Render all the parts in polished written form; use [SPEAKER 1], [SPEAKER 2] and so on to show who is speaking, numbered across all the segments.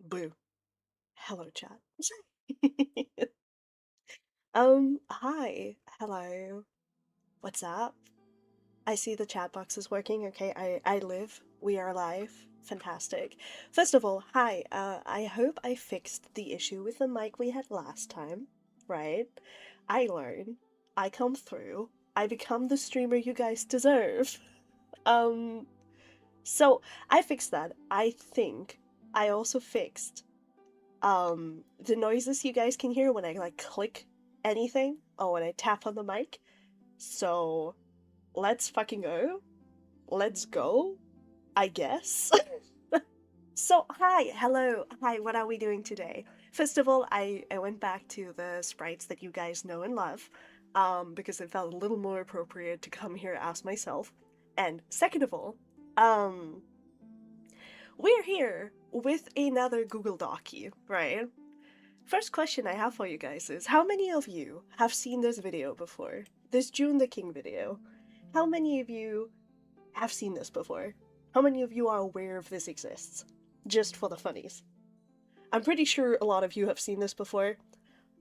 [SPEAKER 1] Boo. Hello, chat. Hi. Hello. What's up? I see the chat box is working. Okay, I live. We are live. Fantastic. First of all, hi. I hope I fixed the issue with the mic we had last time, right? I learn. I come through. I become the streamer you guys deserve. Um, so I fixed that. I think I also fixed the noises you guys can hear when I like click anything or when I tap on the mic. So let's fucking go. Let's go, I guess. So hi, hello, hi, what are we doing today? First of all, I went back to the sprites that you guys know and love, because it felt a little more appropriate to come here as myself. And second of all, um, we're here with another Google Docy, right? First question I have for you guys is, how many of you have seen this video before? This June the King video. How many of you have seen this before? How many of you are aware of this exists? Just for the funnies. I'm pretty sure a lot of you have seen this before.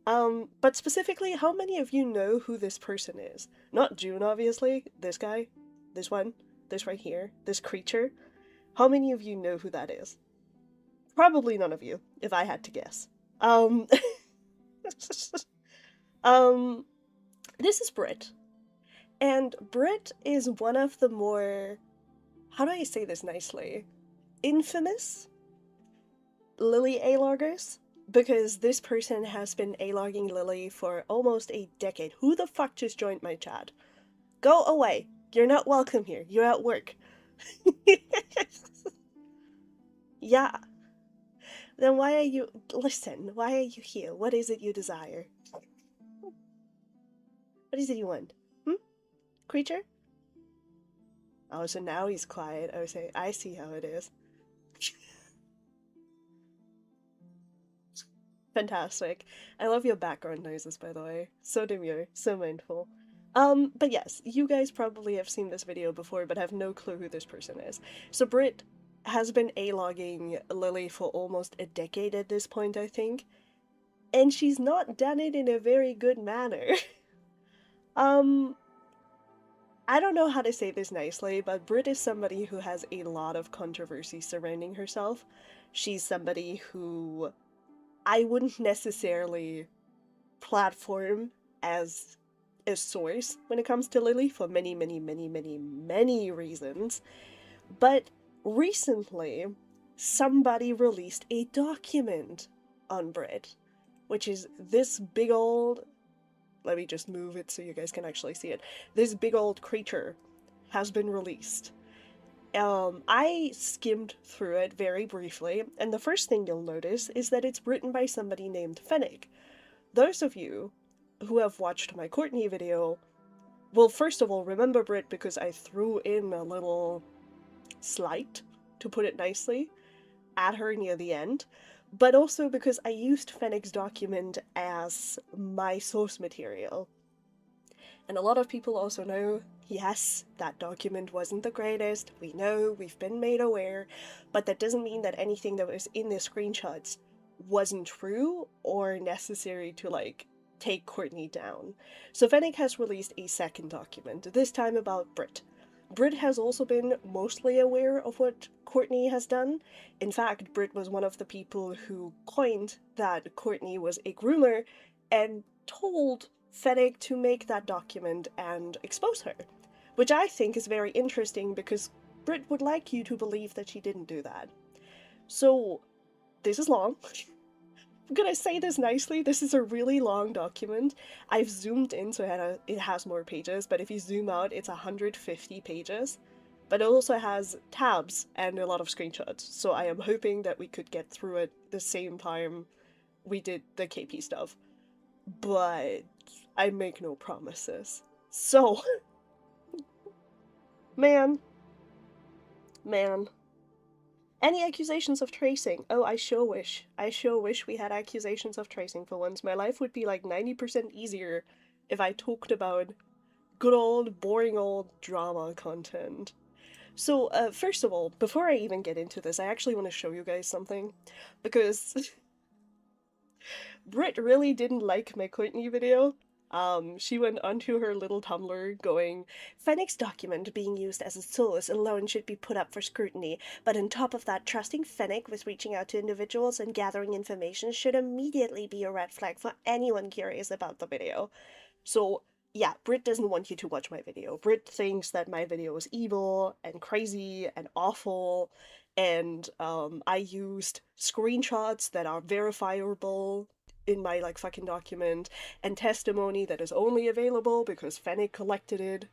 [SPEAKER 1] But specifically, how many of you know who this person is? Not June, obviously. This guy. This one. This right here. This creature. How many of you know who that is? Probably none of you, if I had to guess. Um... um, this is Brit. And Brit is one of the more, how do I say this nicely? Infamous Lily A-loggers? Because this person has been A-logging Lily for almost a decade. Who the fuck just joined my chat? Go away. You're not welcome here. You're at work. Yeah. Then why are you... Listen, why are you here? What is it you desire? What is it you want? Creature? Oh, so now he's quiet. I see how it is. Fantastic. I love your background noises, by the way. So demure, so mindful. But yes, you guys probably have seen this video before, but have no clue who this person is. So Brit has been A-logging Lily for almost a decade at this point, I think. And she's not done it in a very good manner. um, I don't know how to say this nicely, but Brit is somebody who has a lot of controversy surrounding herself. She's somebody who I wouldn't necessarily platform as a source when it comes to Lily for many, many, many, many, many reasons. But recently, somebody released a document on Brit, which is this big old. Let me just move it so you guys can actually see it. This big old creature has been released. I skimmed through it very briefly, and the first thing you'll notice is that it's written by somebody named Fennec. Those of you who have watched my Courtney video will first of all remember Brit because I threw in a little slight, to put it nicely, at her near the end, but also because I used Fennec's document as my source material. And a lot of people also know, yes, that document wasn't the greatest, we know, we've been made aware, but that doesn't mean that anything that was in the screenshots wasn't true or necessary to, like, take Courtney down. So Fennec has released a second document, this time about Brit. Brit has also been mostly aware of what Courtney has done. In fact, Brit was one of the people who coined that Courtney was a groomer and told Fennec to make that document and expose her. Which I think is very interesting because Brit would like you to believe that she didn't do that. So, this is long. I'm gonna say this nicely, this is a really long document. I've zoomed in so it has more pages, but if you zoom out, it's 150 pages. But it also has tabs and a lot of screenshots, so I am hoping that we could get through it the same time we did the KP stuff. But I make no promises. So, man. Any accusations of tracing? Oh, I sure wish we had accusations of tracing for once. My life would be like 90% easier if I talked about good old, boring old drama content. So, first of all, before I even get into this, I actually want to show you guys something, because Britt really didn't like my Courtney video. She went onto her little Tumblr going, Fennec's document being used as a source alone should be put up for scrutiny, but on top of that, trusting Fennec with reaching out to individuals and gathering information should immediately be a red flag for anyone curious about the video. So, yeah, Britt doesn't want you to watch my video. Britt thinks that my video is evil and crazy and awful, and I used screenshots that are verifiable in my like fucking document, and testimony that is only available because Fennec collected it.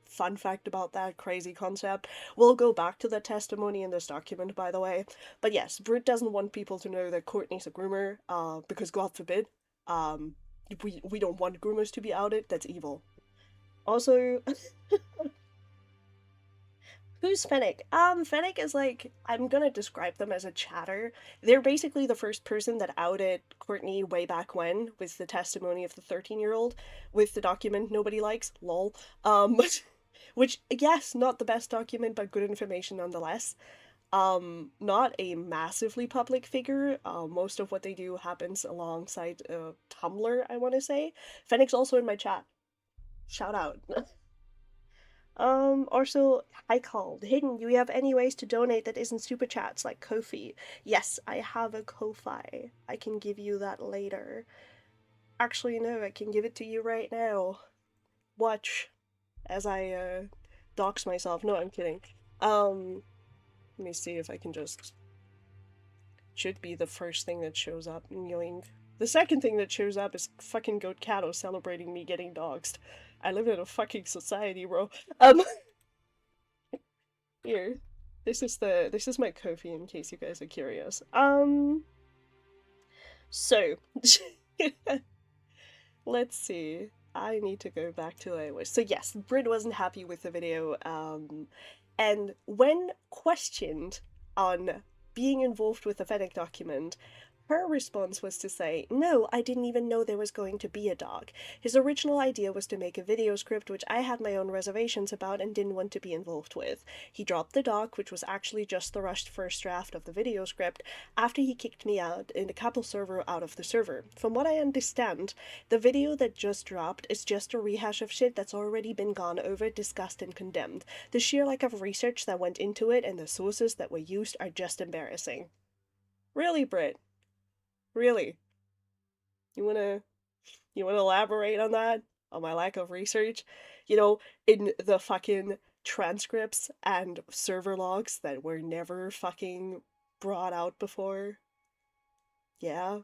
[SPEAKER 1] Fun fact about that crazy concept. We'll go back to the testimony in this document, by the way. But yes, Britt doesn't want people to know that Courtney's a groomer, because God forbid, um, we don't want groomers to be outed. That's evil. Also, who's Fennec? Fennec is like, I'm gonna describe them as a chatter. They're basically the first person that outed Courtney way back when with the testimony of the 13-year-old with the document nobody likes. Lol. Which, yes, not the best document, but good information nonetheless. Not a massively public figure. Most of what they do happens alongside Tumblr, I want to say. Fennec's also in my chat. Shout out. Also, I called. Hidden, do you have any ways to donate that isn't super chats like Ko-fi? Yes, I have a Ko-fi. I can give you that later. Actually, no, I can give it to you right now. Watch as I dox myself. No, I'm kidding. Let me see if I can just... Should be the first thing that shows up. Yoink. The second thing that shows up is fucking Goat Cato celebrating me getting doxed. I live in a fucking society, bro. Here. This is my Ko-fi in case you guys are curious. So let's see. I need to go back to where I was. So yes, Brit wasn't happy with the video, and when questioned on being involved with the Fennec document, her response was to say, no, I didn't even know there was going to be a dog. His original idea was to make a video script, which I had my own reservations about and didn't want to be involved with. He dropped the dog, which was actually just the rushed first draft of the video script, after he kicked me out in the couple server out of the server. From what I understand, the video that just dropped is just a rehash of shit that's already been gone over, discussed, and condemned. The sheer lack of research that went into it and the sources that were used are just embarrassing. Really, Brit? Really? You wanna elaborate on that? On my lack of research? You know, in the fucking transcripts and server logs that were never fucking brought out before? Yeah?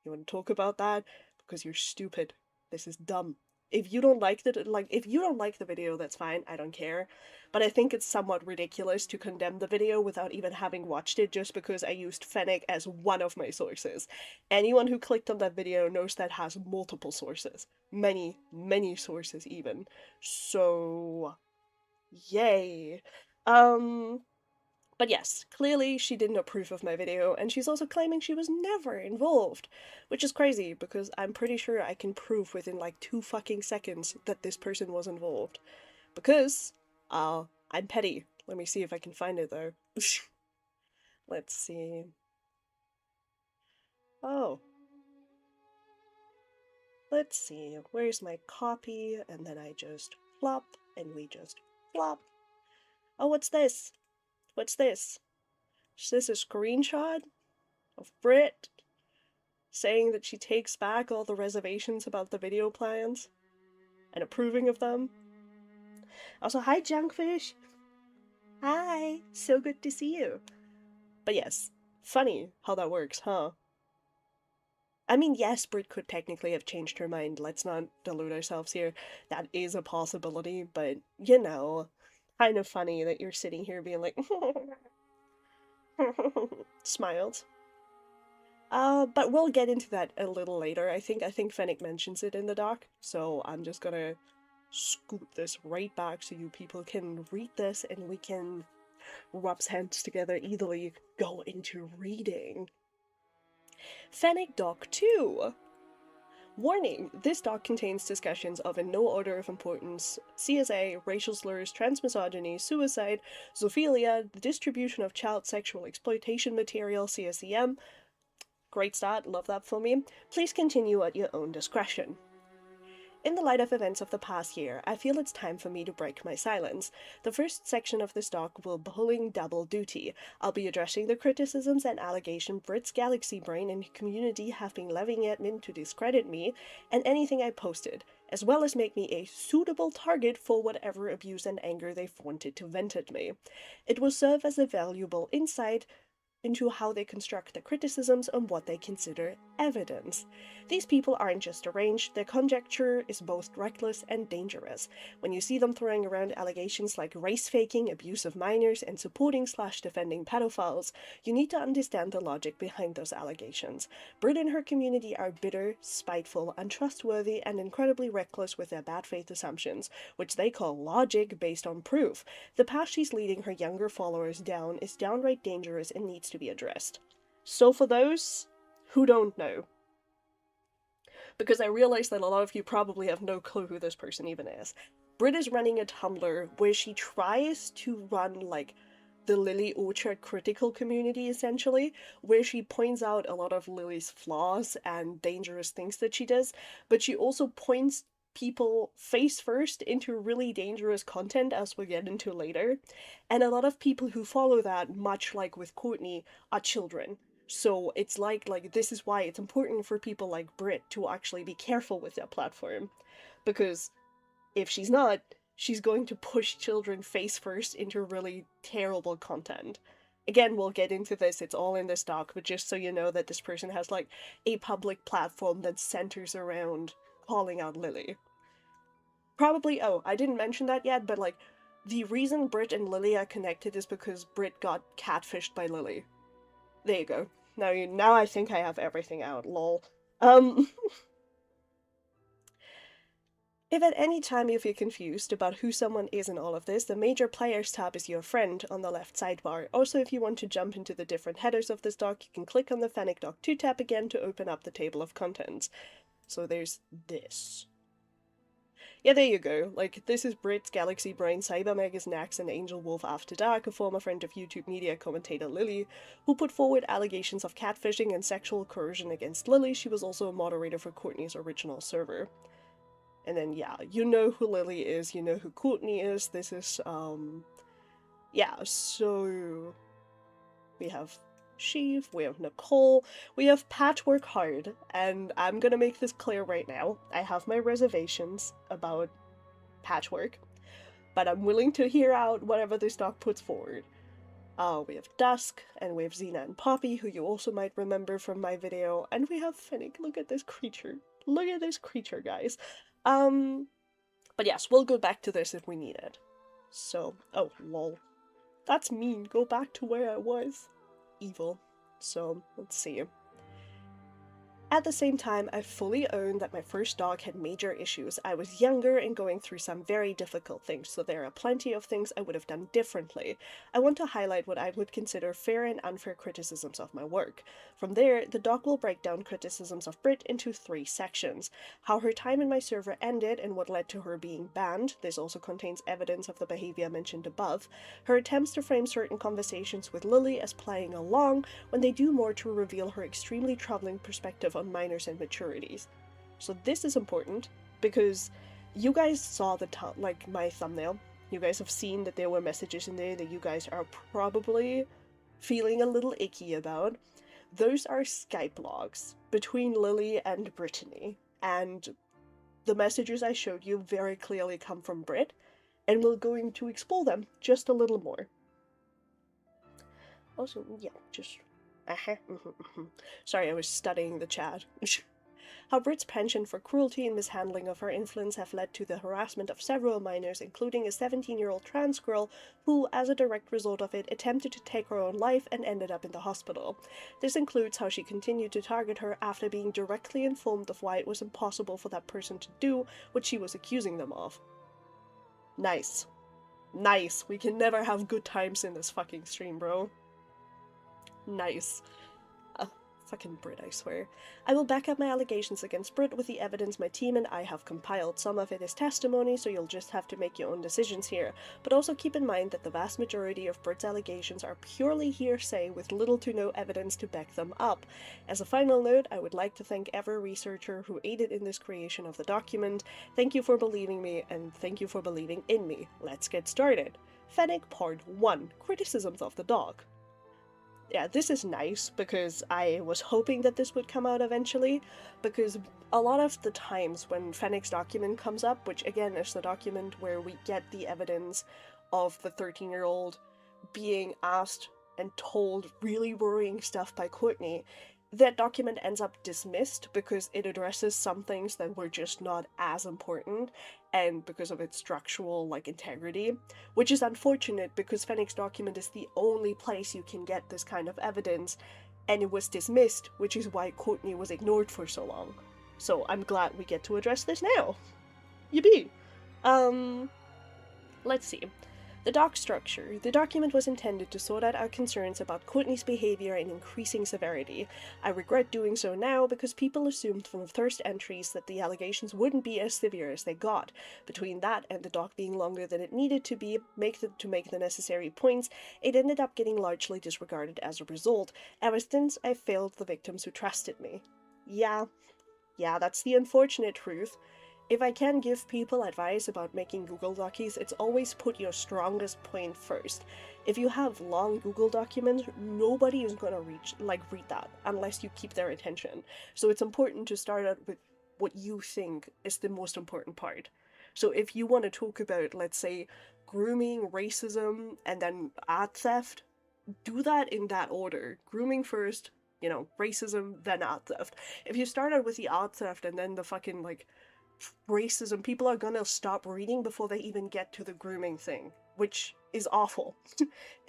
[SPEAKER 1] You wanna talk about that? Because you're stupid. This is dumb. If you don't like the video, that's fine, I don't care. But I think it's somewhat ridiculous to condemn the video without even having watched it just because I used Fennec as one of my sources. Anyone who clicked on that video knows that has multiple sources. Many, many sources even. So... yay. But yes, clearly she didn't approve of my video, and she's also claiming she was never involved, which is crazy because I'm pretty sure I can prove within like 2 fucking seconds that this person was involved. Because, I'm petty. Let me see if I can find it though. Let's see. Oh. Let's see. Where's my copy? And then I just flop, and we just flop. Oh, what's this? What's this? Is this a screenshot of Brit saying that she takes back all the reservations about the video plans and approving of them? Also, hi Junkfish! Hi! So good to see you! But yes, funny how that works, huh? I mean, yes, Brit could technically have changed her mind, let's not delude ourselves here. That is a possibility, but, you know, kind of funny that you're sitting here being like, smiled. But we'll get into that a little later. I think Fennec mentions it in the doc, so I'm just gonna scoot this right back so you people can read this and we can rub hands together, easily go into reading. Fennec Doc 2. Warning! This doc contains discussions of, in no order of importance, CSA, racial slurs, transmisogyny, suicide, zoophilia, the distribution of child sexual exploitation material, CSEM. Great start, love that for me. Please continue at your own discretion. In the light of events of the past year, I feel it's time for me to break my silence. The first section of this doc will be pulling double duty. I'll be addressing the criticisms and allegations Britts, Galaxy Brain, and community have been levying at me to discredit me and anything I posted, as well as make me a suitable target for whatever abuse and anger they've wanted to vent at me. It will serve as a valuable insight into how they construct their criticisms and what they consider evidence. These people aren't just deranged, their conjecture is both reckless and dangerous. When you see them throwing around allegations like race faking, abuse of minors, and supporting/defending pedophiles, you need to understand the logic behind those allegations. Brit and her community are bitter, spiteful, untrustworthy, and incredibly reckless with their bad faith assumptions, which they call logic based on proof. The path she's leading her younger followers down is downright dangerous and needs to be addressed. So for those who don't know, because I realize that a lot of you probably have no clue who this person even is, Brit is running a Tumblr where she tries to run like the Lily Orchard critical community, essentially, where she points out a lot of Lily's flaws and dangerous things that she does, but she also points people face first into really dangerous content, as we'll get into later, and a lot of people who follow that, much like with Courtney, are children. So it's like this is why it's important for people like Brit to actually be careful with their platform, because if she's not, she's going to push children face first into really terrible content. Again, we'll get into this, it's all in this doc, but just so you know that this person has like a public platform that centers around calling out Lily. Probably, oh, I didn't mention that yet, but like, the reason Brit and Lily are connected is because Brit got catfished by Lily. There you go. Now I think I have everything out, lol. If at any time you feel confused about who someone is in all of this, the Major Players tab is your friend on the left sidebar. Also, if you want to jump into the different headers of this doc, you can click on the Fennec Doc 2 tab again to open up the table of contents. So there's this. Yeah, there you go. Like, this is Britts, Galaxy Brain, Cybermagus, Nax, and Angel Wolf After Dark, a former friend of YouTube media commentator Lily, who put forward allegations of catfishing and sexual coercion against Lily. She was also a moderator for Courtney's original server. And then, yeah, you know who Lily is, you know who Courtney is. This is, yeah, so we have Sheev, we have Nicole, we have Patchwork Hard, and I'm gonna make this clear right now. I have my reservations about Patchwork, but I'm willing to hear out whatever this doc puts forward. We have Dusk, and we have Xena and Poppy, who you also might remember from my video, and we have Fennec. Look at this creature. Look at this creature, guys. But yes, we'll go back to this if we need it. So, oh, lol. That's mean, go back to where I was. Evil. So, let's see. At the same time, I fully own that my first dog had major issues. I was younger and going through some very difficult things, so there are plenty of things I would have done differently. I want to highlight what I would consider fair and unfair criticisms of my work. From there, the doc will break down criticisms of Brit into 3 sections. How her time in my server ended and what led to her being banned. This also contains evidence of the behavior mentioned above. Her attempts to frame certain conversations with Lily as playing along, when they do more to reveal her extremely troubling perspective on minors and maturities. So this is important because you guys saw the my thumbnail. You guys have seen that there were messages in there that you guys are probably feeling a little icky about. Those are Skype logs between Lily and Brittany, and the messages I showed you very clearly come from Brit, and we're going to explore them just a little more. Also, yeah, just sorry, I was studying the chat. How Brit's penchant for cruelty and mishandling of her influence have led to the harassment of several minors, including a 17-year-old trans girl who, as a direct result of it, attempted to take her own life and ended up in the hospital. This includes how she continued to target her after being directly informed of why it was impossible for that person to do what she was accusing them of. Nice. Nice. We can never have good times in this fucking stream, bro. Nice. Fucking Brit, I swear. I will back up my allegations against Brit with the evidence my team and I have compiled. Some of it is testimony, so you'll just have to make your own decisions here. But also keep in mind that the vast majority of Brit's allegations are purely hearsay with little to no evidence to back them up. As a final note, I would like to thank every researcher who aided in this creation of the document. Thank you for believing me, and thank you for believing in me. Let's get started. Fennec Part 1. Criticisms of the dog. Yeah, this is nice because I was hoping that this would come out eventually, because a lot of the times when Fennec's document comes up, which again is the document where we get the evidence of the 13-year-old being asked and told really worrying stuff by Courtney, that document ends up dismissed because it addresses some things that were just not as important, and because of its structural, integrity, which is unfortunate because Fennec's document is the only place you can get this kind of evidence, and it was dismissed, which is why Courtney was ignored for so long. So I'm glad we get to address this now. Yippee! Let's see. The doc structure. The document was intended to sort out our concerns about Courtney's behavior and increasing severity. I regret doing so now because people assumed from the first entries that the allegations wouldn't be as severe as they got. Between that and the doc being longer than it needed to be to make the necessary points, it ended up getting largely disregarded as a result, ever since I failed the victims who trusted me. Yeah, that's the unfortunate truth. If I can give people advice about making Google Docs, it's always put your strongest point first. If you have long Google documents, nobody is gonna read that unless you keep their attention. So it's important to start out with what you think is the most important part. So if you want to talk about, let's say, grooming, racism, and then ad theft, do that in that order. Grooming first, racism, then ad theft. If you start out with the ad theft and then the fucking, racism, people are gonna stop reading before they even get to the grooming thing, which is awful.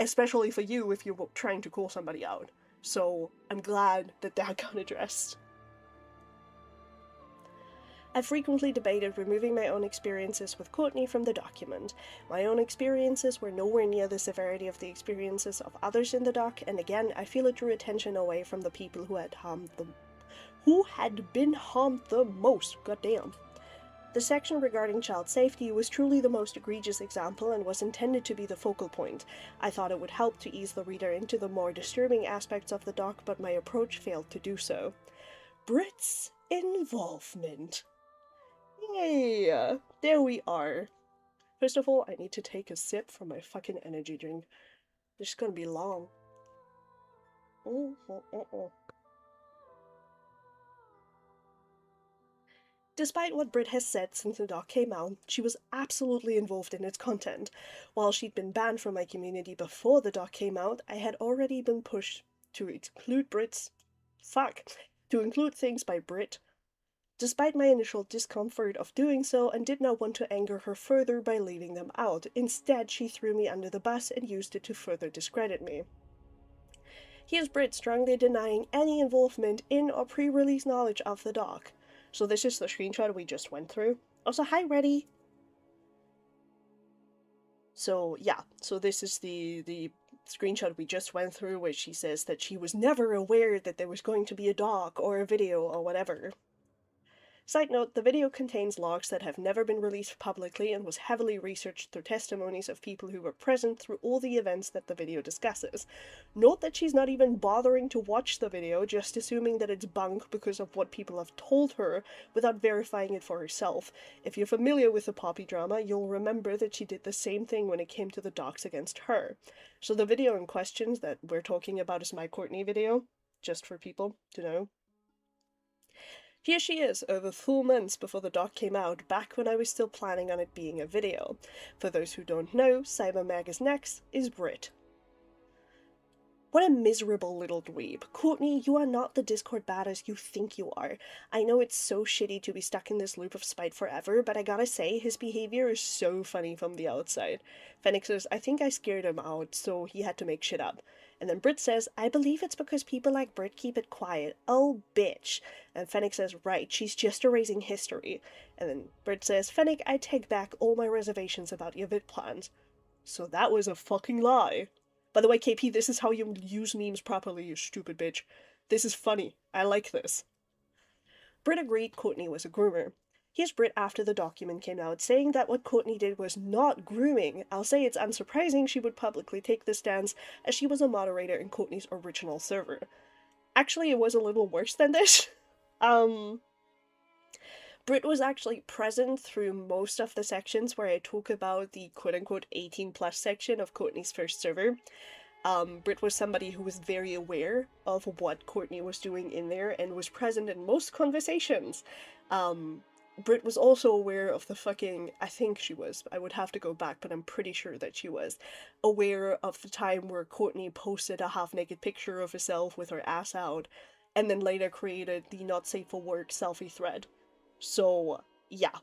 [SPEAKER 1] Especially for you if you're trying to call somebody out. So I'm glad that got addressed. I frequently debated removing my own experiences with Courtney from the document. My own experiences were nowhere near the severity of the experiences of others in the doc, and again, I feel it drew attention away from the people who had been harmed the most. Goddamn. The section regarding child safety was truly the most egregious example and was intended to be the focal point. I thought it would help to ease the reader into the more disturbing aspects of the doc, but my approach failed to do so. Brit's involvement. Yeah, there we are. First of all, I need to take a sip from my fucking energy drink. This is gonna be long. Despite what Britt has said since the doc came out, she was absolutely involved in its content. While she'd been banned from my community before the doc came out, I had already been pushed to include things by Britt, despite my initial discomfort of doing so, and did not want to anger her further by leaving them out. Instead, she threw me under the bus and used it to further discredit me. Here's Britt strongly denying any involvement in or pre-release knowledge of the doc. So this is the screenshot we just went through. Also, hi, Reddy! So, yeah. So this is the screenshot we just went through, where she says that she was never aware that there was going to be a doc or a video or whatever. Side note, the video contains logs that have never been released publicly and was heavily researched through testimonies of people who were present through all the events that the video discusses. Note that she's not even bothering to watch the video, just assuming that it's bunk because of what people have told her, without verifying it for herself. If you're familiar with the Poppy drama, you'll remember that she did the same thing when it came to the docs against her. So the video in question that we're talking about is my Courtney video, just for people to know. Here she is, over 4 months before the doc came out, back when I was still planning on it being a video. For those who don't know, Cybermagus next is Brit. What a miserable little dweeb. Courtney, you are not the Discord badass you think you are. I know it's so shitty to be stuck in this loop of spite forever, but I gotta say, his behavior is so funny from the outside. Fennec says, I think I scared him out, so he had to make shit up. And then Brit says, I believe it's because people like Brit keep it quiet. Oh, bitch. And Fennec says, right, she's just erasing history. And then Brit says, Fennec, I take back all my reservations about your vid plans. So that was a fucking lie. By the way, KP, this is how you use memes properly, you stupid bitch. This is funny. I like this. Britt agreed Courtney was a groomer. Here's Britt after the document came out, saying that what Courtney did was not grooming. I'll say it's unsurprising she would publicly take this stance, as she was a moderator in Courtney's original server. Actually, it was a little worse than this. Britt was actually present through most of the sections where I talk about the quote-unquote 18 plus section of Courtney's first server. Britt was somebody who was very aware of what Courtney was doing in there and was present in most conversations. Britt was also aware of the fucking, I think she was, I would have to go back, but I'm pretty sure that she was, aware of the time where Courtney posted a half-naked picture of herself with her ass out, and then later created the not safe for work selfie thread. So, yeah.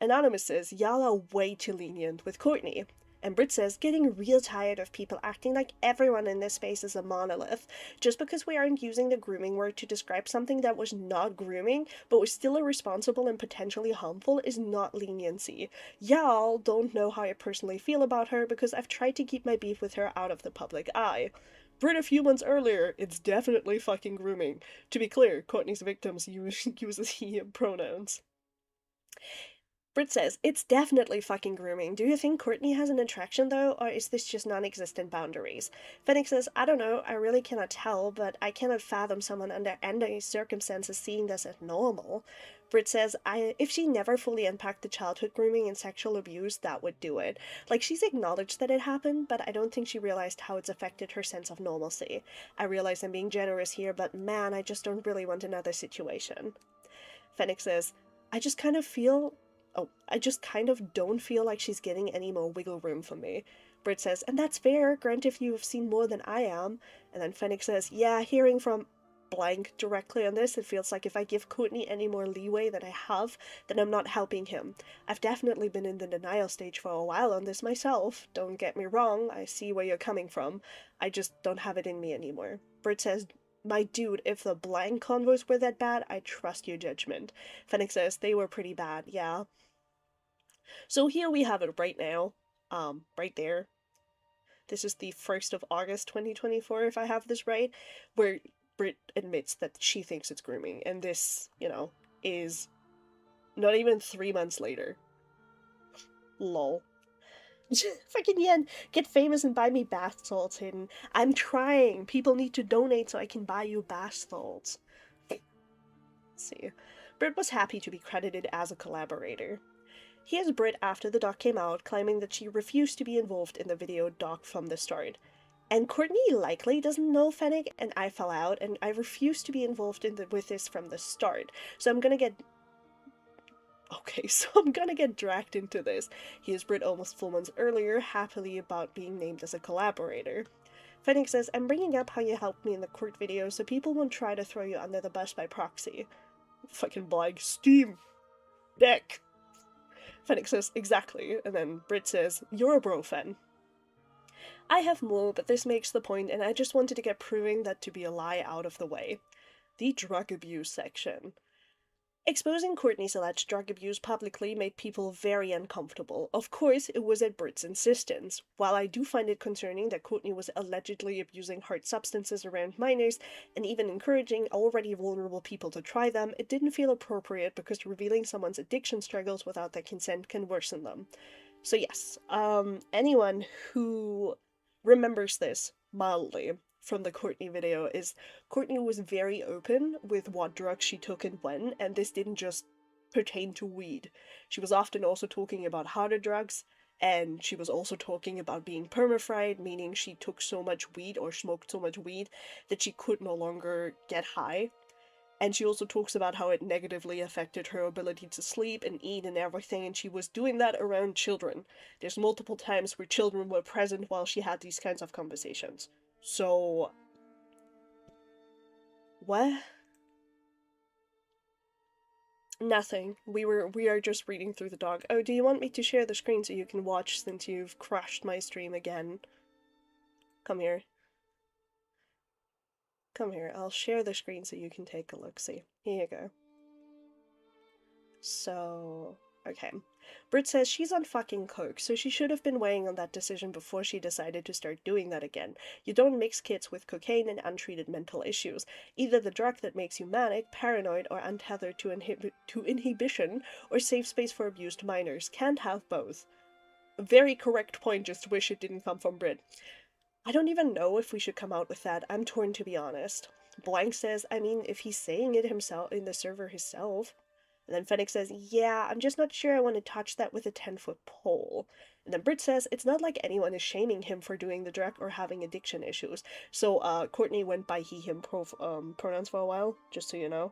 [SPEAKER 1] Anonymous says, y'all are way too lenient with Courtney. And Britt says, getting real tired of people acting like everyone in this space is a monolith. Just because we aren't using the grooming word to describe something that was not grooming, but was still irresponsible and potentially harmful, is not leniency. Y'all don't know how I personally feel about her because I've tried to keep my beef with her out of the public eye. Britt a few months earlier, it's definitely fucking grooming. To be clear, Courtney's victims uses he pronouns. Britt says, it's definitely fucking grooming. Do you think Courtney has an attraction though, or is this just non-existent boundaries? Fennec says, I don't know, I really cannot tell, but I cannot fathom someone under any circumstances seeing this as normal. Britt says, if she never fully unpacked the childhood grooming and sexual abuse, that would do it. Like, she's acknowledged that it happened, but I don't think she realized how it's affected her sense of normalcy. I realize I'm being generous here, but man, I just don't really want another situation. Fennec says, I just kind of don't feel like she's getting any more wiggle room from me. Britt says, and that's fair, grant if you have seen more than I am. And then Fennec says, yeah, hearing from blank directly on this, it feels like if I give Courtney any more leeway than I have, then I'm not helping him. I've definitely been in the denial stage for a while on this myself. Don't get me wrong, I see where you're coming from. I just don't have it in me anymore. Britt says, my dude, if the blank convos were that bad, I trust your judgment. Fennec says, they were pretty bad, yeah. So here we have it right now, right there. This is the 1st of August 2024, if I have this right, where Britt admits that she thinks it's grooming, and this, you know, is not even 3 months later. Lol. Fucking Yen, get famous and buy me bath salts, Hidden. I'm trying. People need to donate so I can buy you bath salts. Let's see. Britt was happy to be credited as a collaborator. Here's Britt after the doc came out, claiming that she refused to be involved in the video doc from the start. And Courtney likely doesn't know Fennec, and I fell out, and I refused to be involved with this from the start. So I'm gonna get dragged into this. Here's Britt almost 4 months earlier, happily about being named as a collaborator. Fennec says, I'm bringing up how you helped me in the court video so people won't try to throw you under the bus by proxy. Fucking blank. Steam deck. Fennec says, exactly, and then Britt says, you're a bro, Fen. I have more, but this makes the point, and I just wanted to get proving that to be a lie out of the way. The drug abuse section. Exposing Courtney's alleged drug abuse publicly made people very uncomfortable. Of course, it was at Britt's insistence. While I do find it concerning that Courtney was allegedly abusing hard substances around minors and even encouraging already vulnerable people to try them, it didn't feel appropriate because revealing someone's addiction struggles without their consent can worsen them. So yes, anyone who remembers this mildly from the Courtney video is Courtney was very open with what drugs she took and when, and this didn't just pertain to weed. She was often also talking about harder drugs, and she was also talking about being permafried, meaning she took so much weed or smoked so much weed that she could no longer get high. And she also talks about how it negatively affected her ability to sleep and eat and everything, and she was doing that around children. There's multiple times where children were present while she had these kinds of conversations. So, what? Nothing. We are just reading through the doc. Oh, do you want me to share the screen so you can watch since you've crashed my stream again? Come here. Come here, I'll share the screen so you can take a look-see. Here you go. So, Okay. Britt says she's on fucking coke, so she should have been weighing on that decision before she decided to start doing that again. You don't mix kids with cocaine and untreated mental issues. Either the drug that makes you manic, paranoid, or untethered to inhibition, or safe space for abused minors. Can't have both. A very correct point, just wish it didn't come from Brit. I don't even know if we should come out with that. I'm torn, to be honest. Blank says, I mean, if he's saying it himself in the server himself. And then Fennec says, yeah, I'm just not sure I want to touch that with a 10-foot pole. And then Britt says, it's not like anyone is shaming him for doing the drug or having addiction issues. So, Courtney went by he, him pronouns for a while, just so you know.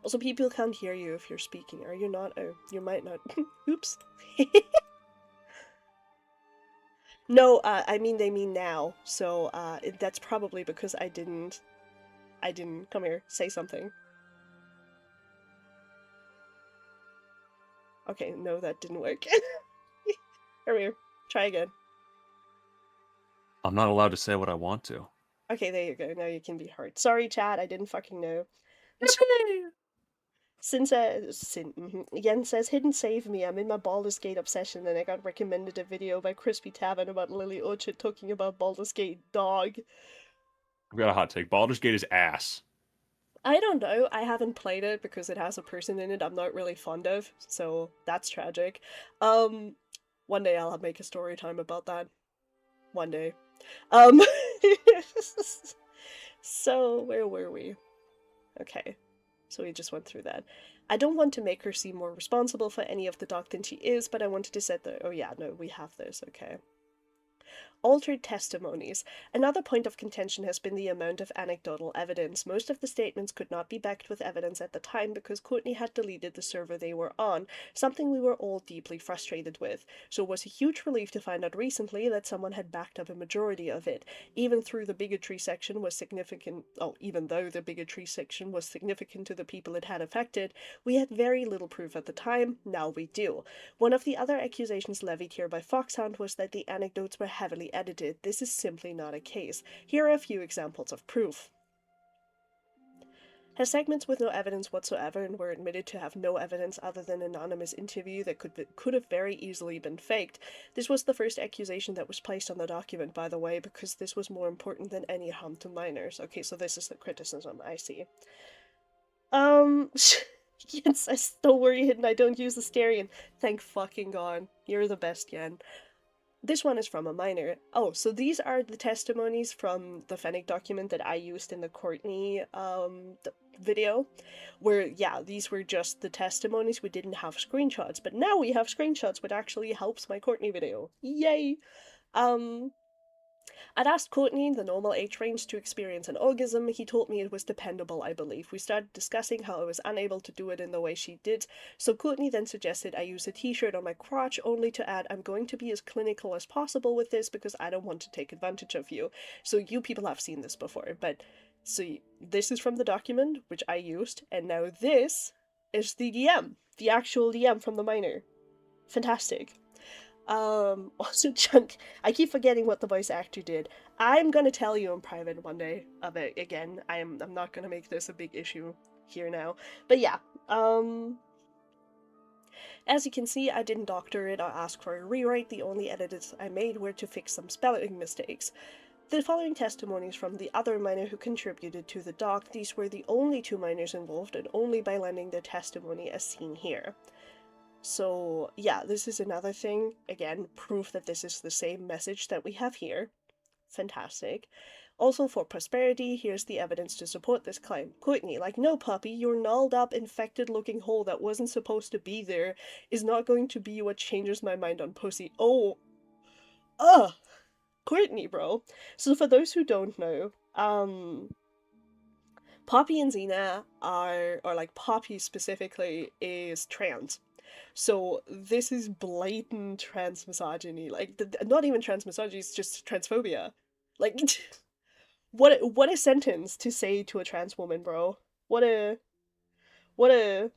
[SPEAKER 1] Also, people can't hear you if you're speaking, or you're not, or you might not. Oops. No, I mean they mean now, so, that's probably because I didn't, come here, say something. Okay, no, that didn't work. Come here, try again.
[SPEAKER 2] I'm not allowed to say what I want to.
[SPEAKER 1] Okay, there you go, now you can be heard. Sorry, chat, I didn't fucking know. Yen says, Hidden save me, I'm in my Baldur's Gate obsession and I got recommended a video by Crispy Tavern about Lily Orchard talking about Baldur's Gate dog.
[SPEAKER 2] I've got a hot take. Baldur's Gate is ass.
[SPEAKER 1] I don't know, I haven't played it because it has a person in it I'm not really fond of, so that's tragic. One day I'll make a story time about that. One day. So, where were we? Okay. So we just went through that. I don't want to make her seem more responsible for any of the dog than she is, but I wanted to set the... Oh yeah, no, we have this, okay. Altered testimonies. Another point of contention has been the amount of anecdotal evidence. Most of the statements could not be backed with evidence at the time because Courtney had deleted the server they were on, something we were all deeply frustrated with. So it was a huge relief to find out recently that someone had backed up a majority of it. Even though the bigotry section was significant to the people it had affected, we had very little proof at the time. Now we do. One of the other accusations levied here by Foxhound was that the anecdotes were heavily edited. This is simply not a case. Here are a few examples of proof. Has segments with no evidence whatsoever and were admitted to have no evidence other than an anonymous interview that could have very easily been faked. This was the first accusation that was placed on the document, by the way, because this was more important than any harm to minors. Okay, so this is the criticism, I see. Yen says, don't worry, Hidden, I don't use the Asterion. Thank fucking God. You're the best, Yen. This one is from a minor. Oh, so these are the testimonies from the Fennec document that I used in the Courtney video, where, yeah, these were just the testimonies. We didn't have screenshots, but now we have screenshots, which actually helps my Courtney video. Yay! I'd asked Courtney the normal age range to experience an orgasm. He told me it was dependable, I believe. We started discussing how I was unable to do it in the way she did, so Courtney then suggested I use a t-shirt on my crotch, only to add, I'm going to be as clinical as possible with this because I don't want to take advantage of you. So you people have seen this before, but so this is from the document, which I used, and now this is the DM, the actual DM from the minor. Fantastic. Also, Chunk, I keep forgetting what the voice actor did. I'm gonna tell you in private one day of it again. I'm not gonna make this a big issue here now. But yeah, as you can see, I didn't doctor it or ask for a rewrite. The only edits I made were to fix some spelling mistakes. The following testimonies from the other minor who contributed to the doc. These were the only two minors involved, and only by lending their testimony as seen here. So, yeah, this is another thing. Again, proof that this is the same message that we have here. Fantastic. Also, for prosperity, here's the evidence to support this claim. Courtney, like, no puppy, your gnarled up, infected looking hole that wasn't supposed to be there is not going to be what changes my mind on pussy. Oh. Ugh. Courtney, bro. So for those who don't know, Poppy and Xena are, or like Poppy specifically, is trans. So this is blatant trans misogyny. Like, not even trans misogyny, it's just transphobia. Like, what a sentence to say to a trans woman, bro. What a what a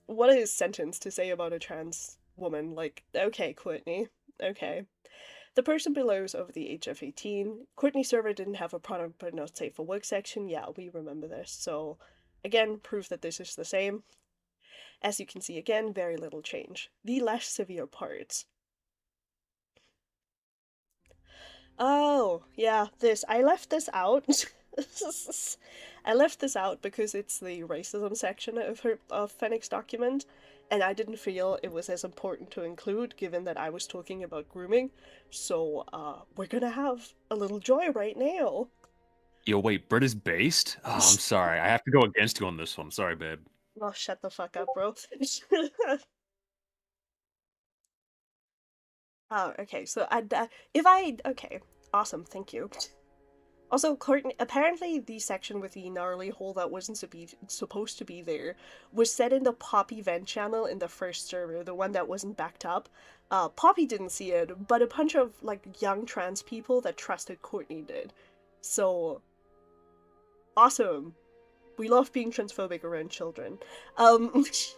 [SPEAKER 1] what a sentence to say about a trans woman. Like, okay, Courtney. Okay. The person below is over the age of 18. Courtney's server didn't have a product but not safe for work section. Yeah, we remember this. So, again, proof that this is the same. As you can see again, very little change. The less severe parts. Oh, yeah, I left this out. I left this out because it's the racism section of Fennec's document, and I didn't feel it was as important to include given that I was talking about grooming. So, we're gonna have a little joy right now.
[SPEAKER 2] Yo, wait, Brit is based? Oh, I'm sorry. I have to go against you on this one. Sorry, babe.
[SPEAKER 1] Oh, shut the fuck up, bro. Oh, okay, so okay, awesome, thank you. Also, Courtney, apparently the section with the gnarly hole that wasn't supposed to be there was set in the Poppy vent channel in the first server, the one that wasn't backed up. Poppy didn't see it, but a bunch of, like, young trans people that trusted Courtney did. So, awesome. We love being transphobic around children. Let's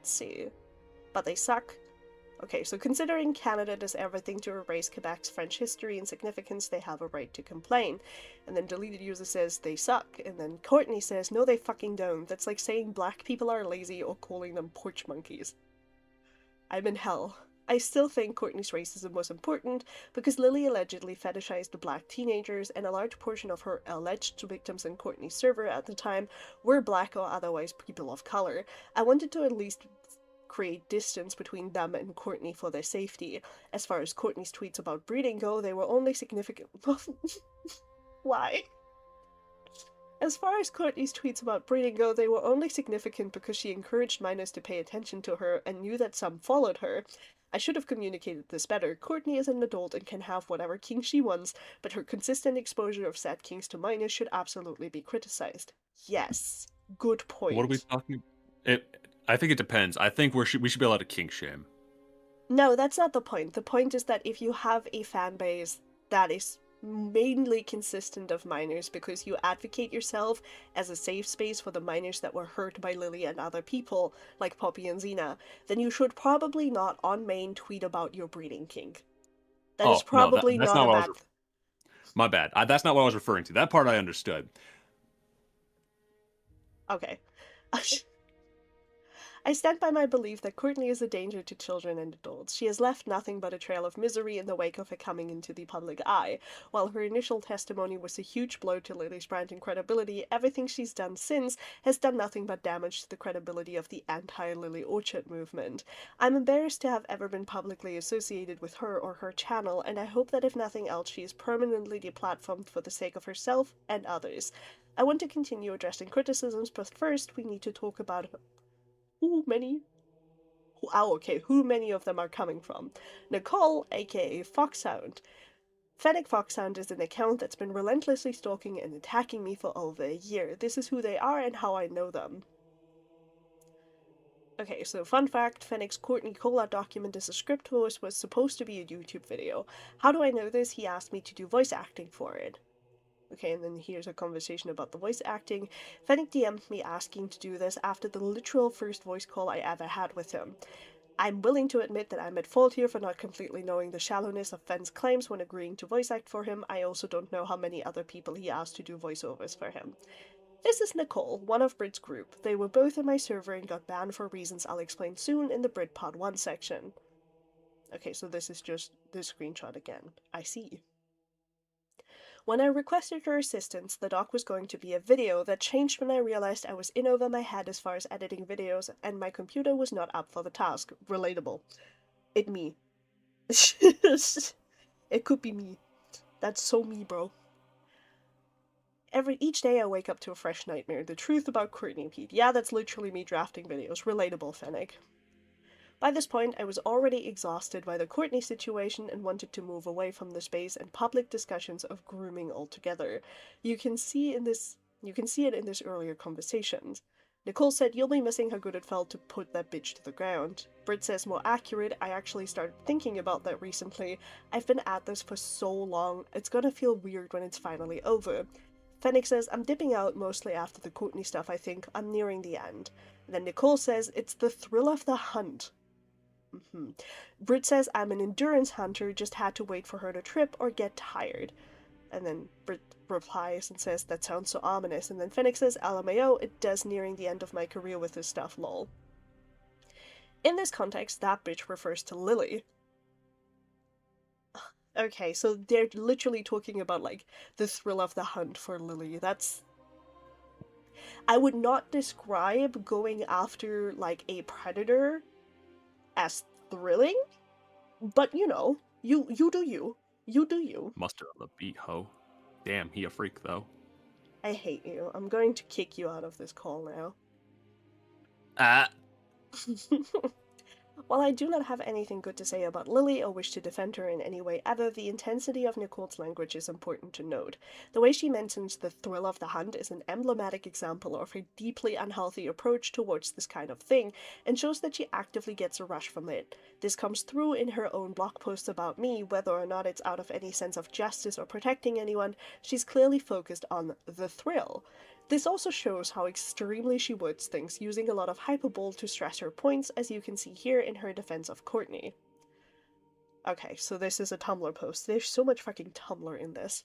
[SPEAKER 1] see. But they suck. Okay, so considering Canada does everything to erase Quebec's French history and significance, they have a right to complain. And then deleted user says they suck, and then Courtney says no they fucking don't. That's like saying black people are lazy or calling them porch monkeys. I'm in hell. I still think Courtney's racism was important because Lily allegedly fetishized the black teenagers, and a large portion of her alleged victims in Courtney's server at the time were black or otherwise people of color. I wanted to at least create distance between them and Courtney for their safety. As far as Courtney's tweets about breeding go, they were only significant. Why? As far as Courtney's tweets about breeding go, they were only significant because she encouraged minors to pay attention to her and knew that some followed her. I should have communicated this better. Courtney is an adult and can have whatever king she wants, but her consistent exposure of said kings to minors should absolutely be criticized. Yes. Good point.
[SPEAKER 2] What are we talking? I think it depends. I think we should be allowed to kink shame.
[SPEAKER 1] No, that's not the point. The point is that if you have a fan base that is mainly consistent of minors because you advocate yourself as a safe space for the minors that were hurt by Lily and other people, like Poppy and Xena, then you should probably not on main tweet about your breeding kink. That is probably
[SPEAKER 2] that's
[SPEAKER 1] not
[SPEAKER 2] not
[SPEAKER 1] a
[SPEAKER 2] what
[SPEAKER 1] bad...
[SPEAKER 2] my bad. That's not what I was referring to. That part I understood.
[SPEAKER 1] Okay. I stand by my belief that Courtney is a danger to children and adults. She has left nothing but a trail of misery in the wake of her coming into the public eye. While her initial testimony was a huge blow to Lily's brand and credibility, everything she's done since has done nothing but damage to the credibility of the anti-Lily Orchard movement. I'm embarrassed to have ever been publicly associated with her or her channel, and I hope that if nothing else she is permanently deplatformed for the sake of herself and others. I want to continue addressing criticisms, but first we need to talk about who many of them are coming from. Nicole, aka Foxhound. Fennec Foxhound is an account that's been relentlessly stalking and attacking me for over a year. This is who they are and how I know them. Okay, so fun fact, Fennec's Courtney Clout document is a script voice was supposed to be a YouTube video. How do I know this? He asked me to do voice acting for it. Okay, and then here's a conversation about the voice acting. Fennec DM'd me asking to do this after the literal first voice call I ever had with him. I'm willing to admit that I'm at fault here for not completely knowing the shallowness of Fenn's claims when agreeing to voice act for him. I also don't know how many other people he asked to do voiceovers for him. This is Nicole, one of Brit's group. They were both in my server and got banned for reasons I'll explain soon in the Brit Pod 1 section. Okay, so this is just the screenshot again. I see. When I requested her assistance, the doc was going to be a video that changed when I realized I was in over my head as far as editing videos and my computer was not up for the task. Relatable. It me. It could be me. That's so me, bro. Each day I wake up to a fresh nightmare. The truth about Courtney Pete. Yeah, that's literally me drafting videos. Relatable, Fennec. By this point, I was already exhausted by the Courtney situation and wanted to move away from the space and public discussions of grooming altogether. You can see it in this earlier conversations. Nicole said, "You'll be missing how good it felt to put that bitch to the ground." Britt says, "More accurate, I actually started thinking about that recently. I've been at this for so long, it's gonna feel weird when it's finally over." Fennec says, "I'm dipping out mostly after the Courtney stuff, I think. I'm nearing the end." And then Nicole says, "It's the thrill of the hunt." Britt says, "I'm an endurance hunter, just had to wait for her to trip or get tired." And then Britt replies and says, that sounds so ominous. And then Fennec says, LMAO, it does nearing the end of my career with this stuff, lol. In this context, that bitch refers to Lily. Okay, so they're literally talking about, like, the thrill of the hunt for Lily. That's... I would not describe going after, like, a predator as thrilling, but, you know, you do you. You do you.
[SPEAKER 2] Mustard on the beat, ho. Damn, he a freak, though.
[SPEAKER 1] I hate you. I'm going to kick you out of this call now.
[SPEAKER 2] Ah.
[SPEAKER 1] While I do not have anything good to say about Lily or wish to defend her in any way ever, the intensity of Nicole's language is important to note. The way she mentions the thrill of the hunt is an emblematic example of her deeply unhealthy approach towards this kind of thing, and shows that she actively gets a rush from it. This comes through in her own blog posts about me, whether or not it's out of any sense of justice or protecting anyone, she's clearly focused on the thrill. This also shows how extremely she words things, using a lot of hyperbole to stress her points, as you can see here in her defense of Courtney. Okay, so this is a Tumblr post. There's so much fucking Tumblr in this.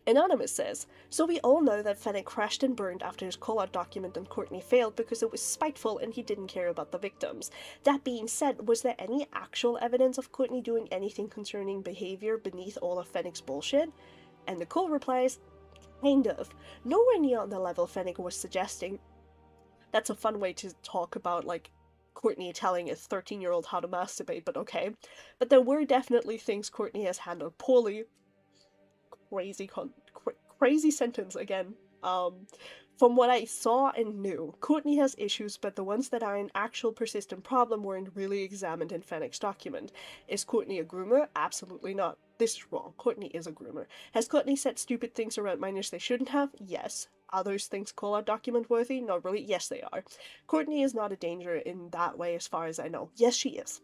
[SPEAKER 1] Anonymous says, so we all know that Fennec crashed and burned after his call-out document on Courtney failed because it was spiteful and he didn't care about the victims. That being said, was there any actual evidence of Courtney doing anything concerning behavior beneath all of Fennec's bullshit? And Nicole replies, kind of. Nowhere near on the level Fennec was suggesting. That's a fun way to talk about, like, Courtney telling a 13-year-old how to masturbate, but okay. But there were definitely things Courtney has handled poorly. Crazy sentence again. From what I saw and knew, Courtney has issues, but the ones that are an actual persistent problem weren't really examined in Fennec's document. Is Courtney a groomer? Absolutely not. This is wrong. Courtney is a groomer. Has Courtney said stupid things around minors they shouldn't have? Yes. Are those things call-out document worthy? Not really. Yes, they are. Courtney is not a danger in that way as far as I know. Yes, she is.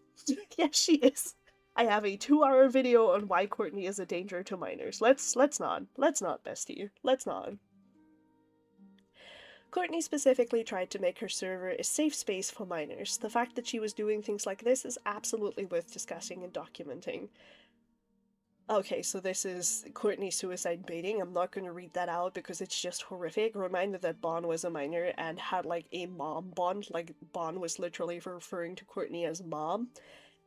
[SPEAKER 1] Yes, she is. I have a 2-hour video on why Courtney is a danger to minors. Let's not, bestie. Let's not. Courtney specifically tried to make her server a safe space for minors. The fact that she was doing things like this is absolutely worth discussing and documenting. Okay, so this is Courtney suicide baiting. I'm not going to read that out because it's just horrific. Reminder that Bon was a minor and had, like, a mom bond. Like, Bon was literally referring to Courtney as mom.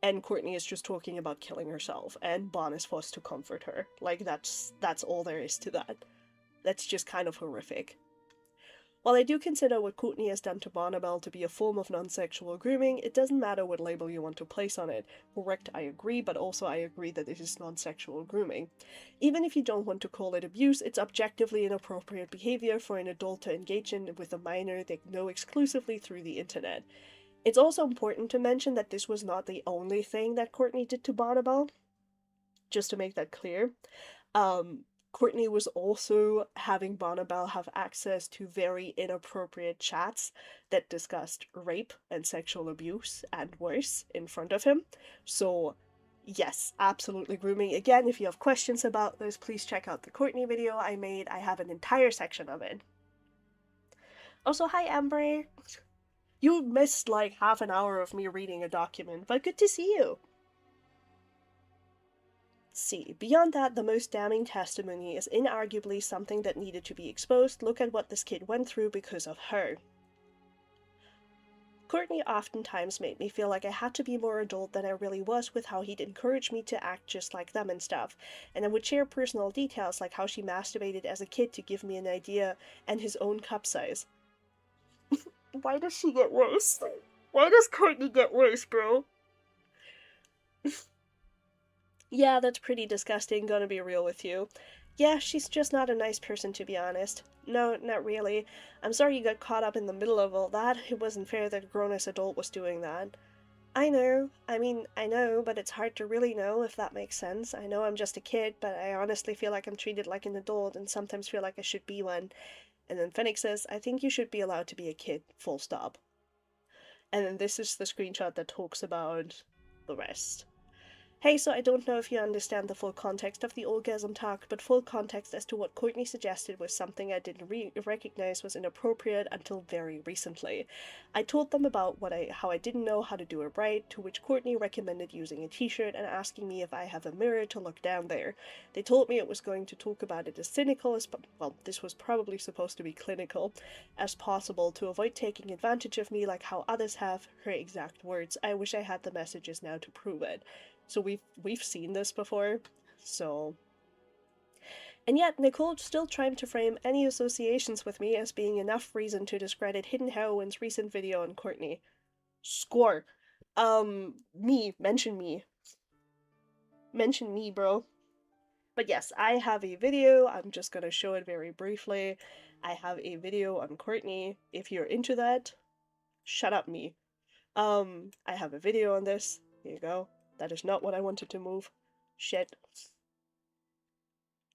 [SPEAKER 1] And Courtney is just talking about killing herself, and Bon is forced to comfort her. Like, that's all there is to that. That's just kind of horrific. While I do consider what Courtney has done to Bonnabelle to be a form of non-sexual grooming, it doesn't matter what label you want to place on it. Correct, I agree, but also I agree that it is non-sexual grooming. Even if you don't want to call it abuse, it's objectively inappropriate behavior for an adult to engage in with a minor they know exclusively through the internet. It's also important to mention that this was not the only thing that Courtney did to Bonnabelle. Just to make that clear. Courtney was also having Bonnabelle have access to very inappropriate chats that discussed rape and sexual abuse and worse in front of him. So, yes, absolutely grooming. Again, if you have questions about this, please check out the Courtney video I made. I have an entire section of it. Also, hi Amber! You missed like half an hour of me reading a document, but good to see you! See, beyond that, the most damning testimony is inarguably something that needed to be exposed. Look at what this kid went through because of her. Courtney oftentimes made me feel like I had to be more adult than I really was with how he'd encourage me to act just like them and stuff, and I would share personal details like how she masturbated as a kid to give me an idea and his own cup size. Why does she get worse? Why does Courtney get worse, bro? Yeah, that's pretty disgusting, gonna be real with you. Yeah, she's just not a nice person, to be honest. No, not really. I'm sorry you got caught up in the middle of all that. It wasn't fair that a grown-ass adult was doing that. I know. I mean, I know, but it's hard to really know, if that makes sense. I know I'm just a kid, but I honestly feel like I'm treated like an adult and sometimes feel like I should be one. And then Fennec says, I think you should be allowed to be a kid, full stop. And then this is the screenshot that talks about the rest. Hey, so I don't know if you understand the full context of the orgasm talk, but full context as to what Courtney suggested was something I didn't recognize was inappropriate until very recently. I told them about how I didn't know how to do it right, to which Courtney recommended using a t-shirt and asking me if I have a mirror to look down there. They told me it was going to talk about it as cynical as, well, this was probably supposed to be clinical, as possible to avoid taking advantage of me like how others have, her exact words. I wish I had the messages now to prove it. So we've seen this before. So, and yet Nicole still tried to frame any associations with me as being enough reason to discredit Hidden Heroine's recent video on Courtney. Score. Mention me. Mention me, bro. But yes, I have a video. I'm just gonna show it very briefly. I have a video on Courtney. If you're into that, shut up, me. I have a video on this. Here you go. That is not what I wanted to move. Shit. Let's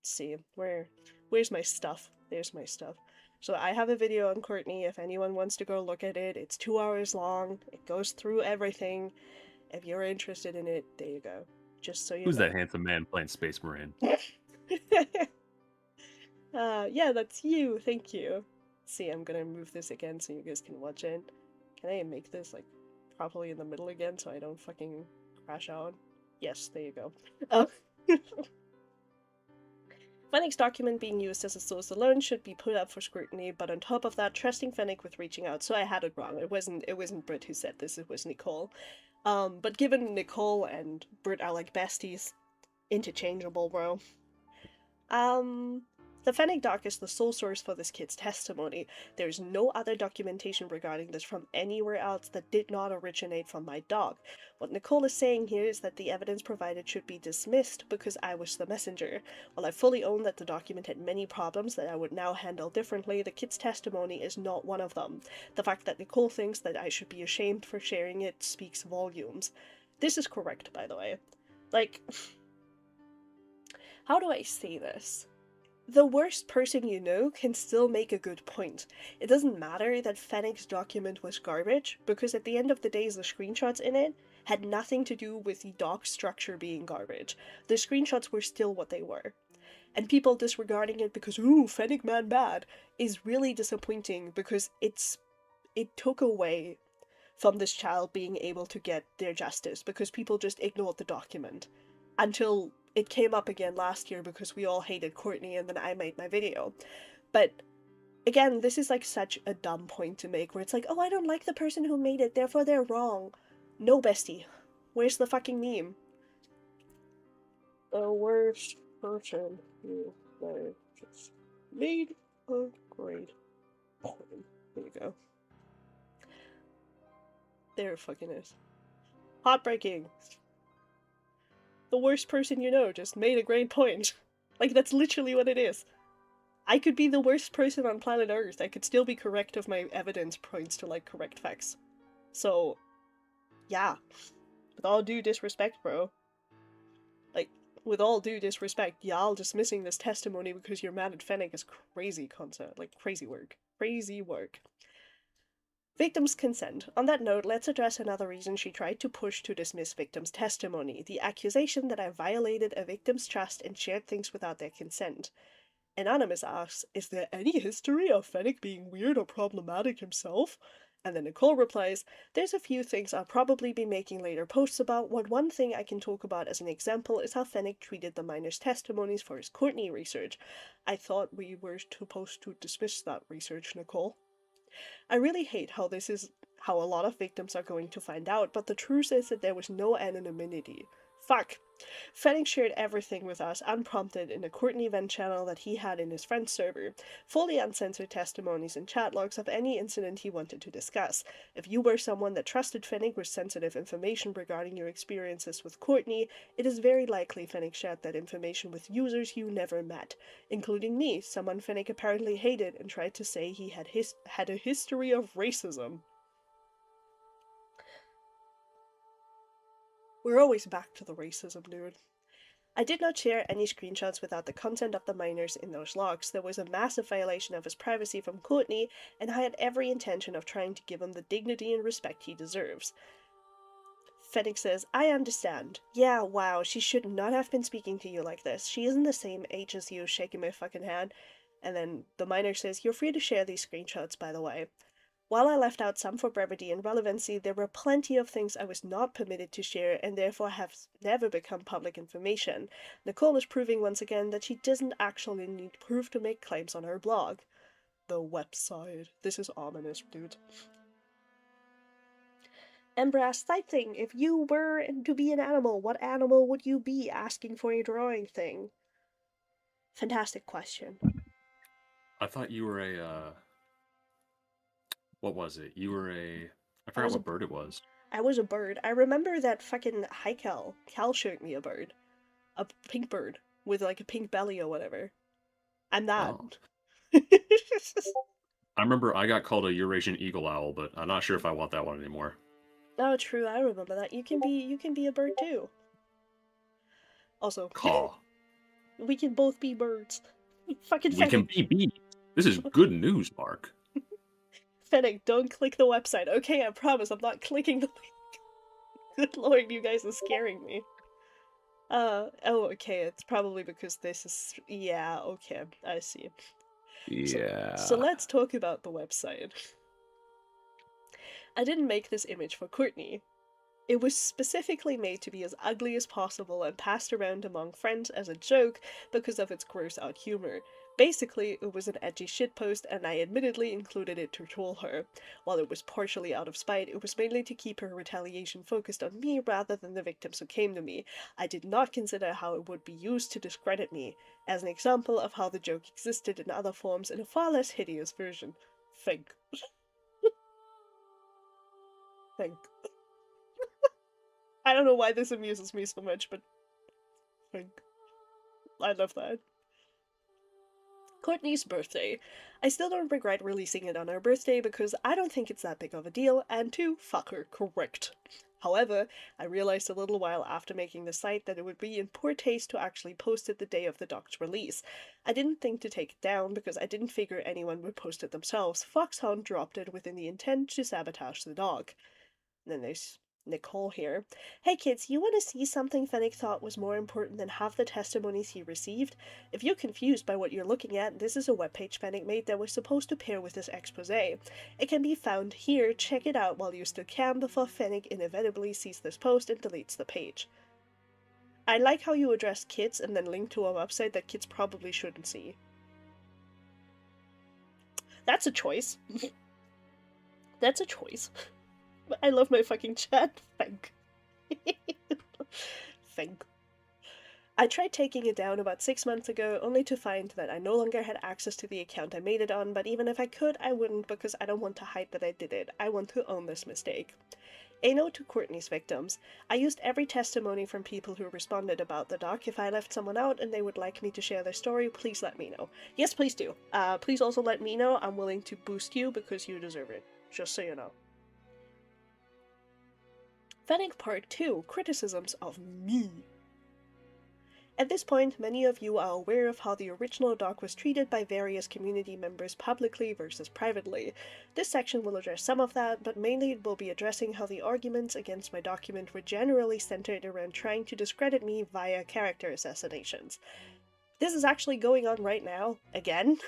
[SPEAKER 1] see, where's my stuff? There's my stuff. So I have a video on Courtney if anyone wants to go look at it. It's 2 hours long. It goes through everything. If you're interested in it, there you go. Just so you know.
[SPEAKER 2] Who's that handsome man playing Space Marine?
[SPEAKER 1] Yeah, that's you. Thank you. See, I'm gonna move this again so you guys can watch it. Can I make this, like, properly in the middle again so I don't fucking crash out? Yes, there you go. Fennec's document being used as a source alone should be put up for scrutiny, but on top of that, trusting Fennec with reaching out. So I had it wrong. It wasn't Britt who said this, it was Nicole. But given Nicole and Britt are like besties, interchangeable, bro. The Fennec doc is the sole source for this kid's testimony. There's no other documentation regarding this from anywhere else that did not originate from my doc. What Nicole is saying here is that the evidence provided should be dismissed because I was the messenger. While I fully own that the document had many problems that I would now handle differently, the kid's testimony is not one of them. The fact that Nicole thinks that I should be ashamed for sharing it speaks volumes. This is correct, by the way. Like, how do I say this? The worst person you know can still make a good point. It doesn't matter that Fennec's document was garbage, because at the end of the day the screenshots in it had nothing to do with the doc structure being garbage. The screenshots were still what they were. And people disregarding it because, ooh, Fennec man bad, is really disappointing because it took away from this child being able to get their justice, because people just ignored the document. Until it came up again last year because we all hated Courtney and then I made my video. But again, this is like such a dumb point to make where it's like, oh, I don't like the person who made it, therefore they're wrong. No, bestie. Where's the fucking meme? The worst person who just made a great point. There you go. There it fucking is. Heartbreaking. The worst person you know just made a great point. Like, that's literally what it is. I could be the worst person on planet Earth. I could still be correct if my evidence points to, like, correct facts. So, yeah. With all due disrespect, bro. Like, with all due disrespect, y'all dismissing this testimony because you're mad at Fennec is crazy concept. Like, crazy work. Crazy work. Victim's consent. On that note, let's address another reason she tried to push to dismiss victim's testimony, the accusation that I violated a victim's trust and shared things without their consent. Anonymous asks, is there any history of Fennec being weird or problematic himself? And then Nicole replies, there's a few things I'll probably be making later posts about. One thing I can talk about as an example is how Fennec treated the miners' testimonies for his Courtney research. I thought we were supposed to dismiss that research, Nicole. I really hate how this is how a lot of victims are going to find out, but the truth is that there was no anonymity. Fuck. Fennec shared everything with us unprompted in a Courtney event channel that he had in his friend's server, fully uncensored testimonies and chat logs of any incident he wanted to discuss. If you were someone that trusted Fennec with sensitive information regarding your experiences with Courtney, it is very likely Fennec shared that information with users you never met, including me, someone Fennec apparently hated and tried to say he had a history of racism. We're always back to the racism, dude. I did not share any screenshots without the consent of the miners in those logs. There was a massive violation of his privacy from Courtney, and I had every intention of trying to give him the dignity and respect he deserves. Fennec says, I understand. Yeah, wow, she should not have been speaking to you like this. She isn't the same age as you, shaking my fucking hand. And then the miner says, you're free to share these screenshots, by the way. While I left out some for brevity and relevancy, there were plenty of things I was not permitted to share and therefore have never become public information. Nicole is proving once again that she doesn't actually need proof to make claims on her blog. The website. This is ominous, dude. Embrace side thing. If you were to be an animal, what animal would you be? Asking for a drawing thing. Fantastic question.
[SPEAKER 2] I thought you were a, what was it? You were a, I forgot
[SPEAKER 1] was
[SPEAKER 2] what bird it was.
[SPEAKER 1] I was a bird. I remember that fucking hi Cal. Cal showed me a bird. A pink bird with like a pink belly or whatever. I'm that.
[SPEAKER 2] Oh. I remember I got called a Eurasian eagle owl, but I'm not sure if I want that one anymore.
[SPEAKER 1] Oh, true. I remember that. You can be a bird too. Also,
[SPEAKER 2] Caw.
[SPEAKER 1] we can both be birds. Fucking
[SPEAKER 2] We can
[SPEAKER 1] Fennec.
[SPEAKER 2] be bees. This is good news, Mark.
[SPEAKER 1] Fennec, don't click the website. Okay, I promise I'm not clicking the link. Good lord, you guys are scaring me. Oh, okay, it's probably because this is... Yeah, okay, I see.
[SPEAKER 2] Yeah.
[SPEAKER 1] So let's talk about the website. I didn't make this image for Courtney. It was specifically made to be as ugly as possible and passed around among friends as a joke because of its gross out humor. Basically, it was an edgy shitpost, and I admittedly included it to troll her. While it was partially out of spite, it was mainly to keep her retaliation focused on me rather than the victims who came to me. I did not consider how it would be used to discredit me, as an example of how the joke existed in other forms in a far less hideous version. Think. Think. I don't know why this amuses me so much, but think. I love that. Courtney's birthday. I still don't regret releasing it on her birthday because I don't think it's that big of a deal, and to fuck her, correct. However, I realized a little while after making the site that it would be in poor taste to actually post it the day of the doc's release. I didn't think to take it down because I didn't figure anyone would post it themselves. Foxhound dropped it with the intent to sabotage the dog. And then there's Nicole here. Hey kids, you want to see something Fennec thought was more important than half the testimonies he received? If you're confused by what you're looking at, this is a webpage Fennec made that was supposed to pair with this expose. It can be found here. Check it out while you still can before Fennec inevitably sees this post and deletes the page. I like how you address kids and then link to a website that kids probably shouldn't see. That's a choice. That's a choice. I love my fucking chat. Thank. Thank. I tried taking it down about 6 months ago, only to find that I no longer had access to the account I made it on, but even if I could, I wouldn't because I don't want to hide that I did it. I want to own this mistake. A note to Courtney's victims. I used every testimony from people who responded about the doc. If I left someone out and they would like me to share their story, please let me know. Yes, please do. Please also let me know. I'm willing to boost you because you deserve it. Just so you know. Fennec Part 2, Criticisms of Me. At this point, many of you are aware of how the original doc was treated by various community members publicly versus privately. This section will address some of that, but mainly it will be addressing how the arguments against my document were generally centered around trying to discredit me via character assassinations. This is actually going on right now, again.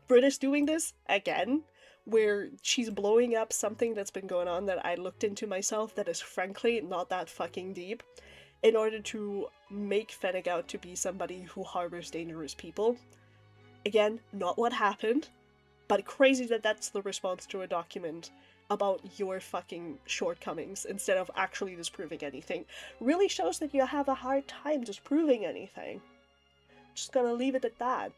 [SPEAKER 1] Brit is doing this, again, where she's blowing up something that's been going on that I looked into myself that is frankly not that fucking deep, in order to make Fennec out to be somebody who harbors dangerous people. Again, not what happened, but crazy that that's the response to a document about your fucking shortcomings instead of actually disproving anything. Really shows that you have a hard time disproving anything. Just gonna leave it at that.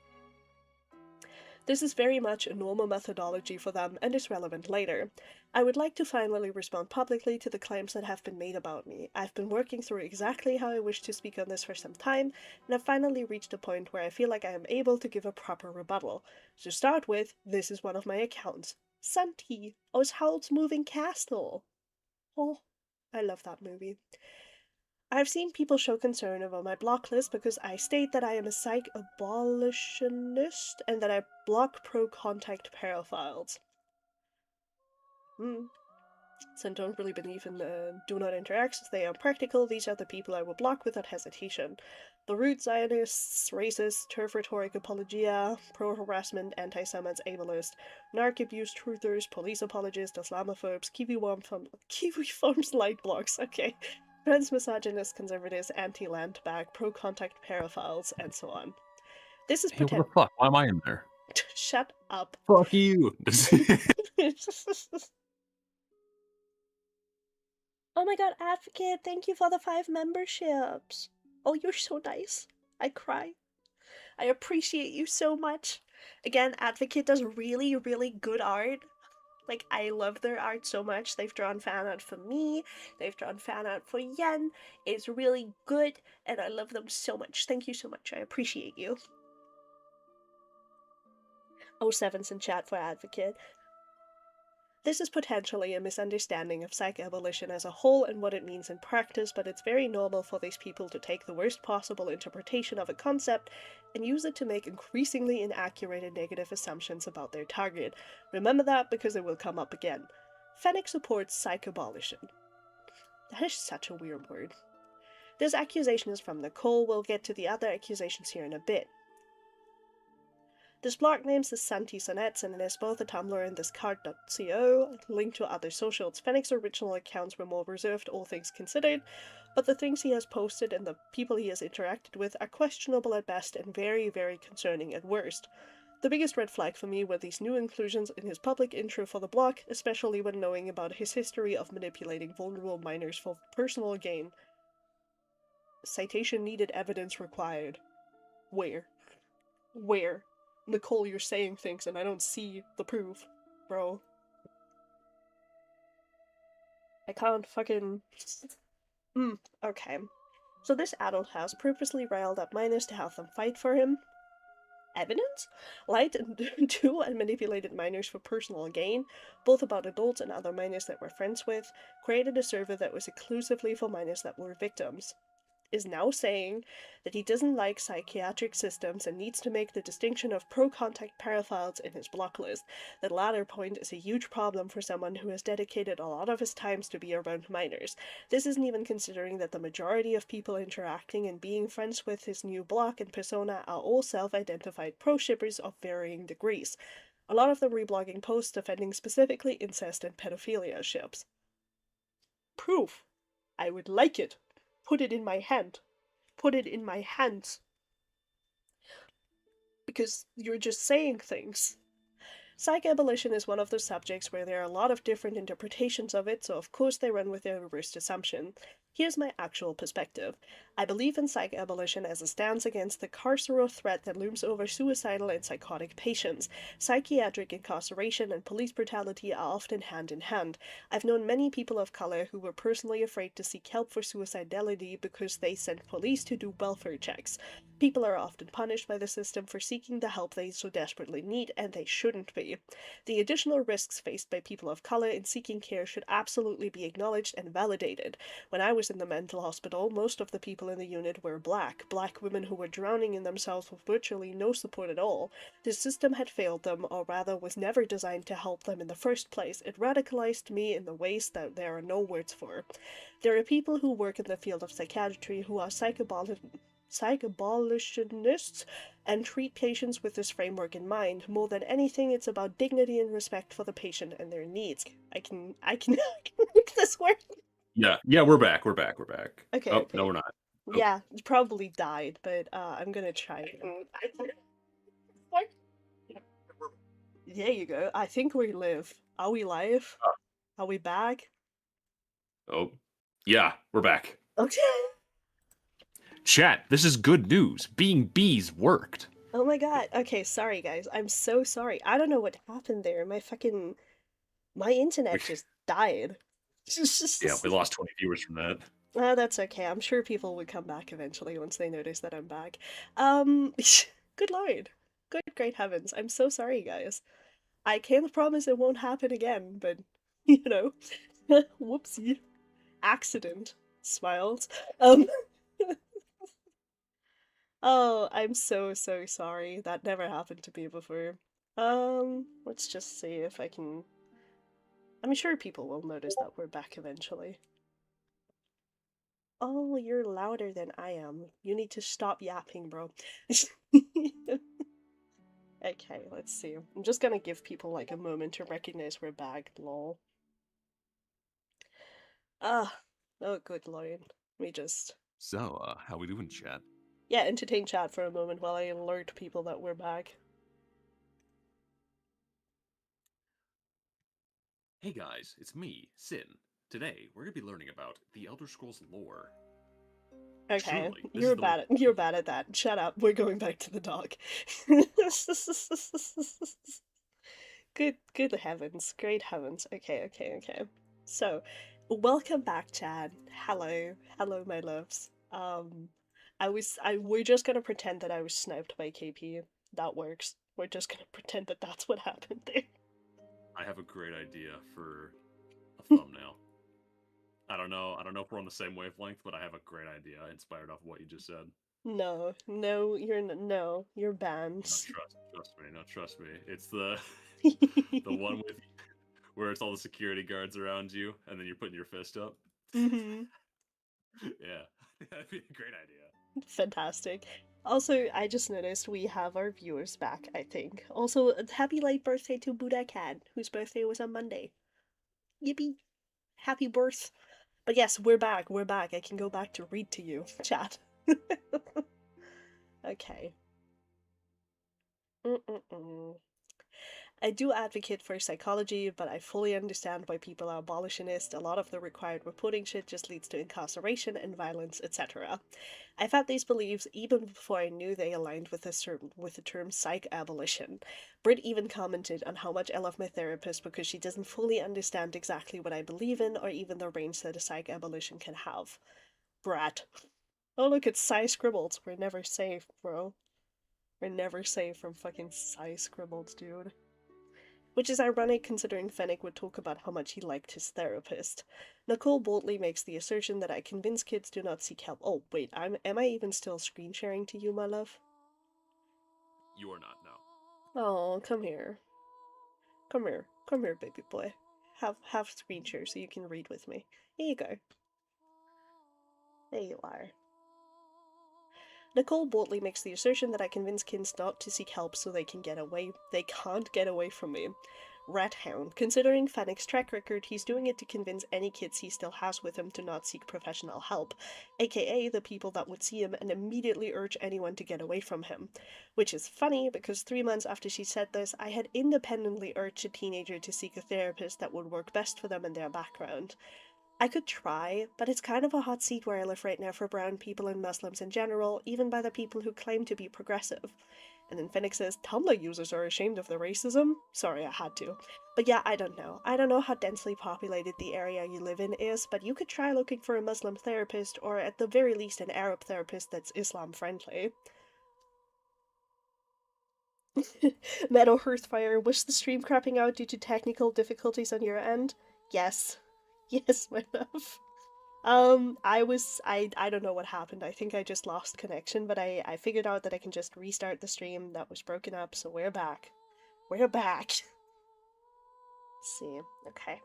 [SPEAKER 1] This is very much a normal methodology for them and is relevant later. I would like to finally respond publicly to the claims that have been made about me. I've been working through exactly how I wish to speak on this for some time, and I've finally reached a point where I feel like I am able to give a proper rebuttal. To start with, this is one of my accounts. Santi, Oswald's Moving Castle. Oh, I love that movie. I've seen people show concern over my block list because I state that I am a psych abolitionist and that I block pro-contact pedophiles. and don't really believe in do not interact since they are practical. These are the people I will block without hesitation. The root Zionists, racist, turf rhetoric apologia, pro-harassment, anti-Semites, ableist, narc abuse truthers, police apologists, Islamophobes, Kiwi farms light blocks, okay, trans misogynists, conservatives, anti-land bag, pro-contact paraphiles, and so on. This is
[SPEAKER 2] Hey, what the fuck? Why am I in there?
[SPEAKER 1] Shut up.
[SPEAKER 2] Fuck you.
[SPEAKER 1] Oh my god, Advocate, thank you for the 5 memberships. Oh, you're so nice. I cry. I appreciate you so much. Again, Advocate does really, really good art. Like, I love their art so much. They've drawn fan art for me. They've drawn fan art for Yen. It's really good, and I love them so much. Thank you so much. I appreciate you. 07's in chat for Advocate. This is potentially a misunderstanding of psych-abolition as a whole and what it means in practice, but it's very normal for these people to take the worst possible interpretation of a concept and use it to make increasingly inaccurate and negative assumptions about their target. Remember that because it will come up again. Fennec supports psych-abolition. That is such a weird word. This accusation is from Nicole. We'll get to the other accusations here in a bit. This blog names is Santi Sonnets and it has both a Tumblr and this card.co, linked to other socials. Fennec's original accounts were more reserved, all things considered, but the things he has posted and the people he has interacted with are questionable at best and very, very concerning at worst. The biggest red flag for me were these new inclusions in his public intro for the blog, especially when knowing about his history of manipulating vulnerable minors for personal gain. Citation needed, evidence required. Where? Where? Nicole, you're saying things and I don't see the proof, bro. I can't fucking... okay. So this adult has purposely riled up minors to have them fight for him. Evidence? Lied to and manipulated minors for personal gain, both about adults and other minors that we're friends with, created a server that was exclusively for minors that were victims. Is now saying that he doesn't like psychiatric systems and needs to make the distinction of pro-contact paraphiles in his block list. That latter point is a huge problem for someone who has dedicated a lot of his times to be around minors. This isn't even considering that the majority of people interacting and being friends with his new block and persona are all self-identified pro-shippers of varying degrees. A lot of them reblogging posts defending specifically incest and pedophilia ships. Proof. I would like it. Put it in my hand. Put it in my hands. Because you're just saying things. Psych-abolition is one of those subjects where there are a lot of different interpretations of it, so of course they run with their reversed assumption. Here's my actual perspective. I believe in psych-abolition as a stance against the carceral threat that looms over suicidal and psychotic patients. Psychiatric incarceration and police brutality are often hand in hand. I've known many people of color who were personally afraid to seek help for suicidality because they sent police to do welfare checks. People are often punished by the system for seeking the help they so desperately need, and they shouldn't be. The additional risks faced by people of color in seeking care should absolutely be acknowledged and validated. When I was in the mental hospital, most of the people in the unit were black women who were drowning in themselves with virtually no support at all. The system had failed them, or rather was never designed to help them in the first place. It radicalized me in the ways that there are no words for. There are people who work in the field of psychiatry who are psych-abolitionists and treat patients with this framework in mind. More than anything, it's about dignity and respect for the patient and their needs. I can make this work.
[SPEAKER 2] Yeah, we're back.
[SPEAKER 1] Okay,
[SPEAKER 2] Oh,
[SPEAKER 1] okay.
[SPEAKER 2] no, we're not. Oh.
[SPEAKER 1] Yeah, it probably died, but I'm gonna try. There you go. I think we live. Are we live? Are we back?
[SPEAKER 2] Oh, yeah, we're back.
[SPEAKER 1] Okay.
[SPEAKER 2] Chat, this is good news. Being bees worked.
[SPEAKER 1] Oh my god. Okay, sorry guys. I'm so sorry. I don't know what happened there. My internet just died.
[SPEAKER 2] Yeah, we lost 20 viewers from that.
[SPEAKER 1] Oh, that's okay. I'm sure people would come back eventually once they notice that I'm back. Good lord. Good great heavens. I'm so sorry, guys. I can't promise it won't happen again, but, you know, whoopsie. Accident. Smiles. Oh, I'm so, so sorry. That never happened to me before. Let's just see if I can I'm sure people will notice that we're back eventually. Oh, you're louder than I am. You need to stop yapping, bro. Okay, let's see. I'm just gonna give people like a moment to recognize we're back, lol. Ah, oh good lord. Let me just,
[SPEAKER 3] So, how we doing, chat?
[SPEAKER 1] yeah, entertain chat for a moment while I alert people that we're back.
[SPEAKER 2] Hey guys, it's me, Sin. Today, we're going to be learning about the Elder Scrolls lore.
[SPEAKER 1] Okay,
[SPEAKER 2] Surely, this is the most...
[SPEAKER 1] you're bad at that. Shut up. We're going back to the dock. Good heavens. Great heavens. Okay. So, welcome back, Chad. Hello, my loves. We're just gonna pretend that I was sniped by KP. That works. We're just gonna pretend that that's what happened there.
[SPEAKER 2] I have a great idea for a thumbnail. I don't know if we're on the same wavelength, but I have a great idea inspired off of what you just said.
[SPEAKER 1] No, you're
[SPEAKER 2] No,
[SPEAKER 1] banned.
[SPEAKER 2] trust me. It's the the one with where it's all the security guards around you, and then you're putting your fist up.
[SPEAKER 1] Mm-hmm.
[SPEAKER 2] Yeah, that'd be a great idea.
[SPEAKER 1] Fantastic. Also, I just noticed we have our viewers back, I think. Also, happy late birthday to Buddha Cat, whose birthday was on Monday. Yippee! Happy birth! But yes, we're back, I can go back to read to you, chat. Okay. Mm-mm-mm. I do advocate for psychology, but I fully understand why people are abolitionist. A lot of the required reporting shit just leads to incarceration and violence, etc. I've had these beliefs even before I knew they aligned with the term psych abolition. Britt even commented on how much I love my therapist because she doesn't fully understand exactly what I believe in or even the range that a psych abolition can have. Brat. Oh look, it's Psy Scribbled. We're never safe, bro. We're never safe from fucking Psy Scribbled, dude. Which is ironic considering Fennec would talk about how much he liked his therapist. Nicole boldly makes the assertion that I convince kids do not seek help. Oh, wait, am I even still screen sharing to you, my love?
[SPEAKER 2] You are not now.
[SPEAKER 1] Oh, come here. Come here, baby boy. Have screen share so you can read with me. Here you go. There you are. Nicole boldly makes the assertion that I convince kids not to seek help so they can't get away from me. Rat hound. Considering Fennec's track record, he's doing it to convince any kids he still has with him to not seek professional help, aka the people that would see him and immediately urge anyone to get away from him. Which is funny because 3 months after she said this, I had independently urged a teenager to seek a therapist that would work best for them and their background. I could try, but it's kind of a hot seat where I live right now for brown people and Muslims in general, even by the people who claim to be progressive. And then Phoenix says, Tumblr users are ashamed of the racism? Sorry, I had to. But yeah, I don't know. I don't know how densely populated the area you live in is, but you could try looking for a Muslim therapist, or at the very least an Arab therapist that's Islam friendly. Meadow Hearthfire, was the stream crapping out due to technical difficulties on your end? Yes. Yes, my love. I don't know what happened. I think I just lost connection, but I figured out that I can just restart the stream that was broken up, so we're back. We're back. Let's see. Okay.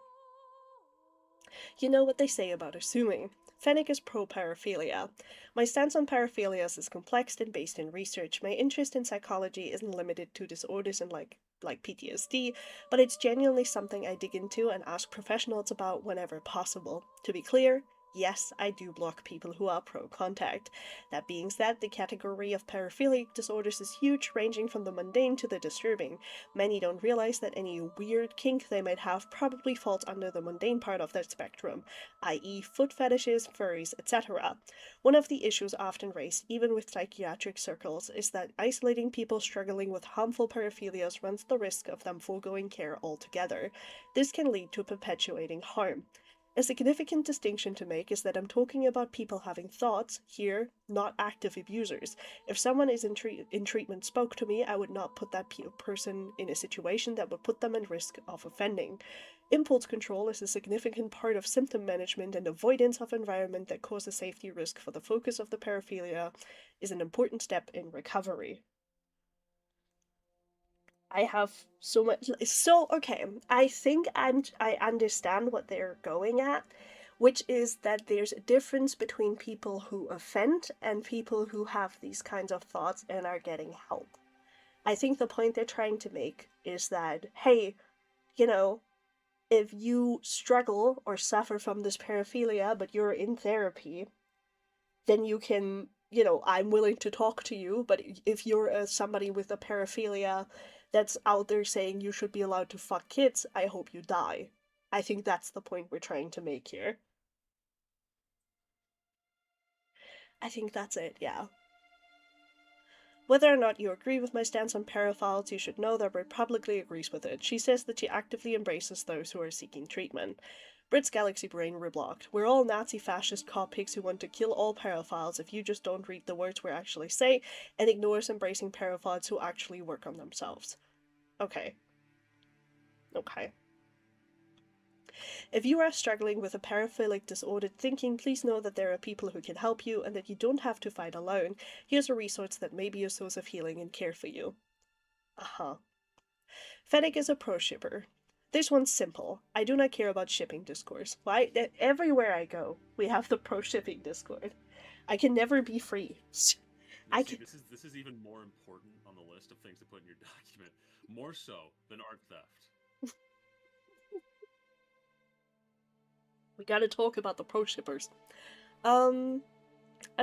[SPEAKER 1] You know what they say about assuming. Fennec is pro-paraphilia. My stance on paraphilias is complex and based in research. My interest in psychology isn't limited to disorders and like PTSD, but it's genuinely something I dig into and ask professionals about whenever possible. To be clear, yes, I do block people who are pro-contact. That being said, the category of paraphilic disorders is huge, ranging from the mundane to the disturbing. Many don't realize that any weird kink they might have probably falls under the mundane part of that spectrum, i.e., foot fetishes, furries, etc. One of the issues often raised, even with psychiatric circles, is that isolating people struggling with harmful paraphilias runs the risk of them foregoing care altogether. This can lead to perpetuating harm. A significant distinction to make is that I'm talking about people having thoughts, here, not active abusers. If someone is in treatment spoke to me, I would not put that person in a situation that would put them at risk of offending. Impulse control is a significant part of symptom management, and avoidance of environment that causes safety risk for the focus of the paraphilia is an important step in recovery. I have so much. So, okay, I think I understand what they're going at, which is that there's a difference between people who offend and people who have these kinds of thoughts and are getting help. I think the point they're trying to make is that, hey, you know, if you struggle or suffer from this paraphilia, but you're in therapy, then you can, I'm willing to talk to you. But if you're somebody with a paraphilia that's out there saying you should be allowed to fuck kids, I hope you die. I think that's the point we're trying to make here. I think that's it, yeah. Whether or not you agree with my stance on paraphiles, you should know that Brit publicly agrees with it. She says that she actively embraces those who are seeking treatment. Brit's Galaxy Brain reblocked. We're all Nazi fascist cop pigs who want to kill all paraphiles if you just don't read the words we actually say and ignores embracing paraphiles who actually work on themselves. Okay. Okay. If you are struggling with a paraphilic disordered thinking, please know that there are people who can help you and that you don't have to fight alone. Here's a resource that may be a source of healing and care for you. Fennec is a pro shipper. This one's simple. I do not care about shipping discourse. Why? Everywhere I go, we have the pro shipping discord. I can never be free.
[SPEAKER 2] I can... This is even more important on the list of things to put in your document, more so than art theft.
[SPEAKER 1] We gotta talk about the pro shippers. I'm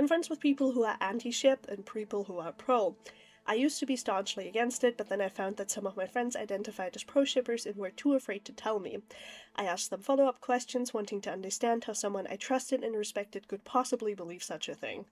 [SPEAKER 1] friends with people who are anti-ship and people who are pro. I used to be staunchly against it, but then I found that some of my friends identified as pro-shippers and were too afraid to tell me. I asked them follow-up questions, wanting to understand how someone I trusted and respected could possibly believe such a thing.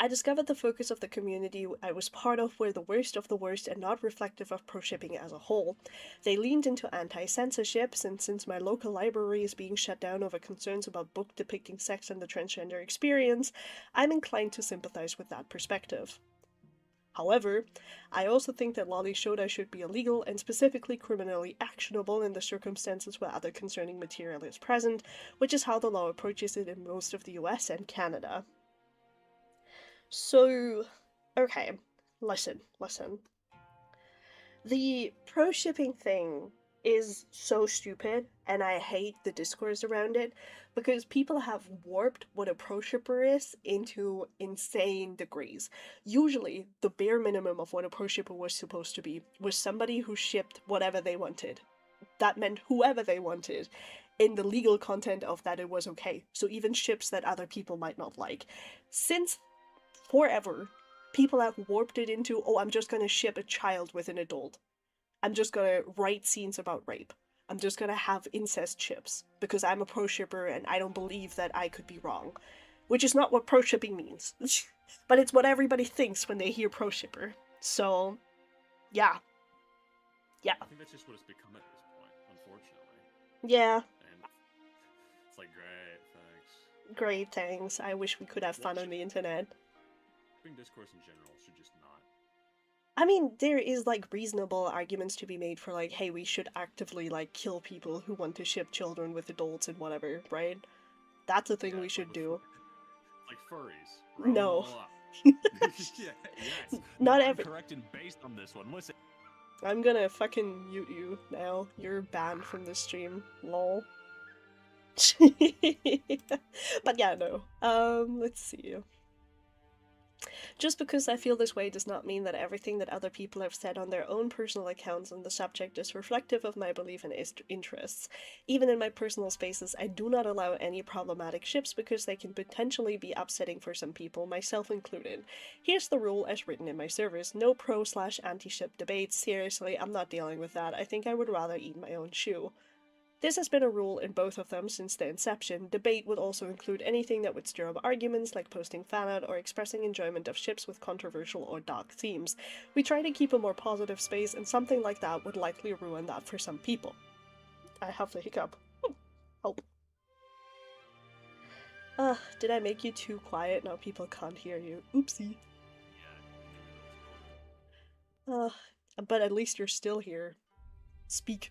[SPEAKER 1] I discovered the focus of the community I was part of were the worst of the worst and not reflective of pro-shipping as a whole. They leaned into anti-censorship, and since my local library is being shut down over concerns about books depicting sex and the transgender experience, I'm inclined to sympathize with that perspective. However, I also think that lolly shota should be illegal and specifically criminally actionable in the circumstances where other concerning material is present, which is how the law approaches it in most of the US and Canada. So, okay, listen. The pro-shipping thing is so stupid, and I hate the discourse around it, because people have warped what a pro-shipper is into insane degrees. Usually, the bare minimum of what a pro-shipper was supposed to be was somebody who shipped whatever they wanted. That meant whoever they wanted. In the legal content of that, it was okay. So even ships that other people might not like. Since forever, people have warped it into, oh, I'm just gonna ship a child with an adult. I'm just gonna write scenes about rape. I'm just gonna have incest ships because I'm a pro shipper and I don't believe that I could be wrong. Which is not what pro shipping means. But it's what everybody thinks when they hear pro shipper. So, yeah.
[SPEAKER 2] I think that's just what it's become at this point, unfortunately.
[SPEAKER 1] Yeah.
[SPEAKER 2] And it's like, great, thanks.
[SPEAKER 1] Great, thanks. I wish we could have fun on the internet.
[SPEAKER 2] Discourse in general should just not.
[SPEAKER 1] I mean, there is like reasonable arguments to be made for like, hey, we should actively like kill people who want to ship children with adults and whatever, right? That's a thing we should do.
[SPEAKER 2] Like furries.
[SPEAKER 1] No.
[SPEAKER 2] Yes.
[SPEAKER 1] Not
[SPEAKER 3] every. Correct and based on this one. Listen.
[SPEAKER 1] I'm gonna fucking mute you now. You're banned from this stream. Lol. But yeah, no. Let's see. Just because I feel this way does not mean that everything that other people have said on their own personal accounts on the subject is reflective of my belief and interests. Even in my personal spaces, I do not allow any problematic ships because they can potentially be upsetting for some people, myself included. Here's the rule as written in my servers: no pro/anti-ship debates. Seriously, I'm not dealing with that. I think I would rather eat my own shoe. This has been a rule in both of them since their inception. Debate would also include anything that would stir up arguments, like posting fanart or expressing enjoyment of ships with controversial or dark themes. We try to keep a more positive space, and something like that would likely ruin that for some people. I have the hiccup. Help. Did I make you too quiet? Now people can't hear you. Oopsie. But at least you're still here. Speak.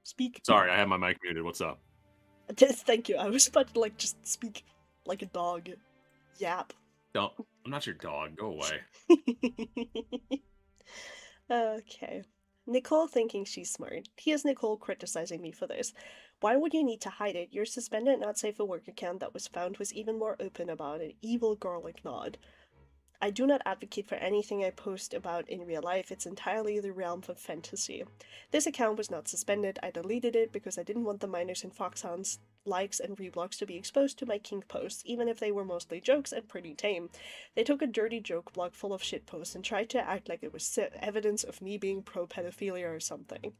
[SPEAKER 1] Speak.
[SPEAKER 2] Sorry, I had my mic muted. What's up?
[SPEAKER 1] Thank you. I was about to, like, just speak like a dog. Yap.
[SPEAKER 2] Don't. I'm not your dog. Go away.
[SPEAKER 1] Okay. Nicole thinking she's smart. Here's Nicole criticizing me for this. Why would you need to hide it? Your suspended not safe for work account that was found was even more open about it. Evil garlic nod. I do not advocate for anything I post about in real life, it's entirely the realm of fantasy. This account was not suspended, I deleted it because I didn't want the minors and foxhounds likes and reblocks to be exposed to my kink posts, even if they were mostly jokes and pretty tame. They took a dirty joke blog full of shitposts and tried to act like it was evidence of me being pro-pedophilia or something.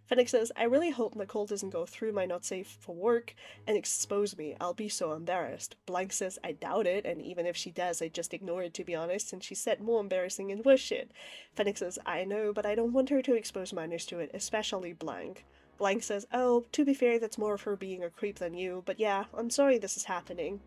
[SPEAKER 1] Fennec says, I really hope Nicole doesn't go through my not safe for work and expose me. I'll be so embarrassed. Blank says, I doubt it, and even if she does, I'd just ignore it to be honest, and she said more embarrassing and worse shit. Fennec says, I know, but I don't want her to expose minors to it, especially Blank. Blank says, oh, to be fair, that's more of her being a creep than you, but yeah, I'm sorry this is happening.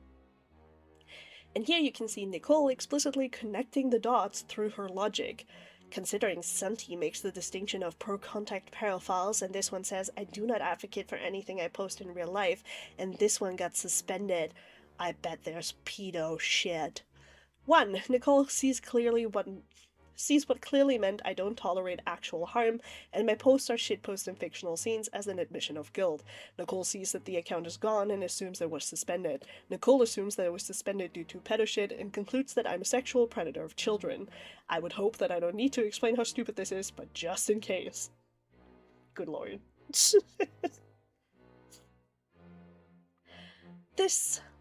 [SPEAKER 1] And here you can see Nicole explicitly connecting the dots through her logic. Considering Santi makes the distinction of pro-contact pedophiles, and this one says, I do not advocate for anything I post in real life, and this one got suspended. I bet there's pedo shit. 1. Nicole sees what clearly meant I don't tolerate actual harm, and my posts are shitposts in fictional scenes as an admission of guilt. Nicole sees that the account is gone and assumes it was suspended. Nicole assumes that it was suspended due to pedo shit and concludes that I'm a sexual predator of children. I would hope that I don't need to explain how stupid this is, but just in case. Good lord.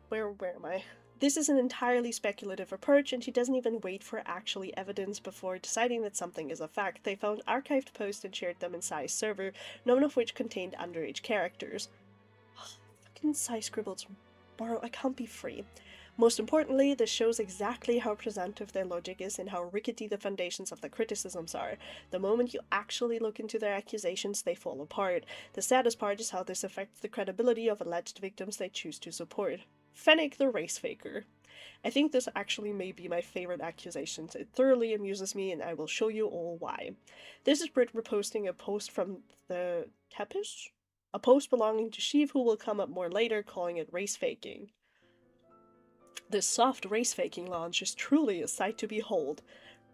[SPEAKER 1] Where am I? This is an entirely speculative approach, and she doesn't even wait for actually evidence before deciding that something is a fact. They found archived posts and shared them in Sai's server, none of which contained underage characters. Fucking Sai scribbles borrow, I can't be free. Most importantly, this shows exactly how presumptive their logic is and how rickety the foundations of the criticisms are. The moment you actually look into their accusations, they fall apart. The saddest part is how this affects the credibility of alleged victims they choose to support. Fennec the race faker. I think this actually may be my favorite accusations. It thoroughly amuses me, and I will show you all why. This is Britt reposting a post from the Tepish? A post belonging to Sheev, who will come up more later, calling it race faking. This soft race faking launch is truly a sight to behold.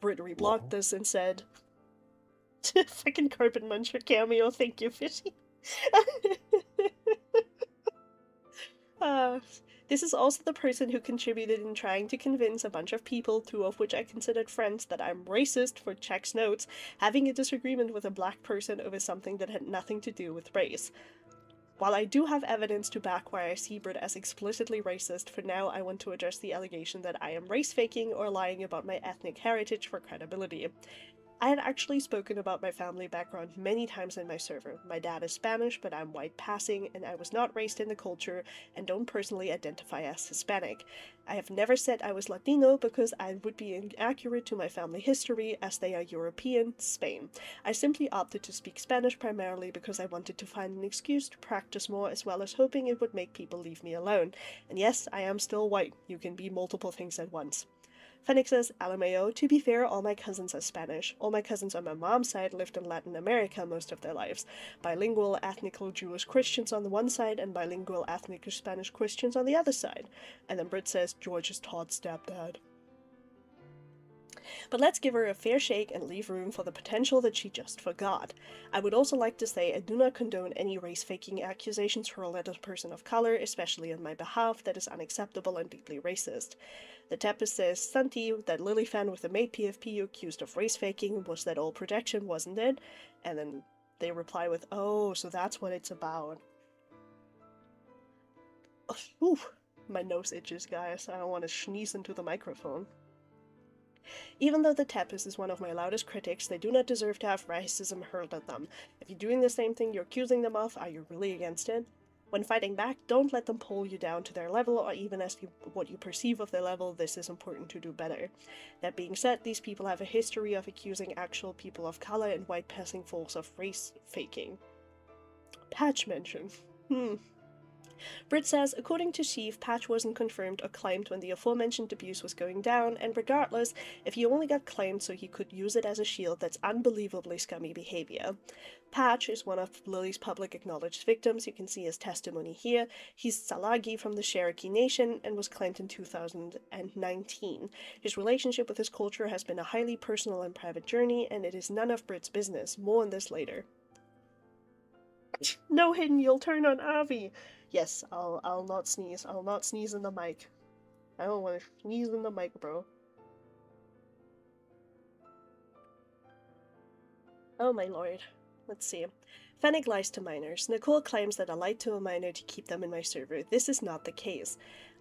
[SPEAKER 1] Britt reblocked this and said, fucking carpet muncher cameo, thank you, Fishy. This is also the person who contributed in trying to convince a bunch of people, 2 of which I considered friends, that I'm racist for Check's notes, having a disagreement with a black person over something that had nothing to do with race. While I do have evidence to back why I see Britt as explicitly racist, for now I want to address the allegation that I am race-faking or lying about my ethnic heritage for credibility. I had actually spoken about my family background many times in my server. My dad is Spanish, but I'm white passing, and I was not raised in the culture and don't personally identify as Hispanic. I have never said I was Latino because I would be inaccurate to my family history, as they are European, Spain. I simply opted to speak Spanish primarily because I wanted to find an excuse to practice more, as well as hoping it would make people leave me alone. And yes, I am still white. You can be multiple things at once. Fennec says, LMAO, to be fair, all my cousins are Spanish. All my cousins on my mom's side lived in Latin America most of their lives. Bilingual, ethnical Jewish Christians on the one side, and bilingual, ethnic Spanish Christians on the other side. And then Britt says, George is Todd's stepdad. But let's give her a fair shake and leave room for the potential that she just forgot. I would also like to say I do not condone any race-faking accusations hurled at a person of color, especially on my behalf. That is unacceptable and deeply racist. The Tempest says, Santi, that Lily fan with the maid PFP accused of race-faking, was that all projection, wasn't it? And then they reply with, oh, so that's what it's about. Ooh, my nose itches, guys. I don't want to sneeze into the microphone. Even though the Tempest is one of my loudest critics, they do not deserve to have racism hurled at them. If you're doing the same thing you're accusing them of, are you really against it? When fighting back, don't let them pull you down to their level, or even ask you what you perceive of their level. This is important to do better. That being said, these people have a history of accusing actual people of color and white passing folks of race faking. Patch mention. Britts says, according to Sheev, Patch wasn't confirmed or claimed when the aforementioned abuse was going down, and regardless, if he only got claimed so he could use it as a shield, that's unbelievably scummy behavior. Patch is one of Lily's public acknowledged victims. You can see his testimony here. He's Tsalagi from the Cherokee Nation and was claimed in 2019. His relationship with his culture has been a highly personal and private journey, and it is none of Brit's business. More on this later. No hidden, you'll turn on Avi. Yes, I'll not sneeze. I'll not sneeze in the mic. I don't want to sneeze in the mic, bro. Oh my lord. Let's see. Fennec lies to minors. Nicole claims that I lied to a minor to keep them in my server. This is not the case.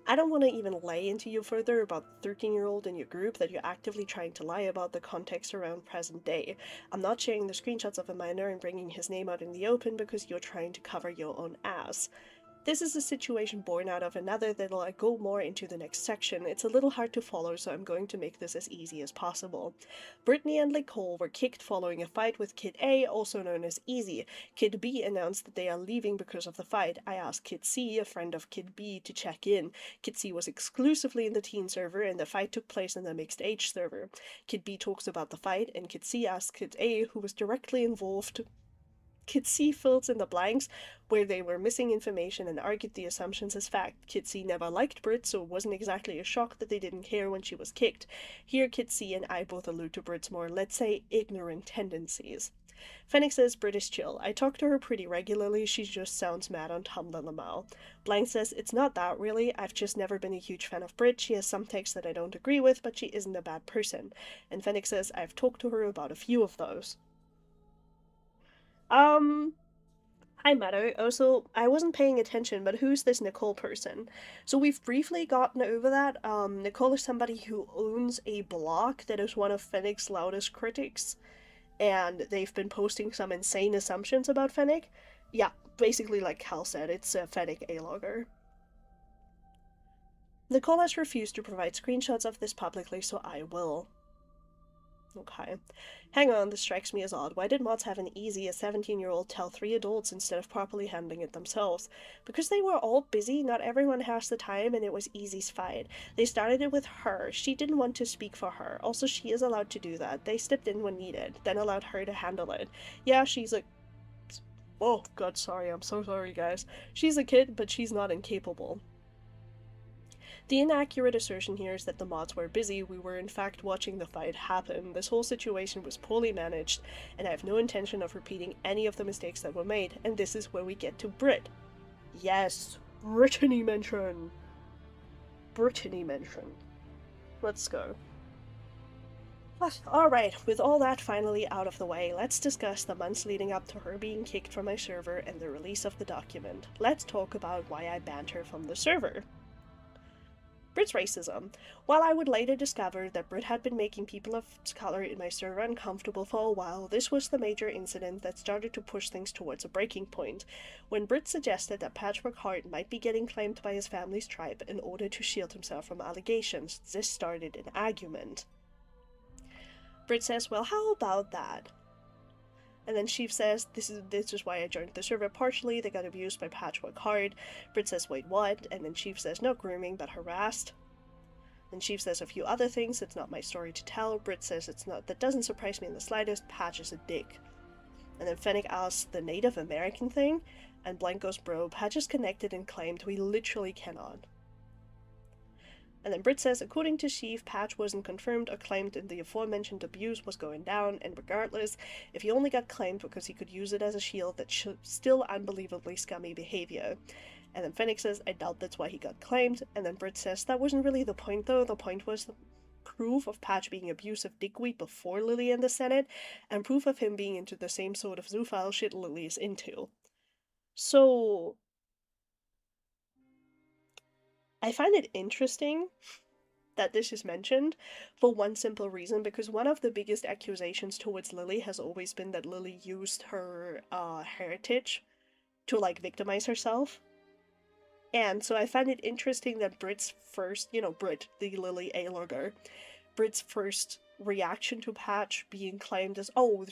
[SPEAKER 1] I don't want to even lay into you further about the 13-year-old in your group that you're actively trying to lie about the context around present day. I'm not sharing the screenshots of a minor and bringing his name out in the open because you're trying to cover your own ass. This is a situation born out of another that'll go more into the next section. It's a little hard to follow, so I'm going to make this as easy as possible. Brittany and Nicole were kicked following a fight with Kid A, also known as Easy. Kid B announced that they are leaving because of the fight. I asked Kid C, a friend of Kid B, to check in. Kid C was exclusively in the teen server, and the fight took place in the mixed age server. Kid B talks about the fight, and Kid C asks Kid A, who was directly involved. Kid C fills in the blanks where they were missing information and argued the assumptions as fact. Kid C never liked Brit, so it wasn't exactly a shock that they didn't care when she was kicked. Here Kid C and I both allude to Brit's more, let's say, ignorant tendencies. Fennec says Brit is chill. I talk to her pretty regularly, she just sounds mad on Tumblr Lamal. Blank says, it's not that really, I've just never been a huge fan of Brit, she has some takes that I don't agree with, but she isn't a bad person. And Fennec says, I've talked to her about a few of those. Hi Meadow. Also, I wasn't paying attention, but who's this Nicole person? So we've briefly gotten over that. Nicole is somebody who owns a blog that is one of Fennec's loudest critics, and they've been posting some insane assumptions about Fennec. Yeah, basically like Cal said, it's a Fennec A-logger. Nicole has refused to provide screenshots of this publicly, so I will. Okay. Hang on, this strikes me as odd. Why did mods have an Easy, a 17-year-old, tell 3 adults instead of properly handling it themselves? Because they were all busy, not everyone has the time, and it was Easy's fight. They started it with her. She didn't want to speak for her. Also, she is allowed to do that. They stepped in when needed, then allowed her to handle it. Yeah, she's a... Oh, God, sorry. I'm so sorry, guys. She's a kid, but she's not incapable. The inaccurate assertion here is that the mods were busy. We were in fact watching the fight happen. This whole situation was poorly managed, and I have no intention of repeating any of the mistakes that were made, and this is where we get to Brit. Yes, Brittany mention. Brittany mention. Let's go. Alright, with all that finally out of the way, let's discuss the months leading up to her being kicked from my server and the release of the document. Let's talk about why I banned her from the server. Brit's racism. While I would later discover that Brit had been making people of color in my server uncomfortable for a while, this was the major incident that started to push things towards a breaking point. When Brit suggested that Patchwork Heart might be getting claimed by his family's tribe in order to shield himself from allegations, this started an argument. Brit says, well, how about that? And then Sheev says, this is why I joined the server partially, they got abused by Patchwork Heart. Brit says, wait, what? And then Sheev says, no grooming, but harassed. And Sheev says a few other things, it's not my story to tell. Brit says, it's not, that doesn't surprise me in the slightest, Patch is a dick. And then Fennec asks the Native American thing, and Blank goes, bro, Patch is connected and claimed, we literally cannot. And then Brit says, according to Sheev, Patch wasn't confirmed or claimed and the aforementioned abuse was going down, and regardless, if he only got claimed because he could use it as a shield, that's still unbelievably scummy behavior. And then Fennec says, I doubt that's why he got claimed, and then Brit says, that wasn't really the point though, the point was the proof of Patch being abusive dickweed before Lily and the Senate, and proof of him being into the same sort of zoophile shit Lily is into. So... I find it interesting that this is mentioned for one simple reason, because one of the biggest accusations towards Lily has always been that Lily used her heritage to like victimize herself. And so I find it interesting that Brit's first, Brit, the Lily A-logger, Brit's first reaction to Patch being claimed as, oh,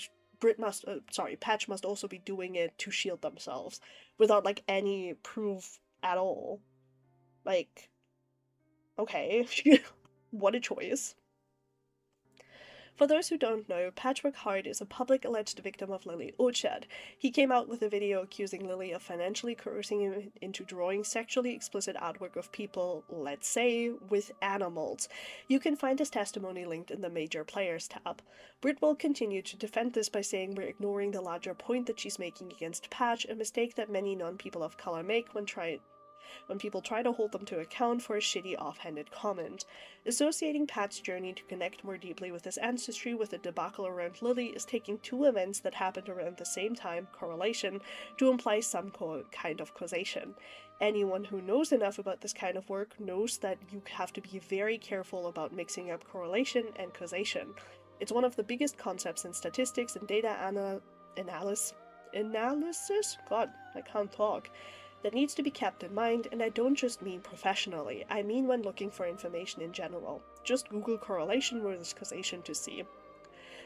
[SPEAKER 1] Patch must also be doing it to shield themselves, without like any proof at all. Like, okay, what a choice. For those who don't know, Patchwork Heart is a public alleged victim of Lily Orchard. He came out with a video accusing Lily of financially coercing him into drawing sexually explicit artwork of people, let's say, with animals. You can find his testimony linked in the Major Players tab. Britt will continue to defend this by saying we're ignoring the larger point that she's making against Patch, a mistake that many non-people of color make when people try to hold them to account for a shitty offhanded comment. Associating Pat's journey to connect more deeply with his ancestry with the debacle around Lily is taking two events that happened around the same time, correlation, to imply some kind of causation. Anyone who knows enough about this kind of work knows that you have to be very careful about mixing up correlation and causation. It's one of the biggest concepts in statistics and data analysis? God, I can't talk. That needs to be kept in mind, and I don't just mean professionally, I mean when looking for information in general. Just Google correlation versus causation to see.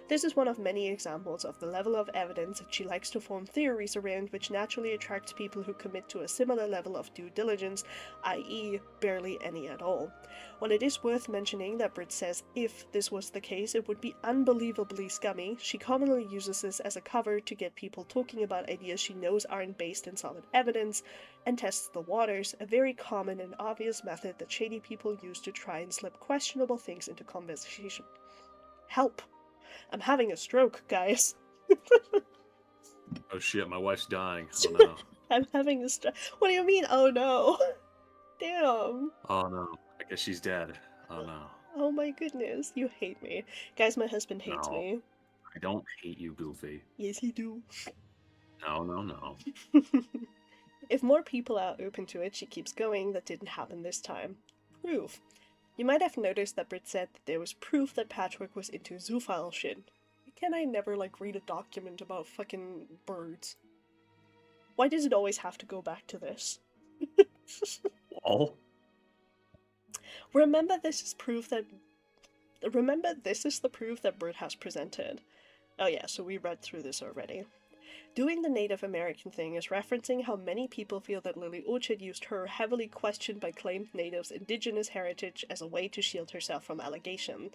[SPEAKER 1] This is one of many examples of the level of evidence that she likes to form theories around, which naturally attracts people who commit to a similar level of due diligence, i.e. barely any at all. While it is worth mentioning that Britts says if this was the case it would be unbelievably scummy, she commonly uses this as a cover to get people talking about ideas she knows aren't based in solid evidence, and tests the waters, a very common and obvious method that shady people use to try and slip questionable things into conversation. Help! I'm having a stroke, guys.
[SPEAKER 2] Oh shit, my wife's dying. Oh no.
[SPEAKER 1] I'm having a stroke. What do you mean, oh no? Damn.
[SPEAKER 2] Oh no. I guess she's dead. Oh no.
[SPEAKER 1] Oh my goodness, you hate me. Guys, my husband hates me.
[SPEAKER 2] I don't hate you, Goofy.
[SPEAKER 1] Yes, he do.
[SPEAKER 2] No.
[SPEAKER 1] If more people are open to it, she keeps going. That didn't happen this time. Proof. You might have noticed that Britt said that there was proof that Patchwork was into zoophile shit. Why can't I never, read a document about fucking birds? Why does it always have to go back to this?
[SPEAKER 2] Well?
[SPEAKER 1] Remember this is the proof that Britt has presented. Oh yeah, so we read through this already. Doing the Native American thing is referencing how many people feel that Lily Orchard used her heavily questioned by claimed natives' indigenous heritage as a way to shield herself from allegation.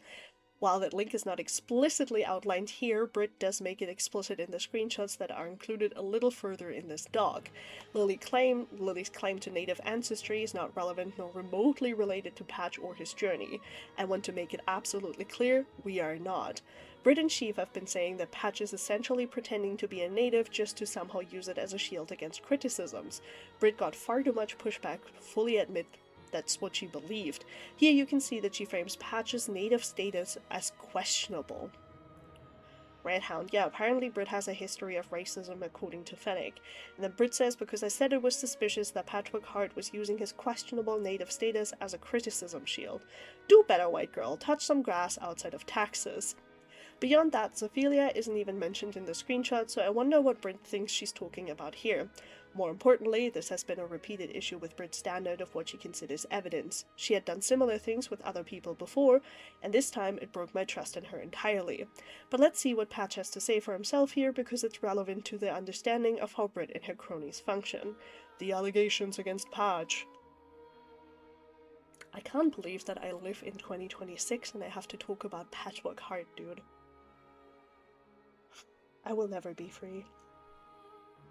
[SPEAKER 1] While that link is not explicitly outlined here, Britt does make it explicit in the screenshots that are included a little further in this doc. Lily's claim to native ancestry is not relevant nor remotely related to Patch or his journey. I want to make it absolutely clear, we are not. Britt and Sheev have been saying that Patch is essentially pretending to be a native just to somehow use it as a shield against criticisms. Britt got far too much pushback to fully admit that's what she believed. Here you can see that she frames Patch's native status as questionable. Redhound, yeah, apparently Britt has a history of racism according to Fennec. And then Britt says, because I said it was suspicious that Patchwork Heart was using his questionable native status as a criticism shield. Do better, white girl, touch some grass outside of taxes. Beyond that, Zophelia isn't even mentioned in the screenshot, so I wonder what Britt thinks she's talking about here. More importantly, this has been a repeated issue with Britt's standard of what she considers evidence. She had done similar things with other people before, and this time it broke my trust in her entirely. But let's see what Patch has to say for himself here, because it's relevant to the understanding of how Britt and her cronies function. The allegations against Patch. I can't believe that I live in 2026 and I have to talk about Patchwork Heart, dude. I will never be free.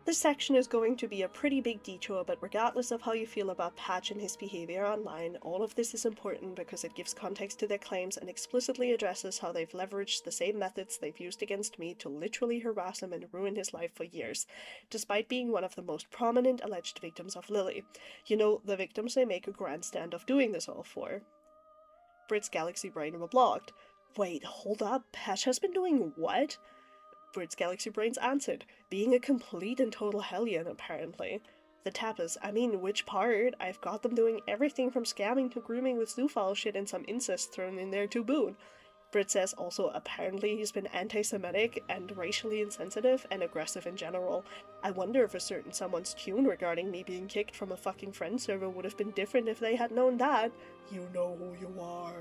[SPEAKER 1] This section is going to be a pretty big detour, but regardless of how you feel about Patch and his behavior online, all of this is important because it gives context to their claims and explicitly addresses how they've leveraged the same methods they've used against me to literally harass him and ruin his life for years, despite being one of the most prominent alleged victims of Lily. You know, the victims they make a grandstand of doing this all for. Britt's Galaxy Brain were blocked. Wait, hold up, Patch has been doing what? Britt's Galaxy Brains answered, being a complete and total hellion, apparently. The tapas, I mean, which part? I've got them doing everything from scamming to grooming with zoophile shit and some incest thrown in there to boot. Britt says also, apparently he's been anti-Semitic and racially insensitive and aggressive in general. I wonder if a certain someone's tune regarding me being kicked from a fucking friend server would have been different if they had known that. You know who you are.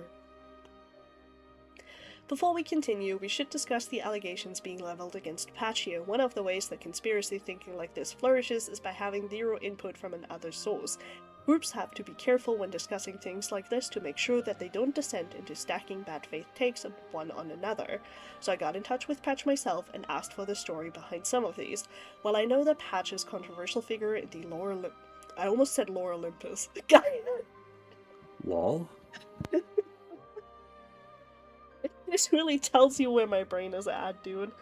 [SPEAKER 1] Before we continue, we should discuss the allegations being leveled against Patch here. One of the ways that conspiracy thinking like this flourishes is by having zero input from another source. Groups have to be careful when discussing things like this to make sure that they don't descend into stacking bad faith takes on one on another. So I got in touch with Patch myself and asked for the story behind some of these. While I know that Patch is a controversial figure in the I almost said Lore Olympus.
[SPEAKER 2] Lol?
[SPEAKER 1] This really tells you where my brain is at, dude.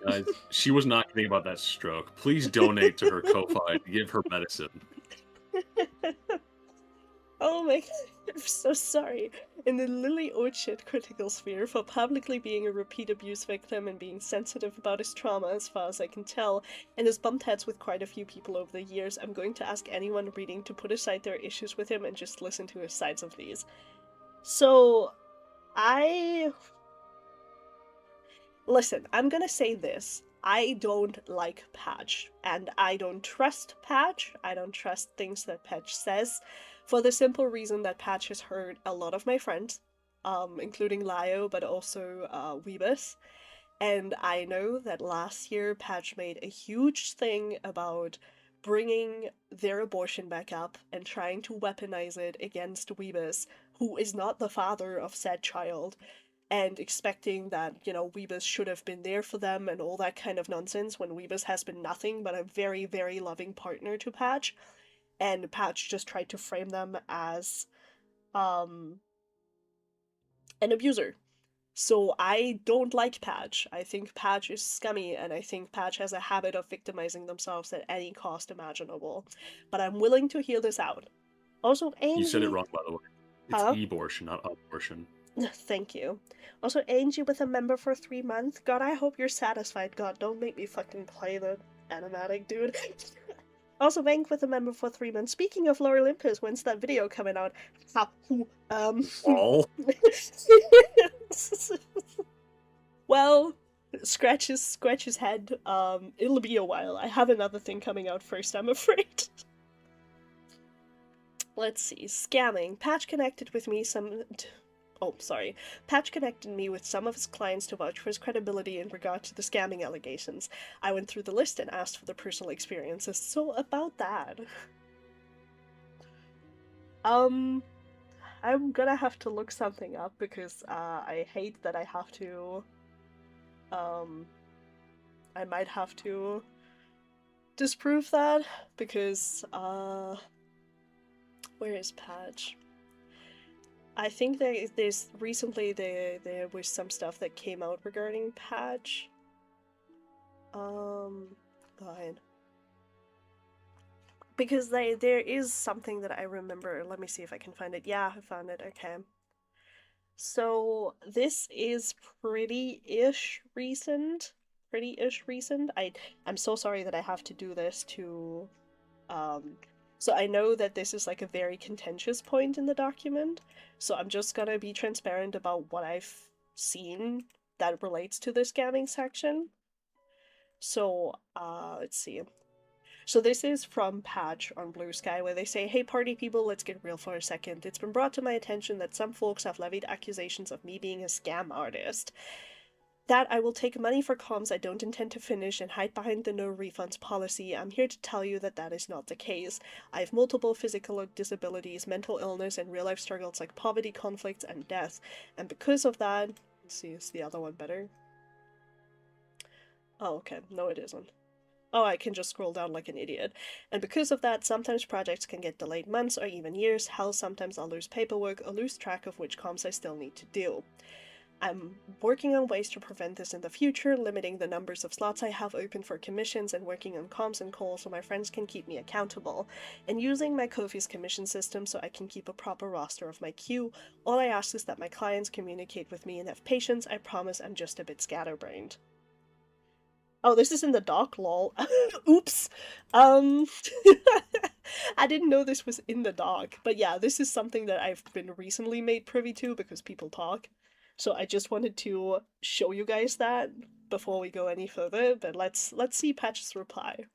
[SPEAKER 2] Guys, she was not kidding about that stroke. Please donate to her Ko-Fi to give her medicine.
[SPEAKER 1] Oh my god, I'm so sorry. In the Lily Orchard critical sphere, for publicly being a repeat abuse victim and being sensitive about his trauma as far as I can tell, and has bumped heads with quite a few people over the years, I'm going to ask anyone reading to put aside their issues with him and just listen to his sides of these. So, Listen, I'm gonna say this. I don't like Patch, and I don't trust Patch. I don't trust things that Patch says, for the simple reason that Patch has hurt a lot of my friends, including Lio, but also Weebus. And I know that last year Patch made a huge thing about bringing their abortion back up and trying to weaponize it against Weebus, who is not the father of said child, and expecting that, you know, Weebus should have been there for them and all that kind of nonsense, when Weebus has been nothing but a very, very loving partner to Patch, and Patch just tried to frame them as, an abuser. So I don't like Patch. I think Patch is scummy, and I think Patch has a habit of victimizing themselves at any cost imaginable. But I'm willing to hear this out. Also, Angie...
[SPEAKER 2] You said it wrong, by the way. It's
[SPEAKER 1] Huh?
[SPEAKER 2] abortion, not abortion.
[SPEAKER 1] Thank you. Also, Angie with a member for 3 months. God, I hope you're satisfied. God, don't make me fucking play the animatic, dude. Also, Vank with a member for 3 months. Speaking of Lore Olympus, when's that video coming out?
[SPEAKER 2] Lol?
[SPEAKER 1] Well, scratch his head. It'll be a while. I have another thing coming out first, I'm afraid. Let's see. Scamming. Patch connected with me Patch connected me with some of his clients to vouch for his credibility in regard to the scamming allegations. I went through the list and asked for their personal experiences, so about that. I'm gonna have to look something up because, I hate that I have to, I might have to disprove that, because, where is Patch? I think there's recently there was some stuff that came out regarding Patch. God. Because there is something that I remember. Let me see if I can find it. Yeah, I found it. Okay. So this is pretty-ish recent. I'm so sorry that I have to do this to, so I know that this is like a very contentious point in the document, so I'm just gonna be transparent about what I've seen that relates to the scamming section. So, let's see. So this is from Patch on Blue Sky, where they say, "Hey party people, let's get real for a second. It's been brought to my attention that some folks have levied accusations of me being a scam artist. That I will take money for comms I don't intend to finish and hide behind the no refunds policy. I'm here to tell you that that is not the case. I have multiple physical disabilities, mental illness, and real-life struggles like poverty, conflicts, and death. And because of that..." Let's see, is the other one better? Oh, okay. No, it isn't. Oh, I can just scroll down like an idiot. "And because of that, sometimes projects can get delayed months or even years. Hell, sometimes I'll lose paperwork or lose track of which comms I still need to do. I'm working on ways to prevent this in the future, limiting the numbers of slots I have open for commissions and working on comms and calls so my friends can keep me accountable, and using my Ko-fi's commission system so I can keep a proper roster of my queue. All I ask is that my clients communicate with me and have patience. I promise I'm just a bit scatterbrained." Oh, this is in the doc, lol. Oops. I didn't know this was in the doc, but yeah, this is something that I've been recently made privy to because people talk. So I just wanted to show you guys that before we go any further, but let's see Patch's reply.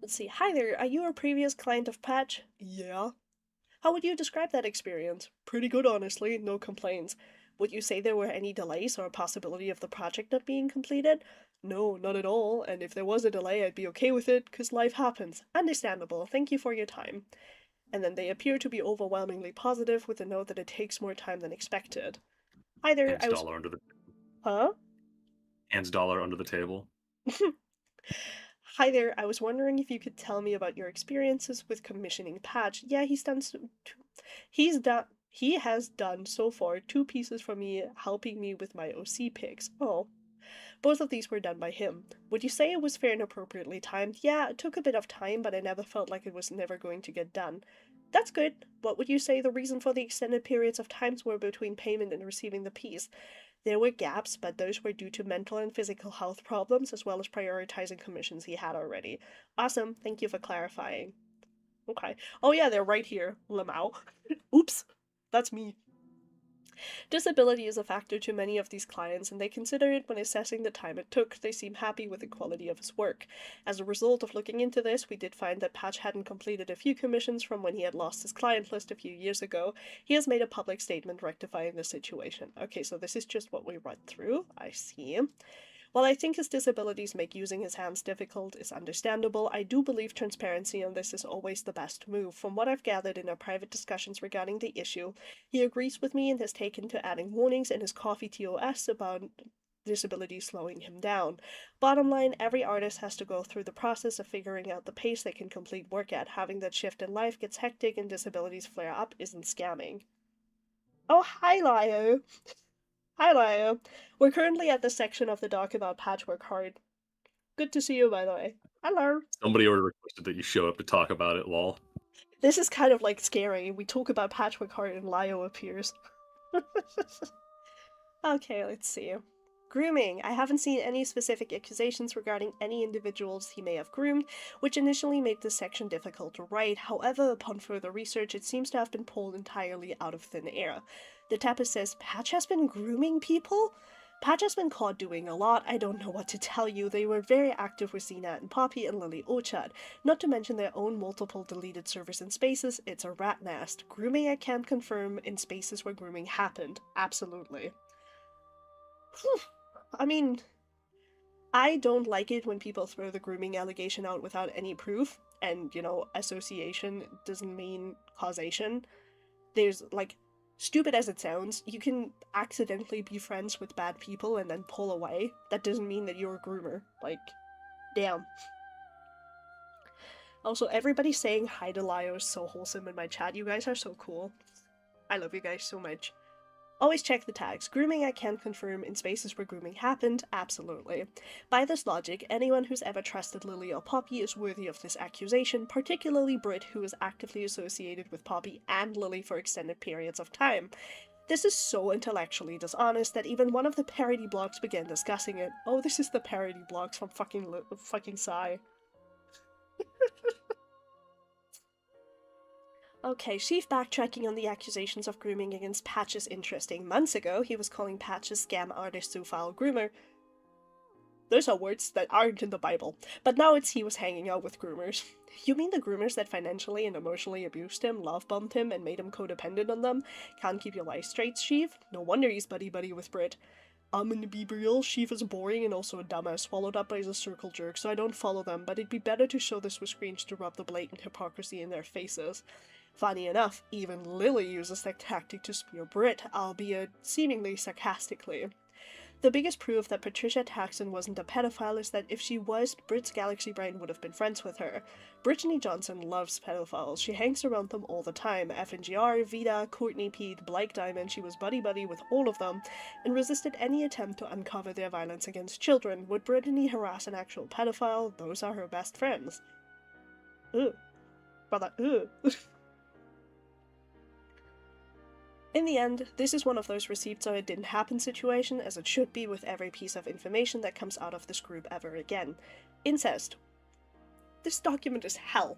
[SPEAKER 1] Let's see. "Hi there, are you a previous client of Patch?" "Yeah." "How would you describe that experience?" "Pretty good, honestly, no complaints." Would you say there were any delays or a possibility of the project not being completed? No, not at all, and if there was a delay, I'd be okay with it, because life happens. Understandable, thank you for your time. And then they appear to be overwhelmingly positive with a note that it takes more time than expected. Hi there,
[SPEAKER 2] Hands
[SPEAKER 1] I was...
[SPEAKER 2] dollar under the
[SPEAKER 1] Huh?
[SPEAKER 2] hands dollar under the table.
[SPEAKER 1] Hi there, I was wondering if you could tell me about your experiences with commissioning Patch. Yeah, he has done so far 2 pieces for me, helping me with my OC picks. Oh. Both of these were done by him. Would you say it was fair and appropriately timed? Yeah, it took a bit of time, but I never felt like it was never going to get done. That's good. What would you say the reason for the extended periods of times were between payment and receiving the piece? There were gaps, but those were due to mental and physical health problems, as well as prioritizing commissions he had already. Awesome, thank you for clarifying. Okay. Oh yeah, they're right here. Lamau. Oops. That's me. Disability is a factor to many of these clients, and they consider it when assessing the time it took. They seem happy with the quality of his work. As a result of looking into this, we did find that Patch hadn't completed a few commissions from when he had lost his client list a few years ago. He has made a public statement rectifying the situation. Okay, so this is just what we read through. I see. While I think his disabilities make using his hands difficult is understandable, I do believe transparency on this is always the best move. From what I've gathered in our private discussions regarding the issue, he agrees with me and has taken to adding warnings in his coffee TOS about disability slowing him down. Bottom line, every artist has to go through the process of figuring out the pace they can complete work at. Having that shift in life gets hectic and disabilities flare up isn't scamming. Oh, hi, Lio! Hi, Lio. We're currently at the section of the doc about Patchwork Heart. Good to see you, by the way. Hello.
[SPEAKER 2] Somebody already requested that you show up to talk about it, lol.
[SPEAKER 1] This is kind of like scary. We talk about Patchwork Heart and Lio appears. Okay, let's see. Grooming. I haven't seen any specific accusations regarding any individuals he may have groomed, which initially made this section difficult to write. However, upon further research, it seems to have been pulled entirely out of thin air. The tapper says, Patch has been grooming people? Patch has been caught doing a lot. I don't know what to tell you. They were very active with Xena and Poppy and Lily Orchard, not to mention their own multiple deleted servers and spaces. It's a rat nest. Grooming I can't confirm in spaces where grooming happened. Absolutely. I mean, I don't like it when people throw the grooming allegation out without any proof, and, you know, association doesn't mean causation. There's, like, stupid as it sounds, you can accidentally be friends with bad people and then pull away. That doesn't mean that you're a groomer. Like, damn. Also, everybody saying hi to Lio is so wholesome in my chat. You guys are so cool. I love you guys so much. Always check the tags. Grooming I can confirm in spaces where grooming happened, absolutely. By this logic, anyone who's ever trusted Lily or Poppy is worthy of this accusation, particularly Britt, who is actively associated with Poppy and Lily for extended periods of time. This is so intellectually dishonest that even one of the parody blogs began discussing it. Oh, this is the parody blogs from fucking Psy. Okay, Sheaf backtracking on the accusations of grooming against Patch is interesting. Months ago, he was calling Patch a scam artist who foul groomer. Those are words that aren't in the Bible. But now it's he was hanging out with groomers. You mean the groomers that financially and emotionally abused him, love-bombed him, and made him codependent on them? Can't keep your life straight, Sheaf? No wonder he's buddy-buddy with Britt. I'm gonna be real, Sheaf is boring and also a dumbass, swallowed up by a circle jerk, so I don't follow them, but it'd be better to show this with screens to rub the blatant hypocrisy in their faces. Funny enough, even Lily uses that tactic to spear Britt, albeit seemingly sarcastically. The biggest proof that Patricia Taxon wasn't a pedophile is that if she was, Britt's galaxy brain would have been friends with her. Brittany Johnson loves pedophiles. She hangs around them all the time. FNGR, Vida, Courtney, Pete, Blake Diamond, she was buddy-buddy with all of them, and resisted any attempt to uncover their violence against children. Would Brittany harass an actual pedophile? Those are her best friends. Ugh. Brother, ugh. In the end, this is one of those received so it didn't happen situation, as it should be with every piece of information that comes out of this group ever again. Incest. This document is hell.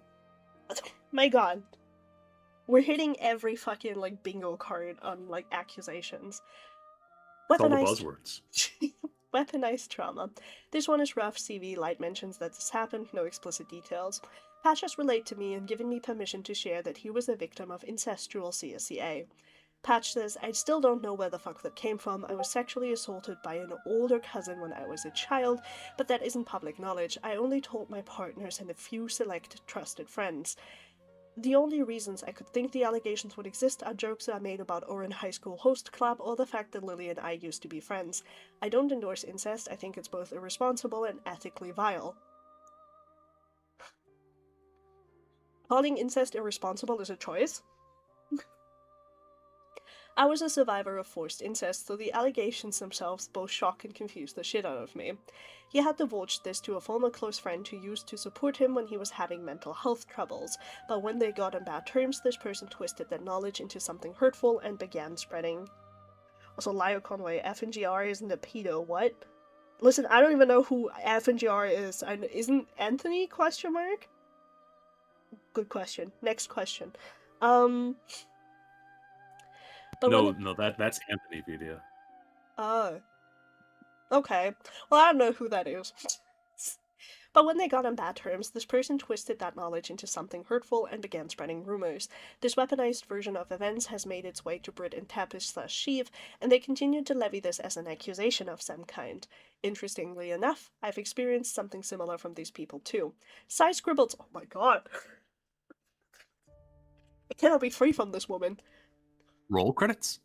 [SPEAKER 1] My god. We're hitting every fucking, like, bingo card on, like, accusations.
[SPEAKER 2] It's all the buzzwords.
[SPEAKER 1] Weaponized trauma. This one is rough. CV Light mentions that this happened, no explicit details. Patch has relayed to me and given me permission to share that he was a victim of incestual CSCA. Patch says, I still don't know where the fuck that came from. I was sexually assaulted by an older cousin when I was a child, but that isn't public knowledge. I only told my partners and a few select trusted friends. The only reasons I could think the allegations would exist are jokes I made about Oren High School host club or the fact that Lily and I used to be friends. I don't endorse incest. I think it's both irresponsible and ethically vile. Calling incest irresponsible is a choice? I was a survivor of forced incest, so the allegations themselves both shock and confuse the shit out of me. He had divulged this to a former close friend who used to support him when he was having mental health troubles, but when they got on bad terms, this person twisted that knowledge into something hurtful and began spreading. Also, Lyle Conway, FNGR isn't a pedo, what? Listen, I don't even know who FNGR is. Isn't Anthony, question mark? Good question. Next question. But
[SPEAKER 2] no, that's Anthony Vidia.
[SPEAKER 1] Oh. Okay. Well, I don't know who that is. But when they got on bad terms, this person twisted that knowledge into something hurtful and began spreading rumors. This weaponized version of events has made its way to Britt and Tapish/Sheev, and they continue to levy this as an accusation of some kind. Interestingly enough, I've experienced something similar from these people too. Cy Scribbles, oh my god. I cannot be free from this woman.
[SPEAKER 2] Roll credits.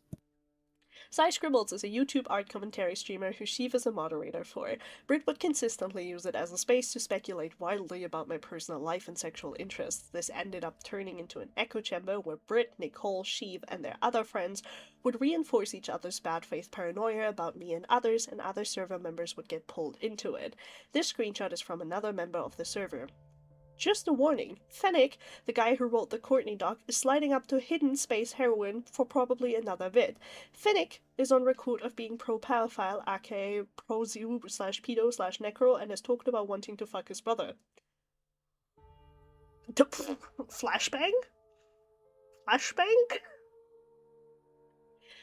[SPEAKER 1] Cy Scribbles is a YouTube art commentary streamer who Sheev is a moderator for. Britt would consistently use it as a space to speculate wildly about my personal life and sexual interests. This ended up turning into an echo chamber where Britt, Nicole, Sheev, and their other friends would reinforce each other's bad faith paranoia about me and other server members would get pulled into it. This screenshot is from another member of the server. Just a warning, Fennec, the guy who wrote the Courtney doc, is sliding up to hidden space heroin for probably another vid. Fennec is on record of being pro-pedophile, aka pro-Zew/pedo/necro, and has talked about wanting to fuck his brother. Flashbang? Flashbang?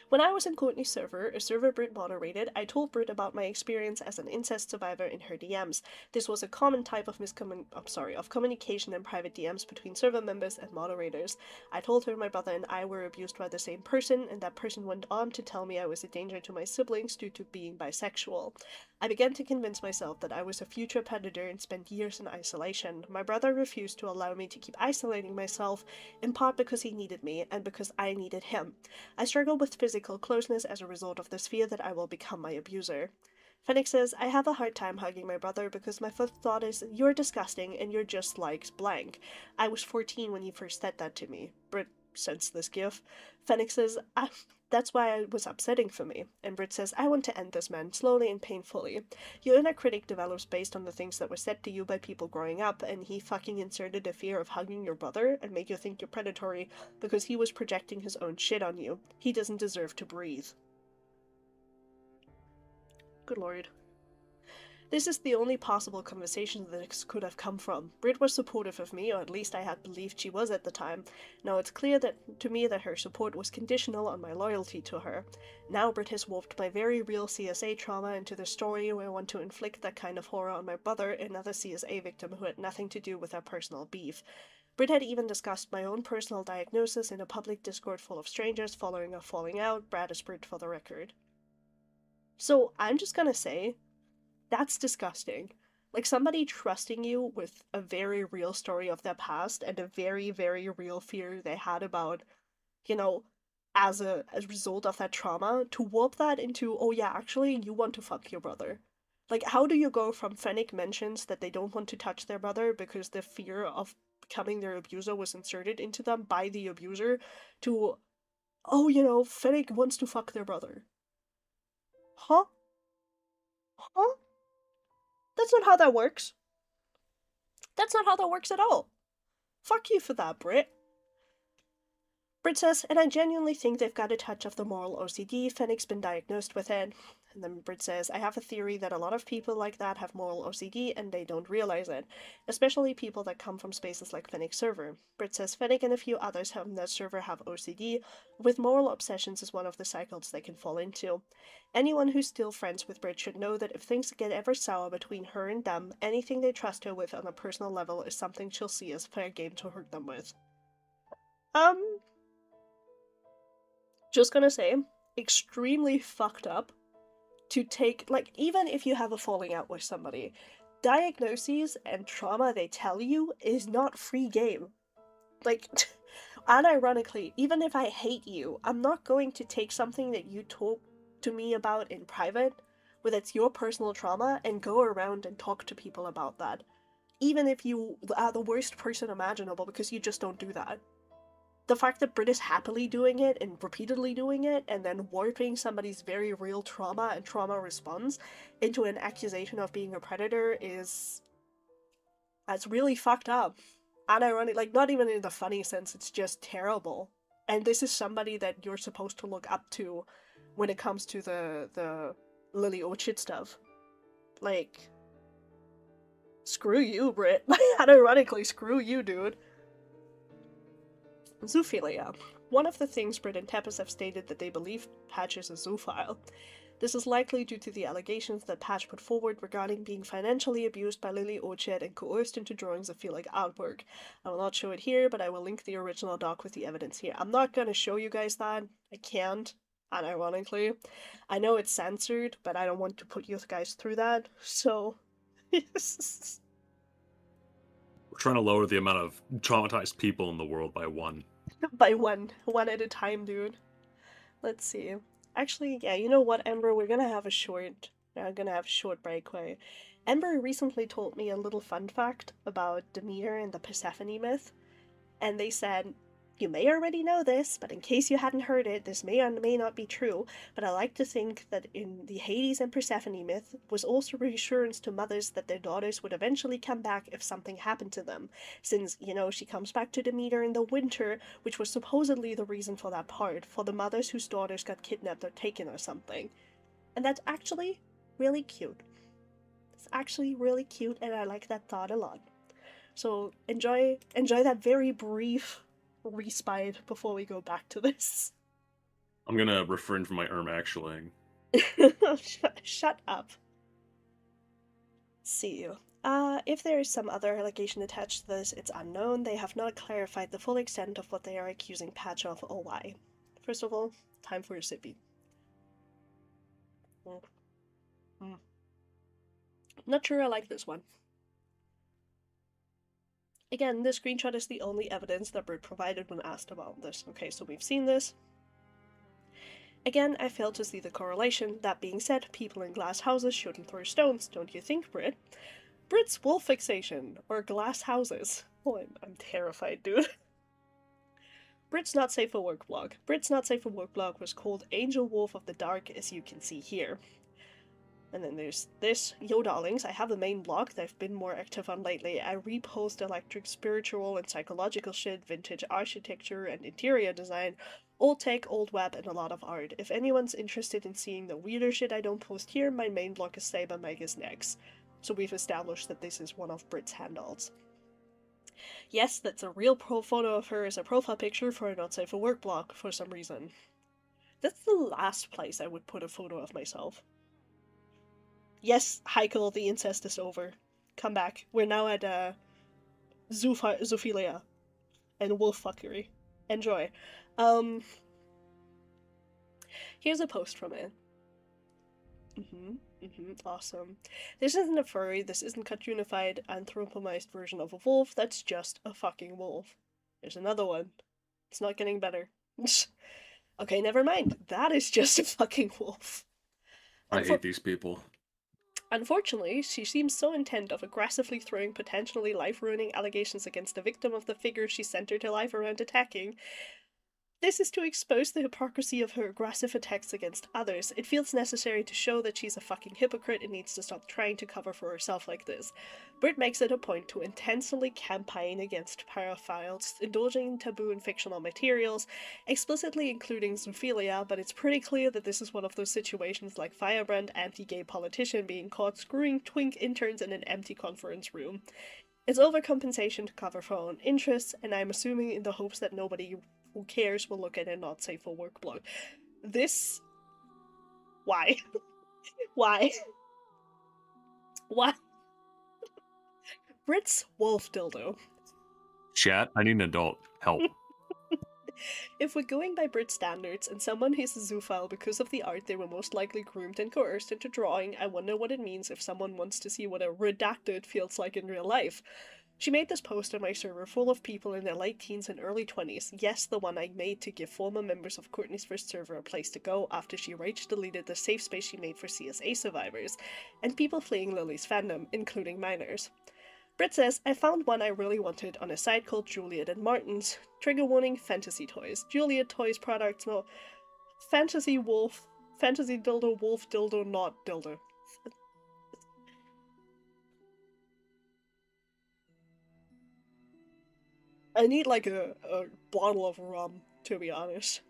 [SPEAKER 1] When I was in Courtney's server, a server Britt moderated, I told Britt about my experience as an incest survivor in her DMs. This was a common type of communication in private DMs between server members and moderators. I told her my brother and I were abused by the same person, and that person went on to tell me I was a danger to my siblings due to being bisexual. I began to convince myself that I was a future predator and spent years in isolation. My brother refused to allow me to keep isolating myself, in part because he needed me, and because I needed him. I struggle with physical closeness as a result of this fear that I will become my abuser. Fennec says, I have a hard time hugging my brother because my first thought is, you're disgusting and you're just like blank. I was 14 when he first said that to me. Britt sends this gif. Fennec says, that's why it was upsetting for me. And Britt says, I want to end this man, slowly and painfully. Your inner critic develops based on the things that were said to you by people growing up, and he fucking inserted a fear of hugging your brother and made you think you're predatory because he was projecting his own shit on you. He doesn't deserve to breathe. Good lord. This is the only possible conversation that this could have come from. Britt was supportive of me, or at least I had believed she was at the time. Now it's clear to me that her support was conditional on my loyalty to her. Now Britt has warped my very real CSA trauma into the story where I want to inflict that kind of horror on my brother, another CSA victim who had nothing to do with our personal beef. Britt had even discussed my own personal diagnosis in a public Discord full of strangers following a falling out. Brad is Britt for the record. So I'm just gonna say, that's disgusting. Like, somebody trusting you with a very real story of their past and a very, very real fear they had about, as a result of that trauma, to warp that into, oh yeah, actually, you want to fuck your brother. Like, how do you go from Fennec mentions that they don't want to touch their brother because the fear of becoming their abuser was inserted into them by the abuser, to, oh, Fennec wants to fuck their brother? Huh? Huh? That's not how that works. That's not how that works at all. Fuck you for that, Britt. Britt says, and I genuinely think they've got a touch of the moral OCD. Fennec's been diagnosed with it. And then Britt says, I have a theory that a lot of people like that have moral OCD and they don't realize it. Especially people that come from spaces like Fennec's server. Britt says, Fennec and a few others on that server have OCD, with moral obsessions is one of the cycles they can fall into. Anyone who's still friends with Britt should know that if things get ever sour between her and them, anything they trust her with on a personal level is something she'll see as fair game to hurt them with. Just gonna say, extremely fucked up to take, like, even if you have a falling out with somebody, diagnoses and trauma they tell you is not free game. Like, unironically, even if I hate you, I'm not going to take something that you talk to me about in private, whether it's your personal trauma, and go around and talk to people about that. Even if you are the worst person imaginable, because you just don't do that. The fact that Brit is happily doing it and repeatedly doing it and then warping somebody's very real trauma and trauma response into an accusation of being a predator is... that's really fucked up. And ironic, like, not even in the funny sense, it's just terrible. And this is somebody that you're supposed to look up to when it comes to the Lily Orchid stuff. Like, screw you, Brit. Unironically, screw you, dude. Zoophilia. One of the things Brit and Tepes have stated that they believe Patch is a zoophile. This is likely due to the allegations that Patch put forward regarding being financially abused by Lily Orchid and coerced into drawing zoophilic artwork. I will not show it here, but I will link the original doc with the evidence here. I'm not gonna show you guys that. I can't, unironically. I know it's censored, but I don't want to put you guys through that, so...
[SPEAKER 2] We're trying to lower the amount of traumatized people in the world by one.
[SPEAKER 1] By one at a time, dude. Let's see. Actually, yeah, you know what, Ember? We're gonna have a short break. Ember recently told me a little fun fact about Demeter and the Persephone myth, and they said, you may already know this, but in case you hadn't heard it, this may or may not be true, but I like to think that in the Hades and Persephone myth was also reassurance to mothers that their daughters would eventually come back if something happened to them, since, you know, she comes back to Demeter in the winter, which was supposedly the reason for that part, for the mothers whose daughters got kidnapped or taken or something. And that's actually really cute. It's actually really cute, and I like that thought a lot. So enjoy that very brief respite before we go back to this.
[SPEAKER 2] I'm gonna refrain from my actually.
[SPEAKER 1] Shut up. See you. If there is some other allegation attached to this, it's unknown. They have not clarified the full extent of what they are accusing Patch of or why. First of all, time for a sippy. Not sure I like this one. Again, this screenshot is the only evidence that Brit provided when asked about this. Okay, so we've seen this. Again, I fail to see the correlation. That being said, people in glass houses shouldn't throw stones, don't you think, Brit? Brit's wolf fixation, or glass houses. Oh, I'm terrified, dude. Brit's Not Safe for Work blog. Brit's Not Safe for Work blog was called Angel Wolf of the Dark, as you can see here. And then there's this. Yo darlings, I have a main blog that I've been more active on lately. I repost electric, spiritual, and psychological shit, vintage architecture, and interior design, old tech, old web, and a lot of art. If anyone's interested in seeing the weirder shit I don't post here, my main blog is Cybermagus next. So we've established that this is one of Brit's handles. Yes, that's a real photo of her as a profile picture for a Not Safe for Work blog for some reason. That's the last place I would put a photo of myself. Yes, Heikel, the incest is over. Come back. We're now at zoophilia and wolf fuckery. Enjoy. Here's a post from it. Awesome. This isn't a furry, this isn't cartoonified, anthropomized version of a wolf, that's just a fucking wolf. There's another one. It's not getting better. Okay, never mind. That is just a fucking wolf.
[SPEAKER 2] I hate these people.
[SPEAKER 1] Unfortunately, she seems so intent of aggressively throwing potentially life-ruining allegations against the victim of the figure she centered her life around attacking. This is to expose the hypocrisy of her aggressive attacks against others. It feels necessary to show that she's a fucking hypocrite and needs to stop trying to cover for herself like this. Brit makes it a point to intensely campaign against paraphiles, indulging in taboo and fictional materials, explicitly including zoophilia, but it's pretty clear that this is one of those situations like Firebrand anti-gay politician being caught screwing twink interns in an empty conference room. It's overcompensation to cover for her own interests, and I'm assuming in the hopes that nobody who cares will look at a Not Safe for Work blog. This... Why? Why? Why? Brit's wolf dildo.
[SPEAKER 2] Chat, I need an adult. Help.
[SPEAKER 1] If we're going by Brit standards, and someone is a zoophile because of the art they were most likely groomed and coerced into drawing, I wonder what it means if someone wants to see what a redacted feels like in real life. She made this post on my server full of people in their late teens and early 20s, yes, the one I made to give former members of Courtney's first server a place to go after she rage deleted the safe space she made for CSA survivors, and people fleeing Lily's fandom, including minors. Britt says, I found one I really wanted on a site called Juliet and Martin's. Trigger warning, fantasy toys. Juliet toys products, no. Fantasy wolf, fantasy dildo, wolf dildo, not dildo. I need like a bottle of rum, to be honest.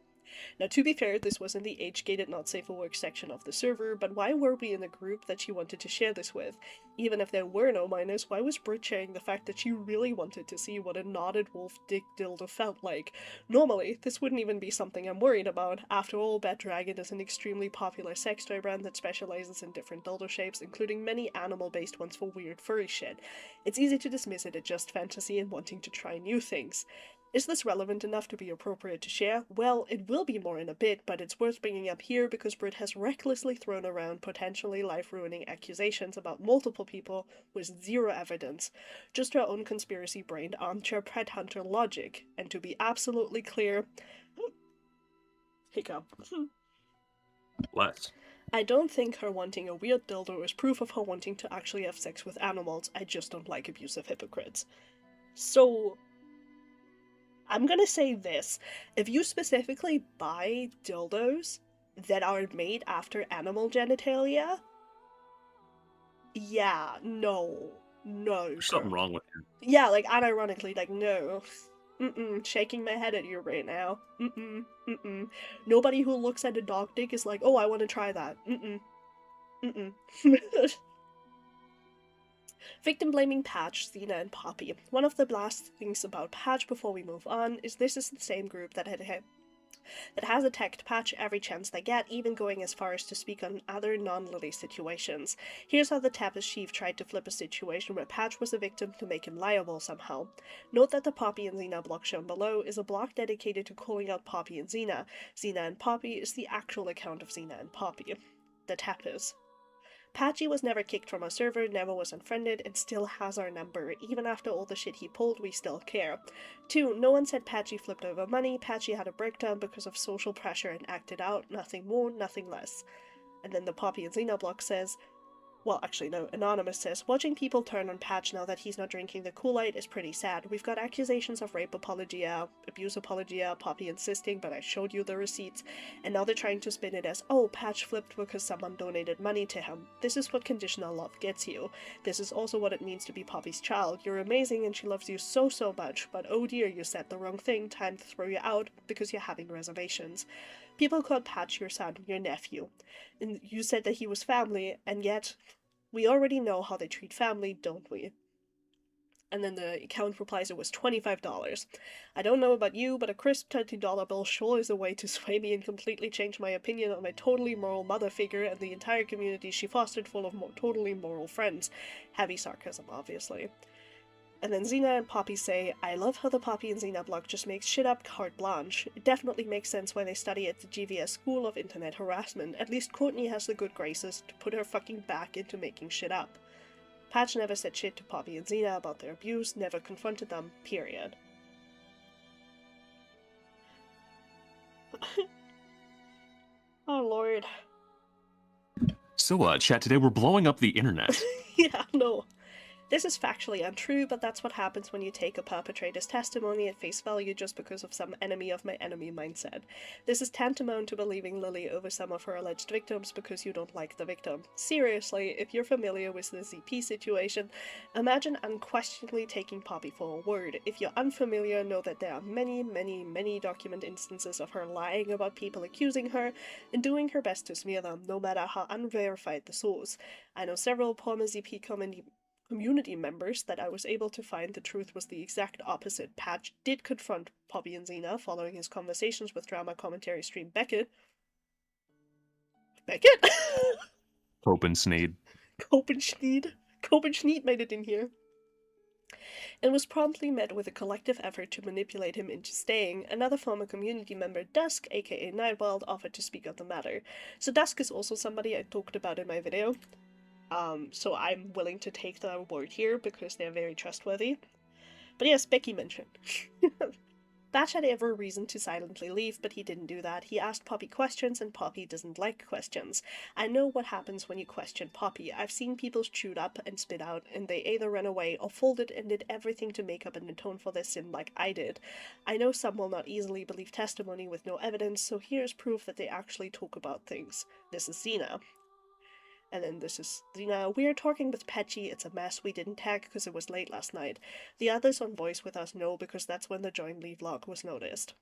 [SPEAKER 1] Now, to be fair, this was in the age-gated not safe for work section of the server, but why were we in the group that she wanted to share this with? Even if there were no minors, why was Brit sharing the fact that she really wanted to see what a knotted wolf dick dildo felt like? Normally, this wouldn't even be something I'm worried about. After all, Bad Dragon is an extremely popular sex toy brand that specializes in different dildo shapes, including many animal-based ones for weird furry shit. It's easy to dismiss it as just fantasy and wanting to try new things. Is this relevant enough to be appropriate to share? Well, it will be more in a bit, but it's worth bringing up here because Brit has recklessly thrown around potentially life-ruining accusations about multiple people with zero evidence, just her own conspiracy-brained armchair pet hunter logic. And to be absolutely clear, hiccup.
[SPEAKER 2] Less.
[SPEAKER 1] I don't think her wanting a weird dildo is proof of her wanting to actually have sex with animals. I just don't like abusive hypocrites. So, I'm gonna say this. If you specifically buy dildos that are made after animal genitalia, yeah, no. No.
[SPEAKER 2] There's something wrong with you.
[SPEAKER 1] Yeah, like, unironically, like, no. Shaking my head at you right now. Nobody who looks at a dog dick is like, oh, I want to try that. Victim blaming Patch, Xena, and Poppy. One of the last things about Patch before we move on is this is the same group that has attacked Patch every chance they get, even going as far as to speak on other non-Lily situations. Here's how the Tapest Chief tried to flip a situation where Patch was a victim to make him liable somehow. Note that the Poppy and Xena block shown below is a block dedicated to calling out Poppy and Xena. Xena and Poppy is the actual account of Xena and Poppy. The Tapest. Patchy was never kicked from our server, never was unfriended, and still has our number. Even after all the shit he pulled, we still care. 2. No one said Patchy flipped over money. Patchy had a breakdown because of social pressure and acted out. Nothing more, nothing less. And then the Poppy and Xena block says, well, actually, no, Anonymous says, watching people turn on Patch now that he's not drinking the Kool-Aid is pretty sad. We've got accusations of rape apologia, abuse apologia, Poppy insisting, but I showed you the receipts, and now they're trying to spin it as, oh, Patch flipped because someone donated money to him. This is what conditional love gets you. This is also what it means to be Poppy's child. You're amazing and she loves you so, so much, but oh dear, you said the wrong thing, time to throw you out because you're having reservations. People called Patch your son, your nephew, and you said that he was family, and yet we already know how they treat family, don't we? And then the account replies it was $25. I don't know about you, but a crisp $20 bill sure is a way to sway me and completely change my opinion on my totally moral mother figure and the entire community she fostered full of totally moral friends. Heavy sarcasm, obviously. And then Xena and Poppy say, I love how the Poppy and Xena block just makes shit up carte blanche. It definitely makes sense why they study at the GVS School of Internet Harassment. At least Courtney has the good graces to put her fucking back into making shit up. Patch never said shit to Poppy and Xena about their abuse, never confronted them, period. Oh lord.
[SPEAKER 3] So, chat, today we're blowing up the internet.
[SPEAKER 1] Yeah, no. This is factually untrue, but that's what happens when you take a perpetrator's testimony at face value just because of some enemy of my enemy mindset. This is tantamount to believing Lily over some of her alleged victims because you don't like the victim. Seriously, if you're familiar with the ZP situation, imagine unquestionably taking Poppy for a word. If you're unfamiliar, know that there are many document instances of her lying about people accusing her and doing her best to smear them, no matter how unverified the source. I know several former ZP community members that I was able to find the truth was the exact opposite. Patch did confront Poppy and Xena following his conversations with drama commentary stream Beckett. Beckett?
[SPEAKER 3] Copenschneed.
[SPEAKER 1] Copenschneed made it in here. and was promptly met with a collective effort to manipulate him into staying. Another former community member, Dusk, aka Nightwild, offered to speak on the matter. So Dusk is also somebody I talked about in my video, so I'm willing to take their word here because they're very trustworthy. But yes, Becky mentioned. Batch had every reason to silently leave, but he didn't do that. He asked Poppy questions, and Poppy doesn't like questions. I know what happens when you question Poppy. I've seen people chewed up and spit out, and they either ran away or folded and did everything to make up and atone for their sin like I did. I know some will not easily believe testimony with no evidence, so here's proof that they actually talk about things. This is Xena. And then this is Xena. We are talking with Patchy. It's a mess. We didn't tag because it was late last night. The others on voice with us know because that's when the join leave log was noticed.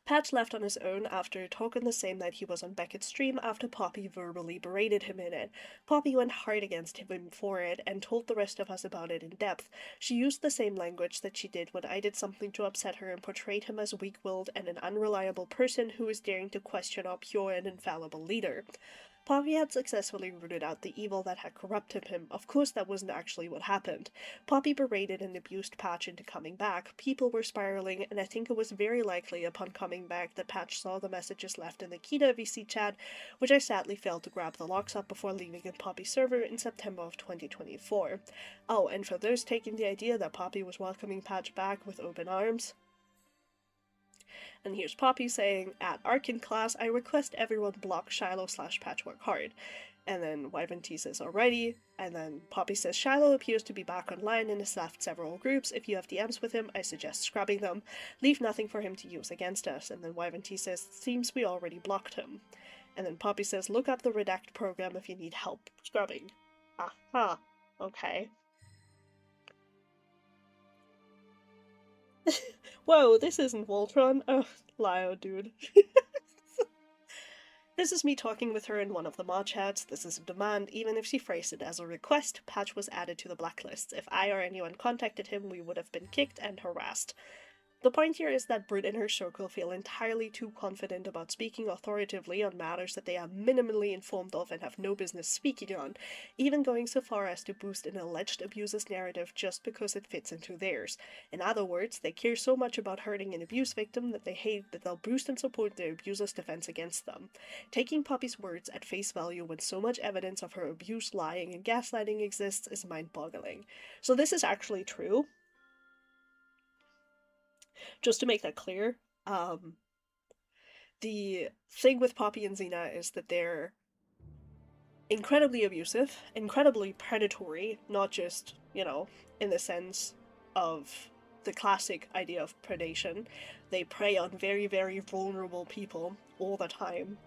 [SPEAKER 1] Patch left on his own after talking the same night he was on Beckett's stream after Poppy verbally berated him in it. Poppy went hard against him for it and told the rest of us about it in depth. She used the same language that she did when I did something to upset her and portrayed him as weak-willed and an unreliable person who is daring to question our pure and infallible leader. Poppy had successfully rooted out the evil that had corrupted him. Of course, that wasn't actually what happened. Poppy berated and abused Patch into coming back. People were spiraling, and I think it was very likely upon coming back that Patch saw the messages left in the Kita VC chat, which I sadly failed to grab the locks up before leaving in Poppy's server in September of 2024. Oh, and for those taking the idea that Poppy was welcoming Patch back with open arms, and here's Poppy saying, at Arkin class, I request everyone block Shiloh/Patchwork Hard. And then Wyvern says, alrighty. And then Poppy says, Shiloh appears to be back online and has left several groups. If you have DMs with him, I suggest scrubbing them. Leave nothing for him to use against us. And then Wyvern says, seems we already blocked him. And then Poppy says, look up the Redact program if you need help scrubbing. Aha. Okay. Whoa, this isn't Voltron. Oh, Lio, dude. This is me talking with her in one of the mod chats. This is a demand. Even if she phrased it as a request, Patch was added to the blacklist. If I or anyone contacted him, we would have been kicked and harassed. The point here is that Britt and her circle feel entirely too confident about speaking authoritatively on matters that they are minimally informed of and have no business speaking on, even going so far as to boost an alleged abuser's narrative just because it fits into theirs. In other words, they care so much about hurting an abuse victim that they hate that they'll boost and support their abuser's defense against them. Taking Poppy's words at face value when so much evidence of her abuse, lying, and gaslighting exists is mind-boggling. So this is actually true. Just to make that clear, the thing with Poppy and Xena is that they're incredibly abusive, incredibly predatory, not just, you know, in the sense of the classic idea of predation. They prey on very, very vulnerable people all the time.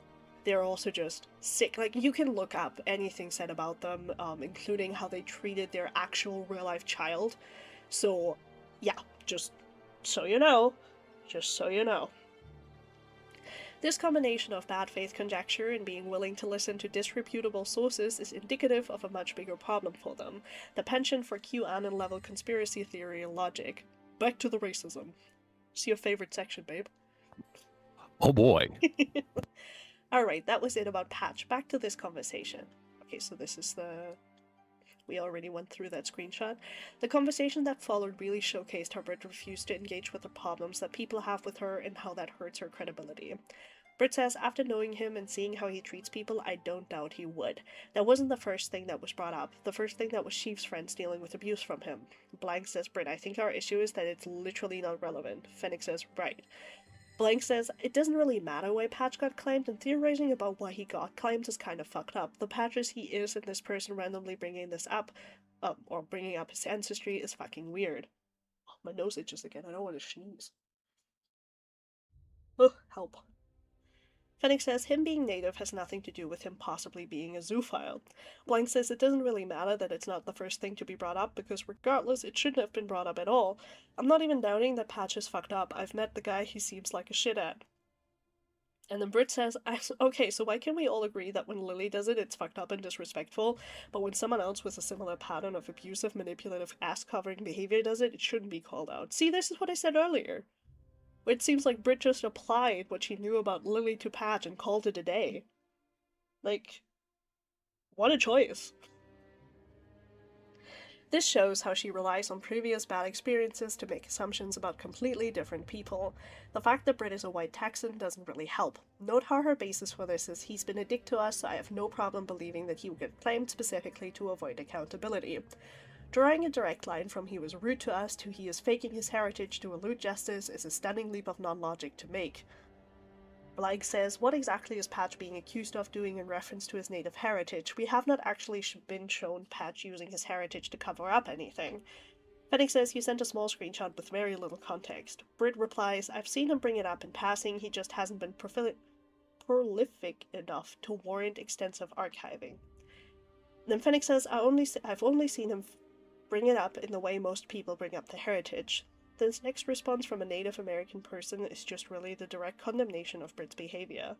[SPEAKER 1] They're also just sick. Like, you can look up anything said about them, including how they treated their actual real-life child. So, yeah, just so you know. Just so you know. This combination of bad faith conjecture and being willing to listen to disreputable sources is indicative of a much bigger problem for them. The penchant for QAnon-level conspiracy theory and logic. Back to the racism. It's your favorite section, babe.
[SPEAKER 3] Oh boy.
[SPEAKER 1] Alright, that was it about Patch. Back to this conversation. Okay, so this is the... We already went through that screenshot. The conversation that followed really showcased how Britt refused to engage with the problems that people have with her and how that hurts her credibility. Britt says, after knowing him and seeing how he treats people, I don't doubt he would. That wasn't the first thing that was brought up. The first thing that was Sheev's friends dealing with abuse from him. Blank says, Britt, I think our issue is that it's literally not relevant. Fennec says, right. Blank says, it doesn't really matter why Patch got claimed, and theorizing about why he got claimed is kind of fucked up. The Patches he is and this person randomly bringing this up, or bringing up his ancestry is fucking weird. Oh, my nose itches again, I don't want to sneeze. Ugh, help. Fennec says, him being native has nothing to do with him possibly being a zoophile. Blank says it doesn't really matter that it's not the first thing to be brought up, because regardless, it shouldn't have been brought up at all. I'm not even doubting that Patch is fucked up. I've met the guy he seems like a shit at. And then Britt says, okay, so why can we all agree that when Lily does it, it's fucked up and disrespectful, but when someone else with a similar pattern of abusive, manipulative, ass-covering behavior does it, it shouldn't be called out. See, this is what I said earlier. It seems like Britt just applied what she knew about Lily to Patch and called it a day. Like, what a choice. This shows how she relies on previous bad experiences to make assumptions about completely different people. The fact that Britt is a white Texan doesn't really help. Note how her basis for this is he's been a dick to us, so I have no problem believing that he would get claimed specifically to avoid accountability. Drawing a direct line from he was rude to us to he is faking his heritage to elude justice is a stunning leap of non-logic to make. Blank says, what exactly is Patch being accused of doing in reference to his native heritage? We have not actually been shown Patch using his heritage to cover up anything. Fennec says he sent a small screenshot with very little context. Britt replies, I've seen him bring it up in passing, he just hasn't been prolific enough to warrant extensive archiving. Then Fennec says, I've only seen him bring it up in the way most people bring up the heritage. This next response from a Native American person is just really the direct condemnation of Britt's behavior.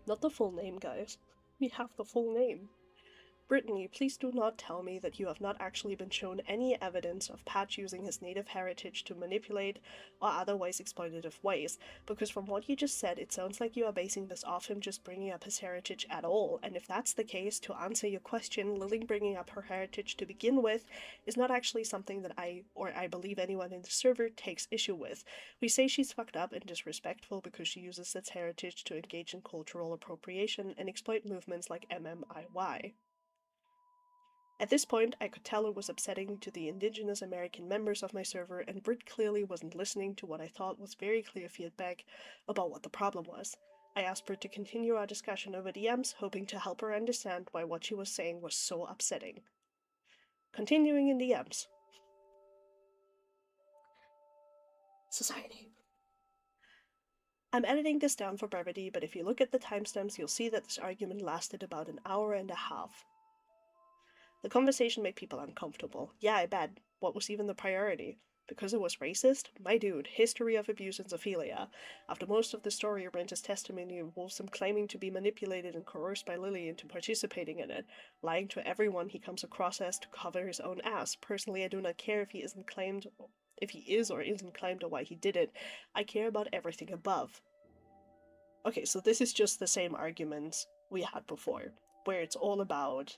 [SPEAKER 1] Not the full name, guys. We have the full name. Brittany, please do not tell me that you have not actually been shown any evidence of Patch using his native heritage to manipulate or otherwise exploitative ways, because from what you just said, it sounds like you are basing this off him just bringing up his heritage at all, and if that's the case, to answer your question, Lily bringing up her heritage to begin with is not actually something that I believe anyone in the server takes issue with. We say she's fucked up and disrespectful because she uses its heritage to engage in cultural appropriation and exploit movements like MMIY. At this point, I could tell it was upsetting to the indigenous American members of my server, and Britt clearly wasn't listening to what I thought was very clear feedback about what the problem was. I asked Britt to continue our discussion over DMs, hoping to help her understand why what she was saying was so upsetting. Continuing in DMs. Society. I'm editing this down for brevity, but if you look at the timestamps, you'll see that this argument lasted about an hour and a half. The conversation made people uncomfortable. Yeah, I bet. What was even the priority? Because it was racist? My dude, history of abuse and Zophelia. After most of the story, Aranta's testimony involves him claiming to be manipulated and coerced by Lily into participating in it, lying to everyone he comes across as to cover his own ass. Personally, I do not care if he is or isn't claimed or why he did it. I care about everything above. Okay, so this is just the same argument we had before, where it's all about,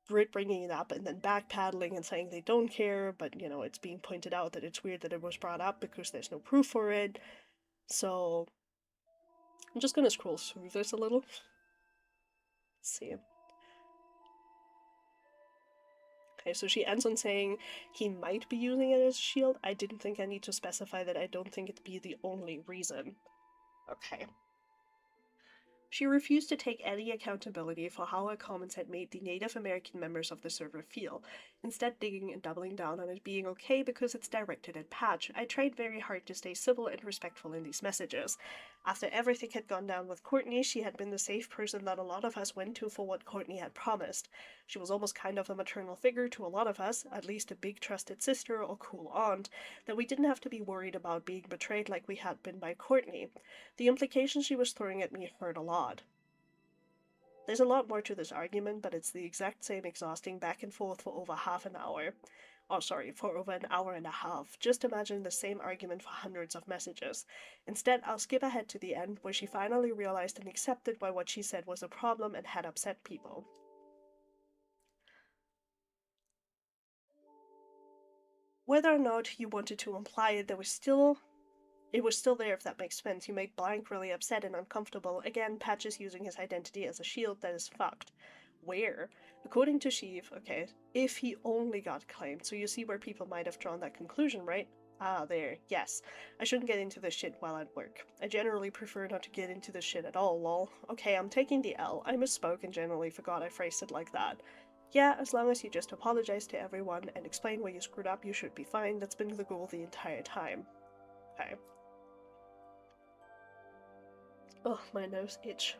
[SPEAKER 1] Britt bringing it up and then backpedaling and saying they don't care, but, it's being pointed out that it's weird that it was brought up because there's no proof for it. So, I'm just gonna scroll through this a little. Let's see. Okay, so she ends on saying he might be using it as a shield. I didn't think I need to specify that I don't think it'd be the only reason. Okay. She refused to take any accountability for how her comments had made the Native American members of the server feel, instead digging and doubling down on it being okay because it's directed at Patch. I tried very hard to stay civil and respectful in these messages. After everything had gone down with Courtney, she had been the safe person that a lot of us went to for what Courtney had promised. She was almost kind of a maternal figure to a lot of us, at least a big trusted sister or cool aunt, that we didn't have to be worried about being betrayed like we had been by Courtney. The implications she was throwing at me hurt a lot. There's a lot more to this argument, but it's the exact same exhausting back and forth for over half an hour. For over an hour and a half. Just imagine the same argument for hundreds of messages. Instead, I'll skip ahead to the end, where she finally realized and accepted why what she said was a problem and had upset people. Whether or not you wanted to imply it, it was still there, if that makes sense. You made Blank really upset and uncomfortable. Again, Patch is using his identity as a shield that is fucked. Where? According to Sheev, okay, if he only got claimed, so you see where people might have drawn that conclusion, right? Ah, there, yes. I shouldn't get into this shit while at work. I generally prefer not to get into this shit at all, lol. Okay, I'm taking the L. I misspoke and generally forgot I phrased it like that. Yeah, as long as you just apologize to everyone and explain where you screwed up, you should be fine. That's been the goal the entire time. Okay. Oh, my nose itch.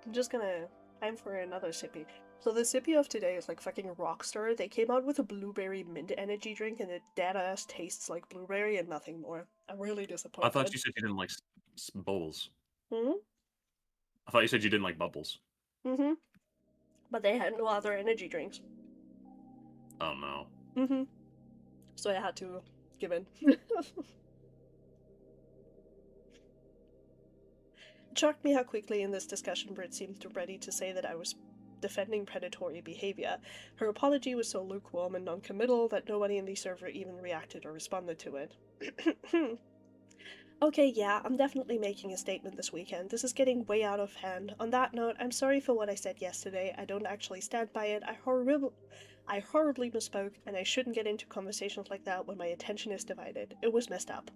[SPEAKER 1] I'm just gonna... time for another sippy. So the sippy of today is like fucking Rockstar. They came out with a blueberry mint energy drink and it deadass tastes like blueberry and nothing more. I'm really disappointed.
[SPEAKER 2] I thought you said you didn't like bubbles.
[SPEAKER 1] Hmm?
[SPEAKER 2] I thought you said you didn't like bubbles.
[SPEAKER 1] Mm-hmm. But they had no other energy drinks.
[SPEAKER 2] Oh no.
[SPEAKER 1] Mm-hmm. So I had to give in. It shocked me how quickly in this discussion Britt seemed ready to say that I was defending predatory behavior. Her apology was so lukewarm and non-committal that nobody in the server even reacted or responded to it. Okay, yeah, I'm definitely making a statement this weekend. This is getting way out of hand. On that note, I'm sorry for what I said yesterday. I don't actually stand by it. I horribly misspoke, and I shouldn't get into conversations like that when my attention is divided. It was messed up.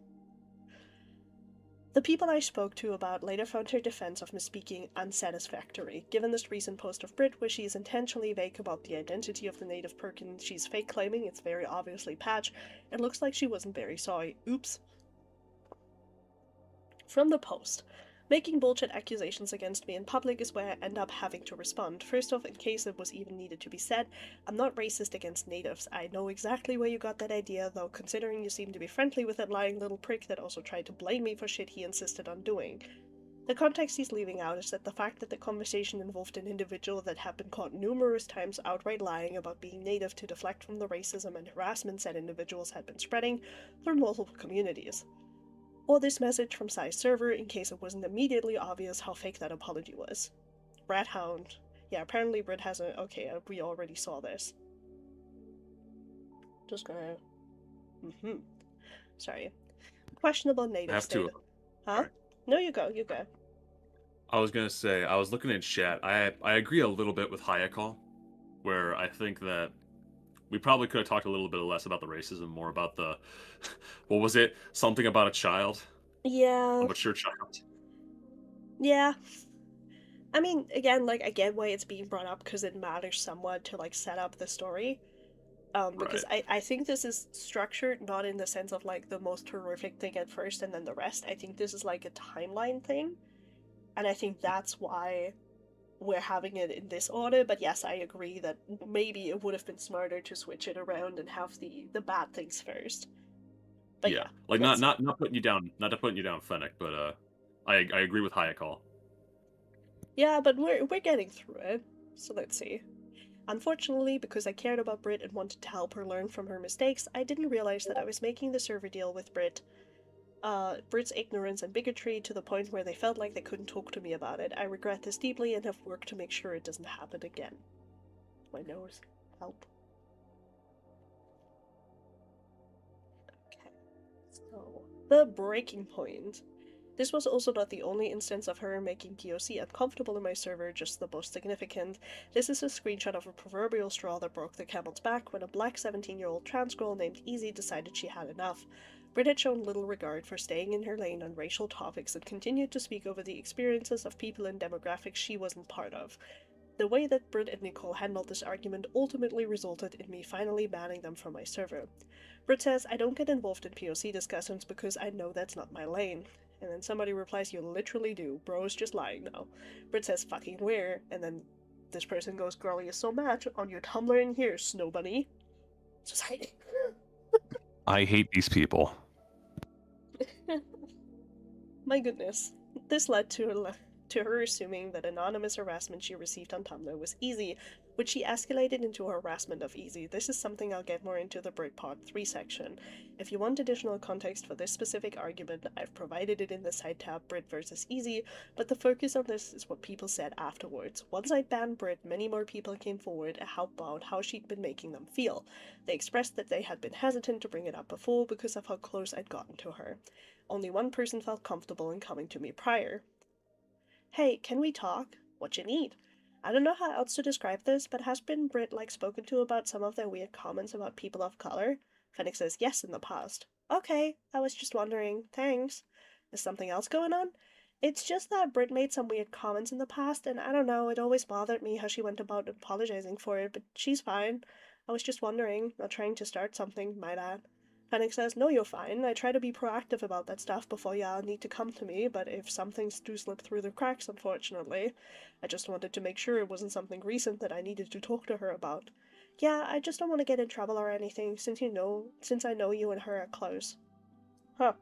[SPEAKER 1] The people I spoke to about later found her defense of misspeaking unsatisfactory, given this recent post of Brit where she is intentionally vague about the identity of the native person she's fake claiming. It's very obviously Patch. It looks like she wasn't very sorry. Oops. From the post. Making bullshit accusations against me in public is where I end up having to respond. First off, in case it was even needed to be said, I'm not racist against natives. I know exactly where you got that idea, though, considering you seem to be friendly with that lying little prick that also tried to blame me for shit he insisted on doing. The context he's leaving out is that the fact that the conversation involved an individual that had been caught numerous times outright lying about being native to deflect from the racism and harassment said individuals had been spreading through multiple communities. Or this message from Cy's server in case it wasn't immediately obvious how fake that apology was. Rat Hound. Yeah, apparently Brit has a... Okay, we already saw this. Just gonna... Sorry. Questionable native
[SPEAKER 2] have
[SPEAKER 1] state. Huh? Right. No, you go, you go.
[SPEAKER 2] I was gonna say, I was looking in chat. I agree a little bit with Hayekal, where I think that we probably could have talked a little bit less about the racism, more about the, what was it? Something about a child?
[SPEAKER 1] Yeah.
[SPEAKER 2] A mature child.
[SPEAKER 1] Yeah. I mean, again, like, I get why it's being brought up, because it matters somewhat to, like, set up the story. Because right. I think this is structured not in the sense of, like, the most horrific thing at first and then the rest. I think this is, like, a timeline thing. And I think that's why we're having it in this order, but yes, I agree that maybe it would have been smarter to switch it around and have the bad things first. But yeah,
[SPEAKER 2] like not putting you down, not to putting you down, Fennec, but I agree with Hayekal.
[SPEAKER 1] Yeah, but we're getting through it, so let's see. Unfortunately, because I cared about Brit and wanted to help her learn from her mistakes, I didn't realize that I was making the server deal with Brit's ignorance and bigotry to the point where they felt like they couldn't talk to me about it. I regret this deeply and have worked to make sure it doesn't happen again. My nose. Help. Okay. So, the breaking point. This was also not the only instance of her making POC uncomfortable in my server, just the most significant. This is a screenshot of a proverbial straw that broke the camel's back when a black 17-year-old trans girl named Easy decided she had enough. Brit had shown little regard for staying in her lane on racial topics and continued to speak over the experiences of people in demographics she wasn't part of. The way that Brit and Nicole handled this argument ultimately resulted in me finally banning them from my server. Brit says, I don't get involved in POC discussions because I know that's not my lane. And then somebody replies, you literally do. Bro is just lying now. Brit says, fucking where? And then this person goes, girlie is so mad on your Tumblr in here, Snow Bunny. Society.
[SPEAKER 3] I hate these people.
[SPEAKER 1] My goodness. This led to her assuming that anonymous harassment she received on Tumblr was Easy, which she escalated into harassment of Easy. This is something I'll get more into the Britpod 3 section. If you want additional context for this specific argument, I've provided it in the side tab Brit versus Easy, but the focus on this is what people said afterwards. Once I banned Brit, many more people came forward about how she'd been making them feel. They expressed that they had been hesitant to bring it up before because of how close I'd gotten to her. Only one person felt comfortable in coming to me prior. Hey, can we talk? What you need? I don't know how else to describe this, but has been Brit, like, spoken to about some of their weird comments about people of color? Fennec says yes in the past. Okay, I was just wondering. Thanks. Is something else going on? It's just that Brit made some weird comments in the past, and I don't know, it always bothered me how she went about apologizing for it, but she's fine. I was just wondering, not trying to start something, my bad. Fennec says, no, you're fine. I try to be proactive about that stuff before y'all need to come to me, but if some things do slip through the cracks, unfortunately. I just wanted to make sure it wasn't something recent that I needed to talk to her about. Yeah, I just don't want to get in trouble or anything, since I know you and her are close. Huh.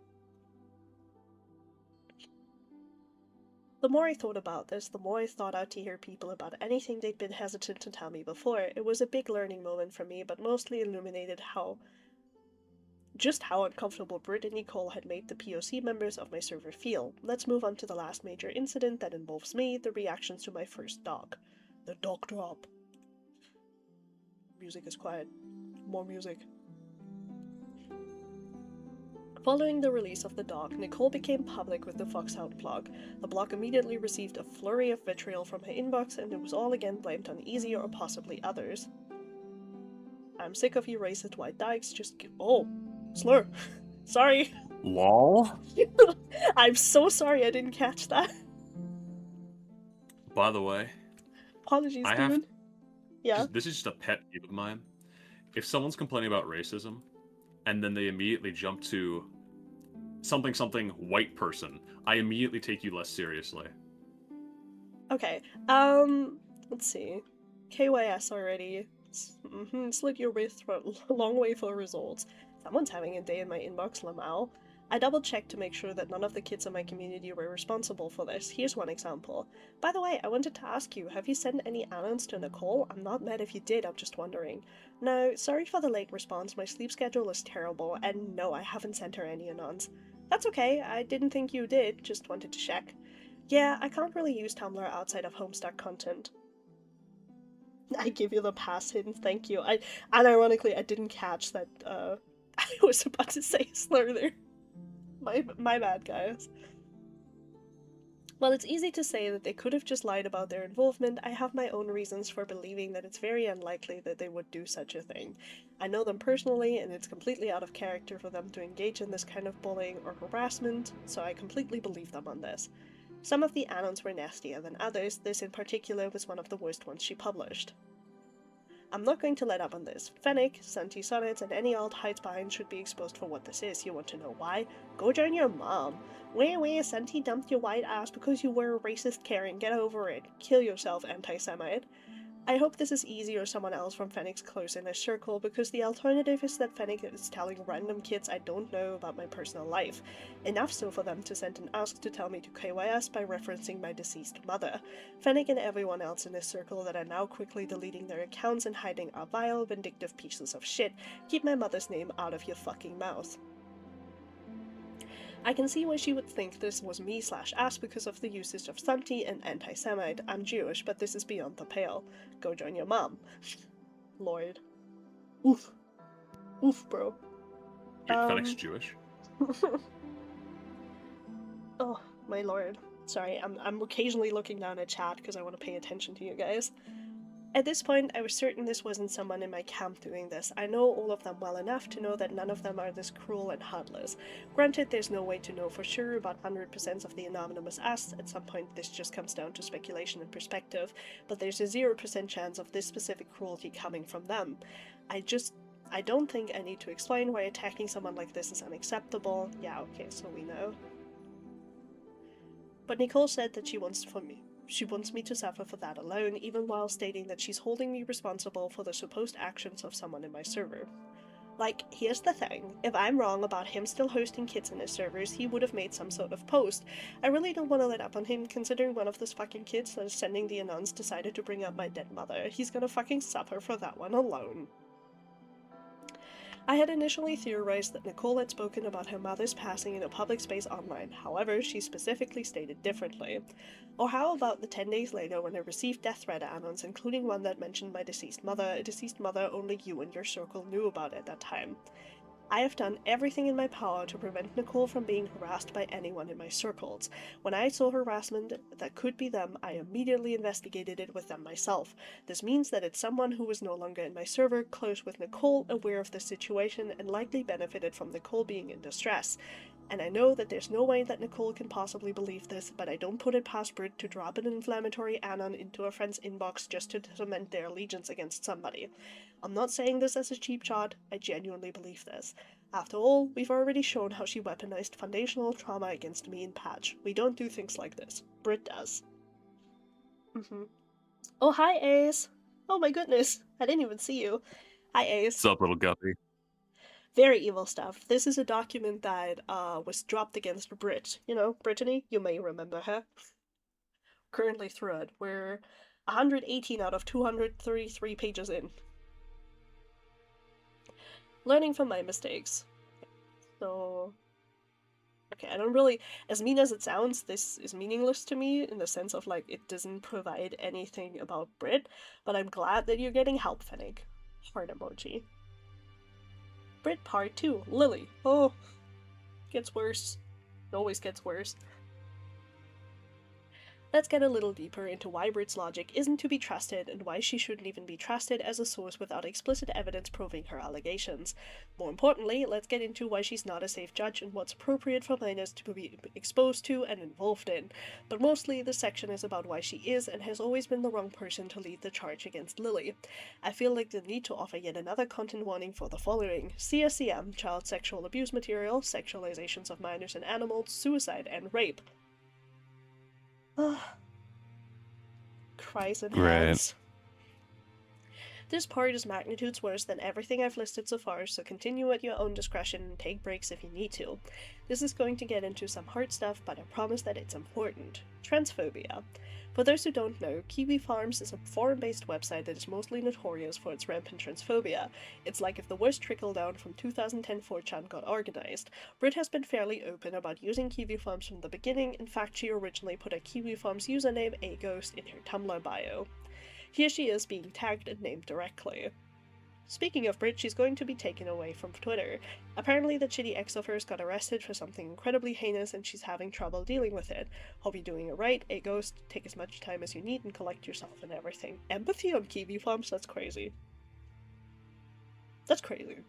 [SPEAKER 1] The more I thought about this, the more I thought out to hear people about anything they'd been hesitant to tell me before. It was a big learning moment for me, but mostly illuminated just how uncomfortable Brit and Nicole had made the POC members of my server feel. Let's move on to the last major incident that involves me, the reactions to my first dog. The doc drop. Music is quiet. More music. Following the release of the doc, Nicole became public with the Foxhound blog. The blog immediately received a flurry of vitriol from her inbox, and it was all again blamed on Easy or possibly others. I'm sick of you racist white dykes, oh, slur. Sorry.
[SPEAKER 3] Lol?
[SPEAKER 1] I'm so sorry I didn't catch that.
[SPEAKER 2] By the way,
[SPEAKER 1] Apologies, dude. Yeah.
[SPEAKER 2] this is just a pet peeve of mine. If someone's complaining about racism, and then they immediately jump to something white person, I immediately take you less seriously.
[SPEAKER 1] Okay, let's see. KYS already. Slit your wrist for a long way for results. Someone's having a day in my inbox, Lamau. I double-checked to make sure that none of the kids in my community were responsible for this. Here's one example. By the way, I wanted to ask you, have you sent any annons to Nicole? I'm not mad if you did, I'm just wondering. No, sorry for the late response, my sleep schedule is terrible, and no, I haven't sent her any annons. That's okay, I didn't think you did, just wanted to check. Yeah, I can't really use Tumblr outside of Homestuck content. I give you the pass hidden, thank you. Unironically, I didn't catch that, I was about to say a slur there. My bad, guys. While it's easy to say that they could have just lied about their involvement, I have my own reasons for believing that it's very unlikely that they would do such a thing. I know them personally, and it's completely out of character for them to engage in this kind of bullying or harassment, so I completely believe them on this. Some of the annons were nastier than others, this in particular was one of the worst ones she published. I'm not going to let up on this. Fennec, Santi Sonnets, and any alt hides behind should be exposed for what this is. You want to know why? Go join your mom. Where, Santi dumped your white ass because you were a racist Karen. Get over it. Kill yourself, anti-Semite. I hope this is Easy or someone else from Fennec's close inner circle, because the alternative is that Fennec is telling random kids I don't know about my personal life. Enough so for them to send an ask to tell me to KYS by referencing my deceased mother. Fennec and everyone else in this circle that are now quickly deleting their accounts and hiding are vile, vindictive pieces of shit. Keep my mother's name out of your fucking mouth. I can see why she would think this was me/us because of the usage of Santi and anti-Semite. I'm Jewish, but this is beyond the pale. Go join your mom. Lloyd. Oof. Oof, bro.
[SPEAKER 2] Wait, Fennec's Jewish?
[SPEAKER 1] Oh, my lord. Sorry, I'm occasionally looking down at chat because I want to pay attention to you guys. At this point, I was certain this wasn't someone in my camp doing this. I know all of them well enough to know that none of them are this cruel and heartless. Granted, there's no way to know for sure about 100% of the anonymous asks. At some point, this just comes down to speculation and perspective, but there's a 0% chance of this specific cruelty coming from them. I don't think I need to explain why attacking someone like this is unacceptable. Yeah, okay, so we know. But Nicole said that she wants me to suffer for that alone, even while stating that she's holding me responsible for the supposed actions of someone in my server. Like, here's the thing, if I'm wrong about him still hosting kids in his servers, he would have made some sort of post. I really don't want to let up on him, considering one of those fucking kids that is sending the anons decided to bring up my dead mother. He's gonna fucking suffer for that one alone. I had initially theorized that Nicole had spoken about her mother's passing in a public space online, however, she specifically stated differently. Or how about the 10 days later when I received death threat annons, including one that mentioned my deceased mother, a deceased mother only you and your circle knew about at that time. I have done everything in my power to prevent Nicole from being harassed by anyone in my circles. When I saw harassment that could be them, I immediately investigated it with them myself. This means that it's someone who was no longer in my server, close with Nicole, aware of the situation, and likely benefited from Nicole being in distress. And I know that there's no way that Nicole can possibly believe this, but I don't put it past Britt to drop an inflammatory anon into a friend's inbox just to cement their allegiance against somebody. I'm not saying this as a cheap shot, I genuinely believe this. After all, we've already shown how she weaponized foundational trauma against me in Patch. We don't do things like this. Britt does. Oh, hi, Ace! Oh my goodness, I didn't even see you. Hi, Ace.
[SPEAKER 3] What's up, little guppy?
[SPEAKER 1] Very evil stuff. This is a document that was dropped against Britt. You know, Brittany? You may remember her. Currently through it. We're 118 out of 233 pages in. Learning from my mistakes. So, Okay, I don't really, as mean as it sounds, this is meaningless to me in the sense of like it doesn't provide anything about Brit, but I'm glad that you're getting help, Fennec. Heart emoji. Brit part 2, Lily. Oh, gets worse. It always gets worse. Let's get a little deeper into why Brit's logic isn't to be trusted and why she shouldn't even be trusted as a source without explicit evidence proving her allegations. More importantly, let's get into why she's not a safe judge and what's appropriate for minors to be exposed to and involved in. But mostly, this section is about why she is and has always been the wrong person to lead the charge against Lily. I feel like the need to offer yet another content warning for the following: CSCM, child sexual abuse material, sexualizations of minors and animals, suicide, and rape. Cries and hands. This part is magnitudes worse than everything I've listed so far, so continue at your own discretion and take breaks if you need to. This is going to get into some hard stuff, but I promise that it's important. Transphobia. For those who don't know, Kiwi Farms is a forum-based website that is mostly notorious for its rampant transphobia. It's like if the worst trickle-down from 2010 4chan got organized. Brit has been fairly open about using Kiwi Farms from the beginning. In fact, she originally put a Kiwi Farms username, aghost, in her Tumblr bio. Here she is being tagged and named directly. Speaking of Brit, she's going to be taken away from Twitter. Apparently the shitty ex of hers got arrested for something incredibly heinous and she's having trouble dealing with it. Hope you're doing it right, a ghost, take as much time as you need and collect yourself and everything. Empathy on Kiwi Farms? That's crazy. That's crazy.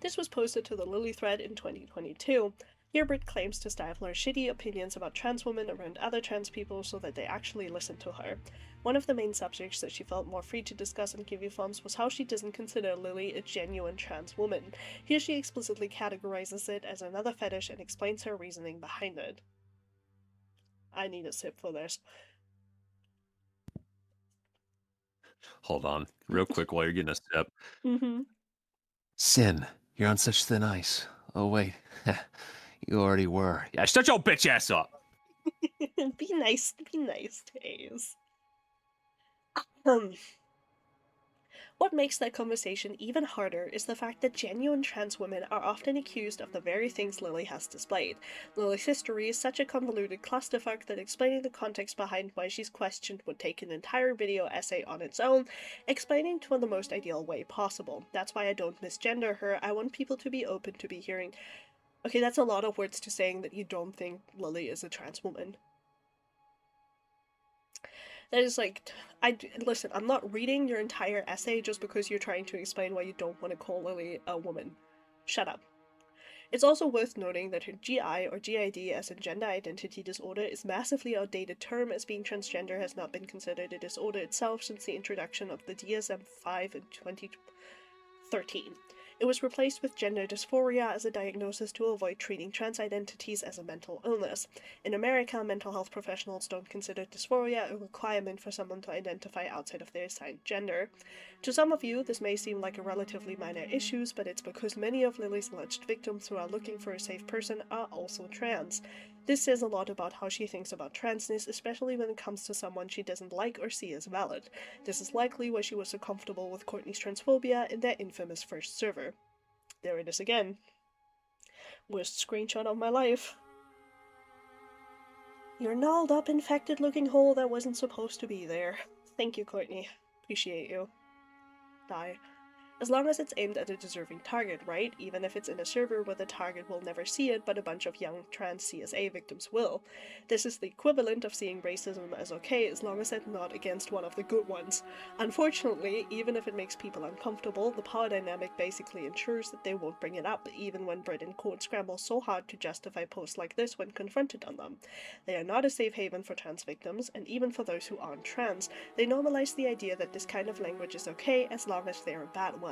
[SPEAKER 1] This was posted to the Lily thread in 2022. Here Brit claims to stifle her shitty opinions about trans women around other trans people so that they actually listen to her. One of the main subjects that she felt more free to discuss in Kiwi Farms was how she doesn't consider Lily a genuine trans woman. Here she explicitly categorizes it as another fetish and explains her reasoning behind it. I need a sip for this.
[SPEAKER 3] Hold on, real quick while you're getting a sip.
[SPEAKER 1] Mm-hmm.
[SPEAKER 3] Sin, you're on such thin ice. Oh wait, you already were. Yeah, shut your bitch ass up.
[SPEAKER 1] Be nice, Taze. What makes that conversation even harder is the fact that genuine trans women are often accused of the very things Lily has displayed. Lily's history is such a convoluted clusterfuck that explaining the context behind why she's questioned would take an entire video essay on its own, explaining to the most ideal way possible. That's why I don't misgender her. I want people to be open to be hearing. Okay, that's a lot of words to saying that you don't think Lily is a trans woman. That is like, listen, I'm not reading your entire essay just because you're trying to explain why you don't want to call Lily a woman. Shut up. It's also worth noting that her GI or GID as in gender identity disorder is a massively outdated term, as being transgender has not been considered a disorder itself since the introduction of the DSM-5 in 2013. It was replaced with gender dysphoria as a diagnosis to avoid treating trans identities as a mental illness. In America, mental health professionals don't consider dysphoria a requirement for someone to identify outside of their assigned gender. To some of you, this may seem like a relatively minor issue, but it's because many of Lily's alleged victims who are looking for a safe person are also trans. This says a lot about how she thinks about transness, especially when it comes to someone she doesn't like or see as valid. This is likely why she was so comfortable with Courtney's transphobia in their infamous first server. There it is again. Worst screenshot of my life. Your gnarled up, infected looking hole that wasn't supposed to be there. Thank you, Courtney. Appreciate you. Die. As long as it's aimed at a deserving target, right? Even if it's in a server where the target will never see it, but a bunch of young trans CSA victims will. This is the equivalent of seeing racism as okay as long as it's not against one of the good ones. Unfortunately, even if it makes people uncomfortable, the power dynamic basically ensures that they won't bring it up, even when Brit and Court scramble so hard to justify posts like this when confronted on them. They are not a safe haven for trans victims, and even for those who aren't trans, they normalize the idea that this kind of language is okay as long as they're a bad one.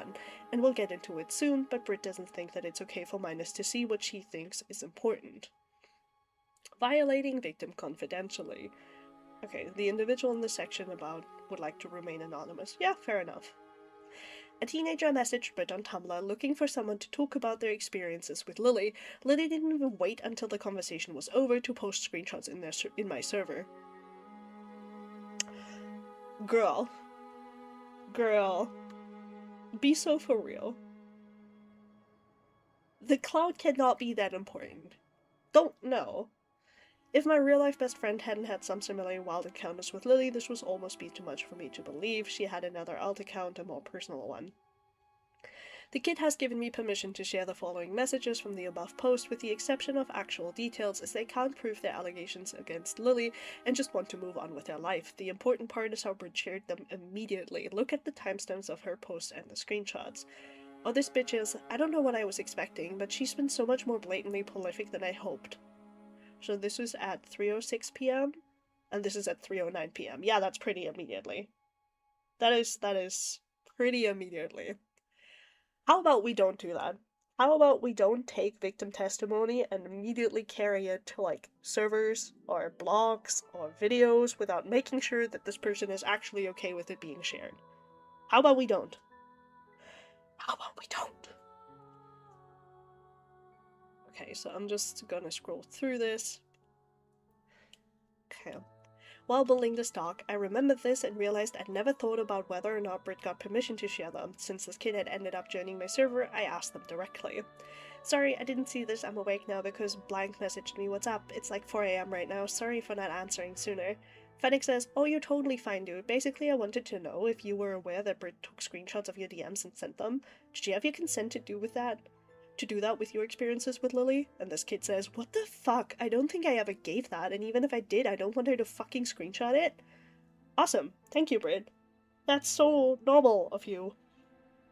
[SPEAKER 1] And we'll get into it soon, but Brit doesn't think that it's okay for minors to see what she thinks is important. Violating victim confidentially. Okay, the individual in this section about would like to remain anonymous. Yeah, fair enough. A teenager messaged Brit on Tumblr looking for someone to talk about their experiences with Lily. Lily didn't even wait until the conversation was over to post screenshots in my server. Girl. Be so for real. The cloud cannot be that important. Don't know. If my real-life best friend hadn't had some similar wild encounters with Lily, this would almost be too much for me to believe. She had another alt account, a more personal one. The kid has given me permission to share the following messages from the above post, with the exception of actual details, as they can't prove their allegations against Lily and just want to move on with their life. The important part is how Brit shared them immediately. Look at the timestamps of her post and the screenshots. Oh, this bitch is, I don't know what I was expecting, but she's been so much more blatantly prolific than I hoped. So this was at 3:06 p.m. and this is at 3:09 p.m. Yeah, that's pretty immediately. That is pretty immediately. How about we don't do that? How about we don't take victim testimony and immediately carry it to, like, servers or blogs or videos without making sure that this person is actually okay with it being shared? How about we don't? How about we don't? Okay, so I'm just gonna scroll through this. Okay. While building this doc, I remembered this and realized I'd never thought about whether or not Brit got permission to share them. Since this kid had ended up joining my server, I asked them directly. Sorry, I didn't see this, I'm awake now because Blank messaged me, what's up? It's like 4 AM right now, sorry for not answering sooner. Fennec says, oh, you're totally fine, dude. Basically, I wanted to know if you were aware that Brit took screenshots of your DMs and sent them. Did you have your consent to do that with your experiences with Lily? And this kid says, what the fuck? I don't think I ever gave that, and even if I did, I don't want her to fucking screenshot it. Awesome. Thank you, Brit. That's so normal of you.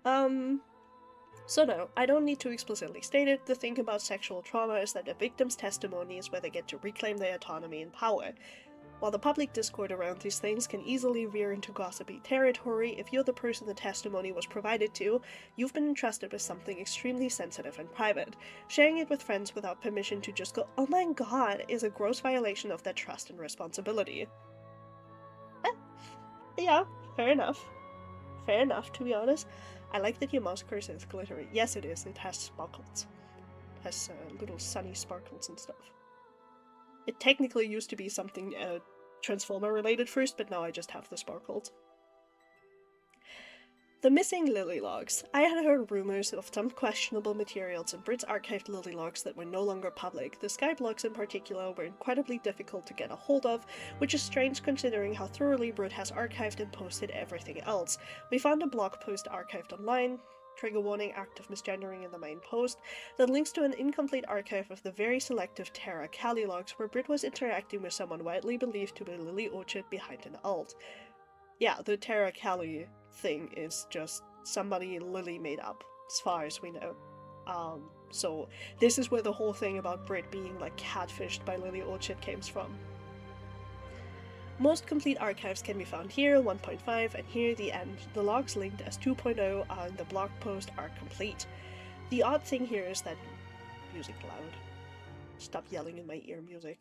[SPEAKER 1] So no, I don't need to explicitly state it. The thing about sexual trauma is that a victim's testimony is where they get to reclaim their autonomy and power. While the public discord around these things can easily veer into gossipy territory, if you're the person the testimony was provided to, you've been entrusted with something extremely sensitive and private. Sharing it with friends without permission to just go, oh my god, is a gross violation of their trust and responsibility. Yeah, fair enough. Fair enough, to be honest. I like that your mouse cursor is glittery. Yes, it is. It has sparkles. It has little sunny sparkles and stuff. It technically used to be something Transformer related first, but now I just have the sparkles. The missing Lily logs. I had heard rumors of some questionable materials in Brit's archived Lily logs that were no longer public. The Skype logs in particular were incredibly difficult to get a hold of, which is strange considering how thoroughly Brit has archived and posted everything else. We found a blog post archived online, trigger warning, active misgendering in the main post, that links to an incomplete archive of the very selective Terra Cali logs where Brit was interacting with someone widely believed to be Lily Orchard behind an alt. Yeah, the Terra Cali thing is just somebody Lily made up, as far as we know. So this is where the whole thing about Brit being like catfished by Lily Orchard came from. Most complete archives can be found here, 1.5, and here the end. The logs linked as 2.0 and the blog post are complete. The odd thing here is that... Music loud. Stop yelling in my ear, music.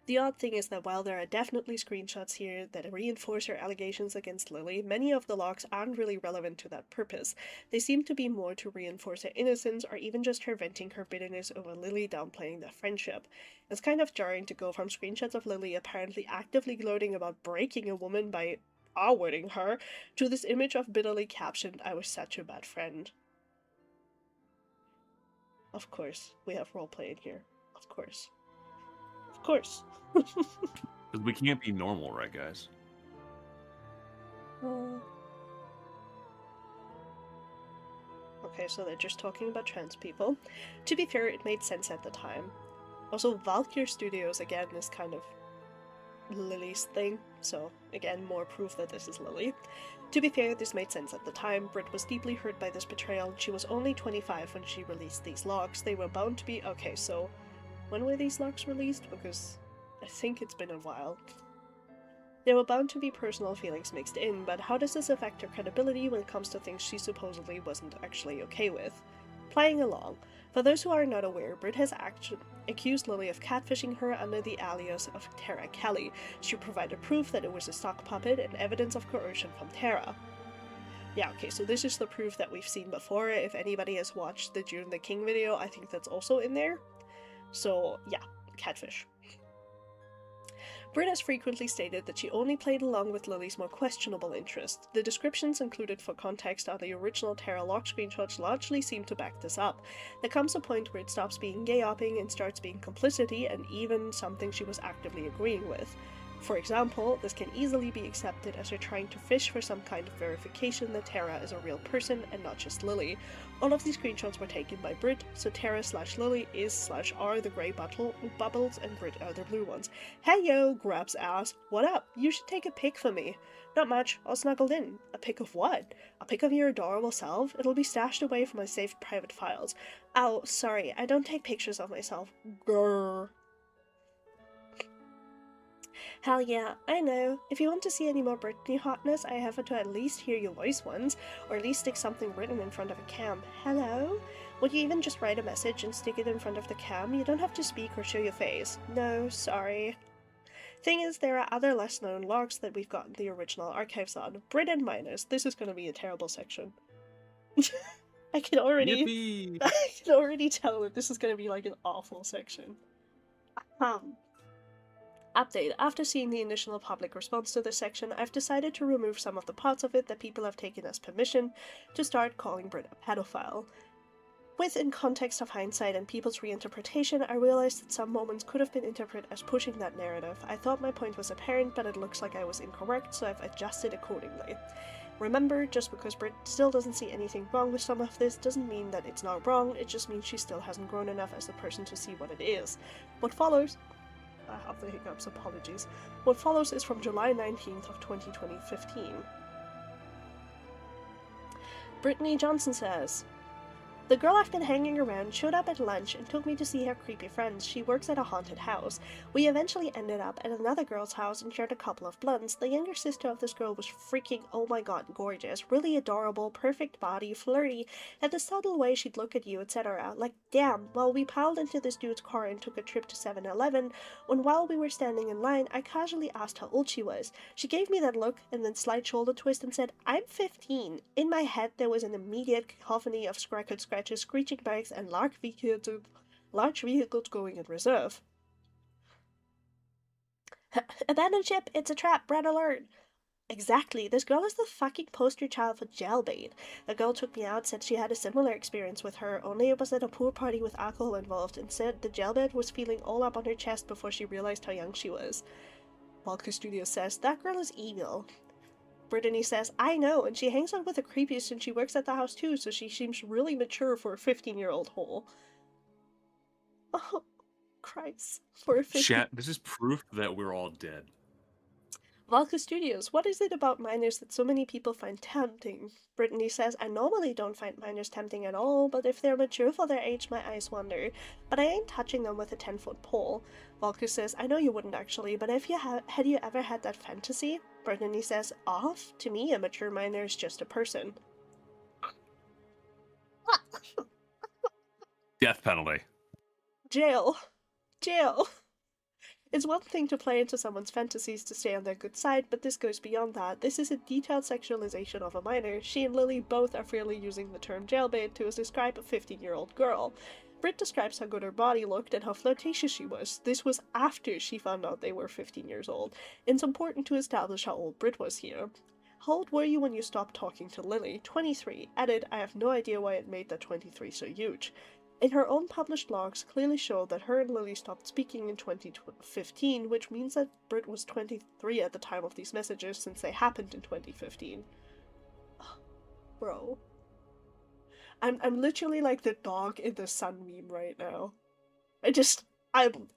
[SPEAKER 1] The odd thing is that while there are definitely screenshots here that reinforce her allegations against Lily, many of the logs aren't really relevant to that purpose. They seem to be more to reinforce her innocence or even just her venting her bitterness over Lily downplaying their friendship. It's kind of jarring to go from screenshots of Lily apparently actively gloating about breaking a woman by R-wording her to this image of bitterly captioned, I was such a bad friend. Of course, we have roleplay in here. Of course. Of course.
[SPEAKER 2] Because we can't be normal, right, guys?
[SPEAKER 1] Okay, so they're just talking about trans people. To be fair, it made sense at the time. Also, Valkyr Studios, again, is kind of Lily's thing, so again, more proof that this is Lily. To be fair, this made sense at the time. Brit was deeply hurt by this betrayal. She was only 25 when she released these logs. They were bound to be... Okay, so when were these logs released? Because I think it's been a while. There were bound to be personal feelings mixed in, but how does this affect her credibility when it comes to things she supposedly wasn't actually okay with? Playing along. For those who are not aware, Brit has accused Lily of catfishing her under the alias of Terra Kelly. She provided proof that it was a sock puppet and evidence of coercion from Terra. Yeah, okay, so this is the proof that we've seen before. If anybody has watched the June the King video, I think that's also in there. So, yeah, catfish. Britt has frequently stated that she only played along with Lily's more questionable interests. The descriptions included for context on the original Terra lock screenshots largely seem to back this up. There comes a point where it stops being gay-opping and starts being complicity and even something she was actively agreeing with. For example, this can easily be accepted as her trying to fish for some kind of verification that Terra is a real person and not just Lily. All of these screenshots were taken by Britt, so Terra/Lily is/are the grey bubbles and Britt are the blue ones. Hey yo, grabs ass. What up? You should take a pic for me. Not much, all snuggled in. A pic of what? A pic of your adorable self? It'll be stashed away from my saved private files. Oh, sorry, I don't take pictures of myself. Grrr. Hell yeah, I know. If you want to see any more Brittany hotness, I have to at least hear your voice once, or at least stick something written in front of a cam. Hello? Would you even just write a message and stick it in front of the cam? You don't have to speak or show your face. No, sorry. Thing is, there are other less known logs that we've gotten the original archives on. Brit and minors. This is going to be a terrible section. I can already tell that this is going to be like an awful section. Update. After seeing the initial public response to this section, I've decided to remove some of the parts of it that people have taken as permission to start calling Brit a pedophile. In context of hindsight and people's reinterpretation, I realized that some moments could have been interpreted as pushing that narrative. I thought my point was apparent, but it looks like I was incorrect, so I've adjusted accordingly. Remember, just because Brit still doesn't see anything wrong with some of this doesn't mean that it's not wrong, it just means she still hasn't grown enough as a person to see what it is. What follows... I have the hiccups, apologies. What follows is from July 19th of 2015. Brittany Johnson says, the girl I've been hanging around showed up at lunch and took me to see her creepy friends. She works at a haunted house. We eventually ended up at another girl's house and shared a couple of blunts. The younger sister of this girl was freaking, oh my god, gorgeous, really adorable, perfect body, flirty, had the subtle way she'd look at you, etc. Like, damn, well, we piled into this dude's car and took a trip to 7-Eleven, and while we were standing in line, I casually asked how old she was. She gave me that look and then slight shoulder twist and said, I'm 15. In my head, there was an immediate cacophony of scratches, screeching bikes, and large vehicles going in reserve. Abandoned ship, it's a trap, red alert. Exactly, this girl is the fucking poster child for jailbait. The girl took me out, said she had a similar experience with her, only it was at a pool party with alcohol involved, and said the jailbait was feeling all up on her chest before she realized how young she was. Walker Studios says, that girl is evil. Brittany says, I know, and she hangs out with the creepiest and she works at the house too, so she seems really mature for a 15-year-old hole. Oh, Christ. For a 15...
[SPEAKER 2] Chat, this is proof that we're all dead.
[SPEAKER 1] Valka Studios, what is it about minors that so many people find tempting? Brittany says, I normally don't find minors tempting at all, but if they're mature for their age, my eyes wander. But I ain't touching them with a 10-foot pole. Valka says, I know you wouldn't actually, but if you had you ever had that fantasy? Brittany says, off? To me, a mature minor is just a person.
[SPEAKER 2] Death penalty.
[SPEAKER 1] Jail. Jail. It's one thing to play into someone's fantasies to stay on their good side, but this goes beyond that. This is a detailed sexualization of a minor. She and Lily both are freely using the term jailbait to describe a 15-year-old girl. Britt describes how good her body looked and how flirtatious she was. This was after she found out they were 15 years old. It's important to establish how old Britt was here. How old were you when you stopped talking to Lily? 23. Added, I have no idea why it made that 23 so huge. In her own published logs clearly show that her and Lily stopped speaking in 2015, which means that Britt was 23 at the time of these messages since they happened in 2015. Bro. I'm literally like the dog in the sun meme right now.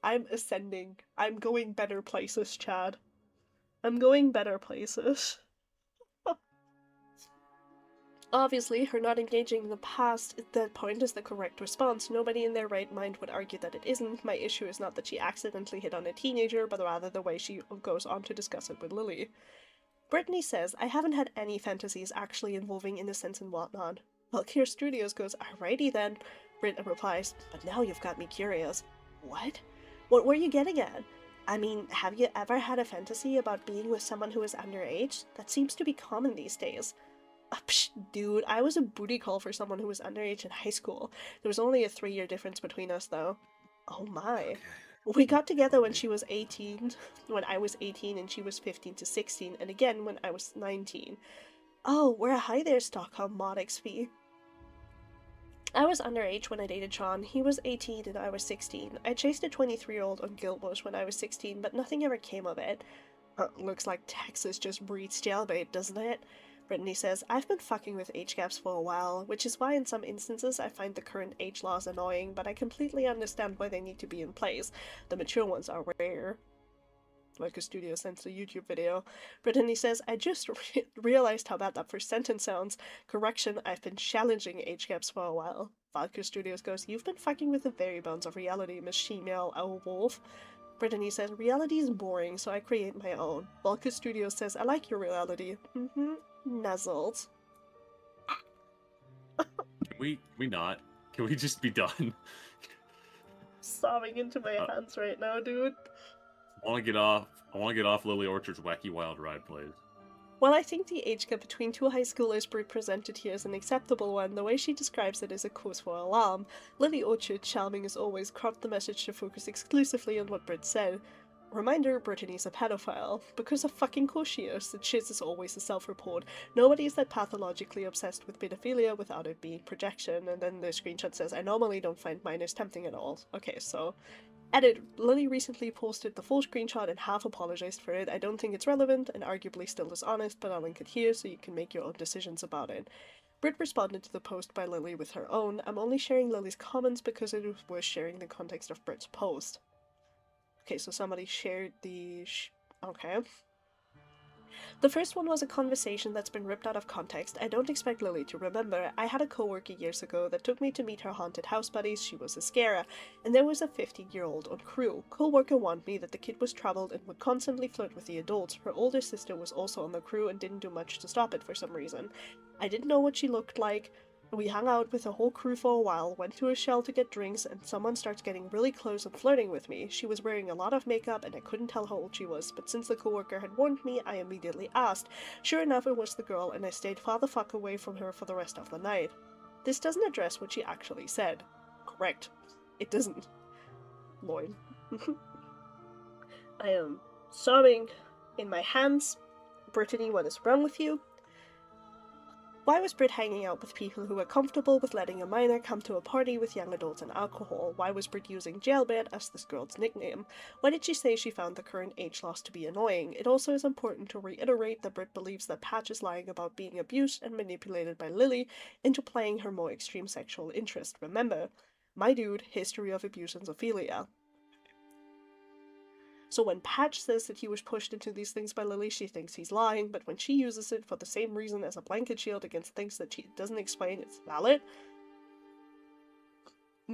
[SPEAKER 1] I'm ascending. I'm going better places, Chad. I'm going better places. Obviously, her not engaging in the past at that point is the correct response. Nobody in their right mind would argue that it isn't. My issue is not that she accidentally hit on a teenager, but rather the way she goes on to discuss it with Lily. Brittany says, I haven't had any fantasies actually involving innocence and whatnot. Valkyr Studios goes, alrighty then. Britt replies, but now you've got me curious. What? What were you getting at? I mean, have you ever had a fantasy about being with someone who is underage? That seems to be common these days. Psh, dude, I was a booty call for someone who was underage in high school. There was only a 3-year difference between us, though. Oh my.
[SPEAKER 2] Okay.
[SPEAKER 1] We got together when she was 18, when I was 18 and she was 15 to 16, and again when I was 19. Oh, we're hi there, Stockholm Mod XP. I was underage when I dated Sean. He was 18 and I was 16. I chased a 23-year-old on Guildbush when I was 16, but nothing ever came of it. Looks like Texas just breeds jailbait, doesn't it? Brittany says, I've been fucking with age gaps for a while, which is why in some instances I find the current age laws annoying, but I completely understand why they need to be in place. The mature ones are rare. Like a studio sends a YouTube video. Brittany says, I just realized how bad that first sentence sounds. Correction, I've been challenging age gaps for a while. Valkyr Studios goes, you've been fucking with the very bones of reality, Miss She-Male Owl Wolf. Brittany says, reality is boring, so I create my own. Valkyr Studios says, I like your reality. Nuzzled.
[SPEAKER 2] Can we not? Can we just be done?
[SPEAKER 1] Sobbing into my hands right now, dude.
[SPEAKER 2] I want to get off Lily Orchard's Wacky Wild Ride, please.
[SPEAKER 1] Well, I think the age gap between two high schoolers presented here is an acceptable one. The way she describes it is a cause for alarm. Lily Orchard, charming as always, cropped the message to focus exclusively on what Britt said. Reminder, Brittany's a pedophile. Because of fucking course she is. The shiz is always a self-report. Nobody is that pathologically obsessed with pedophilia without it being projection. And then the screenshot says, I normally don't find minors tempting at all. Okay, so... Edit. Lily recently posted the full screenshot and half apologized for it. I don't think it's relevant and arguably still dishonest, but I'll link it here so you can make your own decisions about it. Britt responded to the post by Lily with her own. I'm only sharing Lily's comments because it was worth sharing the context of Britt's post. Okay, so somebody shared the... okay. The first one was a conversation that's been ripped out of context. I don't expect Lily to remember. I had a coworker years ago that took me to meet her haunted house buddies. She was a scarer, and there was a 15-year-old on crew. Coworker warned me that the kid was troubled and would constantly flirt with the adults. Her older sister was also on the crew and didn't do much to stop it for some reason. I didn't know what she looked like. We hung out with the whole crew for a while, went to a Shell to get drinks, and someone starts getting really close and flirting with me. She was wearing a lot of makeup and I couldn't tell how old she was, but since the coworker had warned me, I immediately asked. Sure enough, it was the girl, and I stayed far the fuck away from her for the rest of the night. This doesn't address what she actually said. Correct. It doesn't. Lloyd. I am sobbing in my hands. Brittany, what is wrong with you? Why was Britt hanging out with people who were comfortable with letting a minor come to a party with young adults and alcohol? Why was Britt using jailbait as this girl's nickname? Why did she say she found the current age loss to be annoying? It also is important to reiterate that Britt believes that Patch is lying about being abused and manipulated by Lily into playing her more extreme sexual interest. Remember, my dude, history of abuse and zoophilia. So when Patch says that he was pushed into these things by Lily, she thinks he's lying, but when she uses it for the same reason as a blanket shield against things that she doesn't explain, it's valid.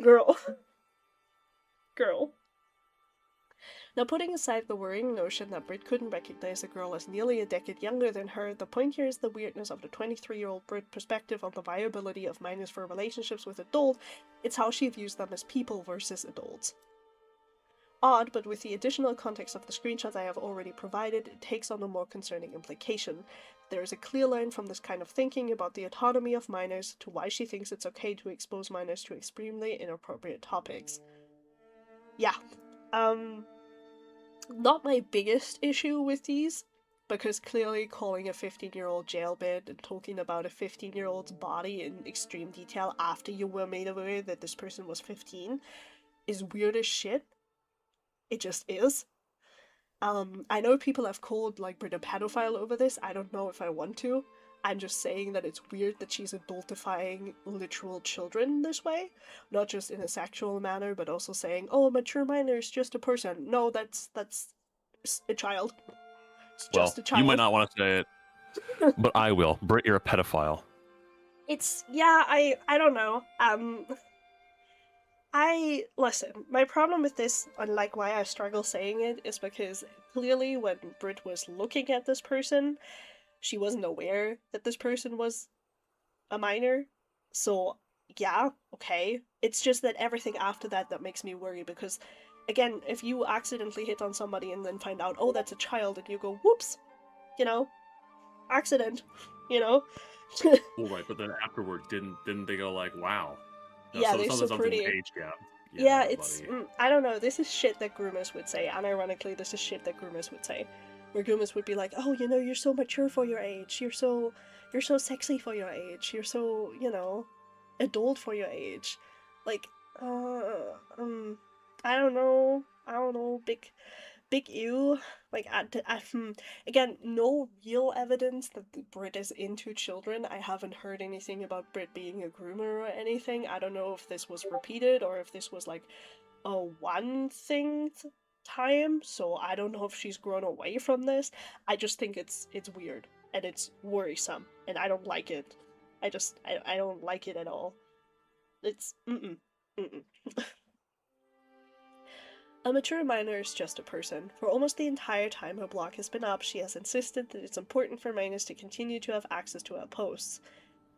[SPEAKER 1] Girl. Girl. Now, putting aside the worrying notion that Britt couldn't recognize a girl as nearly a decade younger than her, the point here is the weirdness of the 23-year-old Britt perspective on the viability of minors for relationships with adults. It's how she views them as people versus adults. Odd, but with the additional context of the screenshots I have already provided, it takes on a more concerning implication. There is a clear line from this kind of thinking about the autonomy of minors to why she thinks it's okay to expose minors to extremely inappropriate topics. Yeah. Not my biggest issue with these, because clearly calling a 15-year-old jailbait and talking about a 15-year-old's body in extreme detail after you were made aware that this person was 15 is weird as shit. It just is. I know people have called, like, Britt a pedophile over this. I don't know if I want to. I'm just saying that it's weird that she's adultifying literal children this way. Not just in a sexual manner, but also saying, oh, a mature minor is just a person. No, that's a child. It's just a child.
[SPEAKER 2] You might not want to say it, but I will. Britt, you're a pedophile.
[SPEAKER 1] It's, yeah, I don't know. Listen, my problem with this, and like why I struggle saying it, is because clearly when Britt was looking at this person, she wasn't aware that this person was a minor. So, yeah, okay. It's just that everything after that makes me worry, because, again, if you accidentally hit on somebody and then find out, oh, that's a child, and you go, whoops, you know, accident, you know?
[SPEAKER 2] Well, right, but then afterward, didn't they go like, wow?
[SPEAKER 1] Yeah, they're so pretty.
[SPEAKER 2] Age gap.
[SPEAKER 1] Yeah, it's...
[SPEAKER 2] buddy.
[SPEAKER 1] I don't know, this is shit that groomers would say, and ironically, this is shit that groomers would say. Where groomers would be like, oh, you know, you're so mature for your age, you're so sexy for your age, you're so, you know, adult for your age. Like, I don't know, big ew. Like, again, no real evidence that the Brit is into children. I haven't heard anything about Brit being a groomer or anything. I don't know if this was repeated or if this was like a one thing time. So I don't know if she's grown away from this. I just think it's weird and it's worrisome and I don't like it. I don't like it at all. It's mm-mm. A mature minor is just a person. For almost the entire time her blog has been up, she has insisted that it's important for minors to continue to have access to her posts.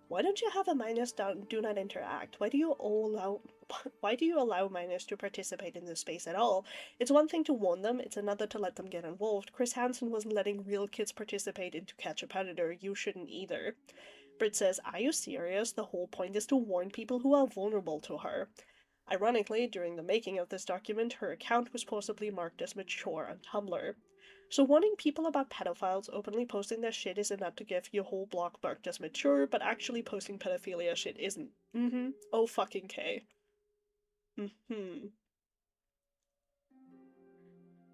[SPEAKER 1] Why don't you have a minors do not interact? Why do you allow minors to participate in this space at all? It's one thing to warn them, it's another to let them get involved. Chris Hansen wasn't letting real kids participate in To Catch a Predator, you shouldn't either. Britt says, are you serious? The whole point is to warn people who are vulnerable to her. Ironically, during the making of this document, her account was possibly marked as mature on Tumblr. So warning people about pedophiles openly posting their shit is enough to give your whole blog marked as mature, but actually posting pedophilia shit isn't. Oh fucking K.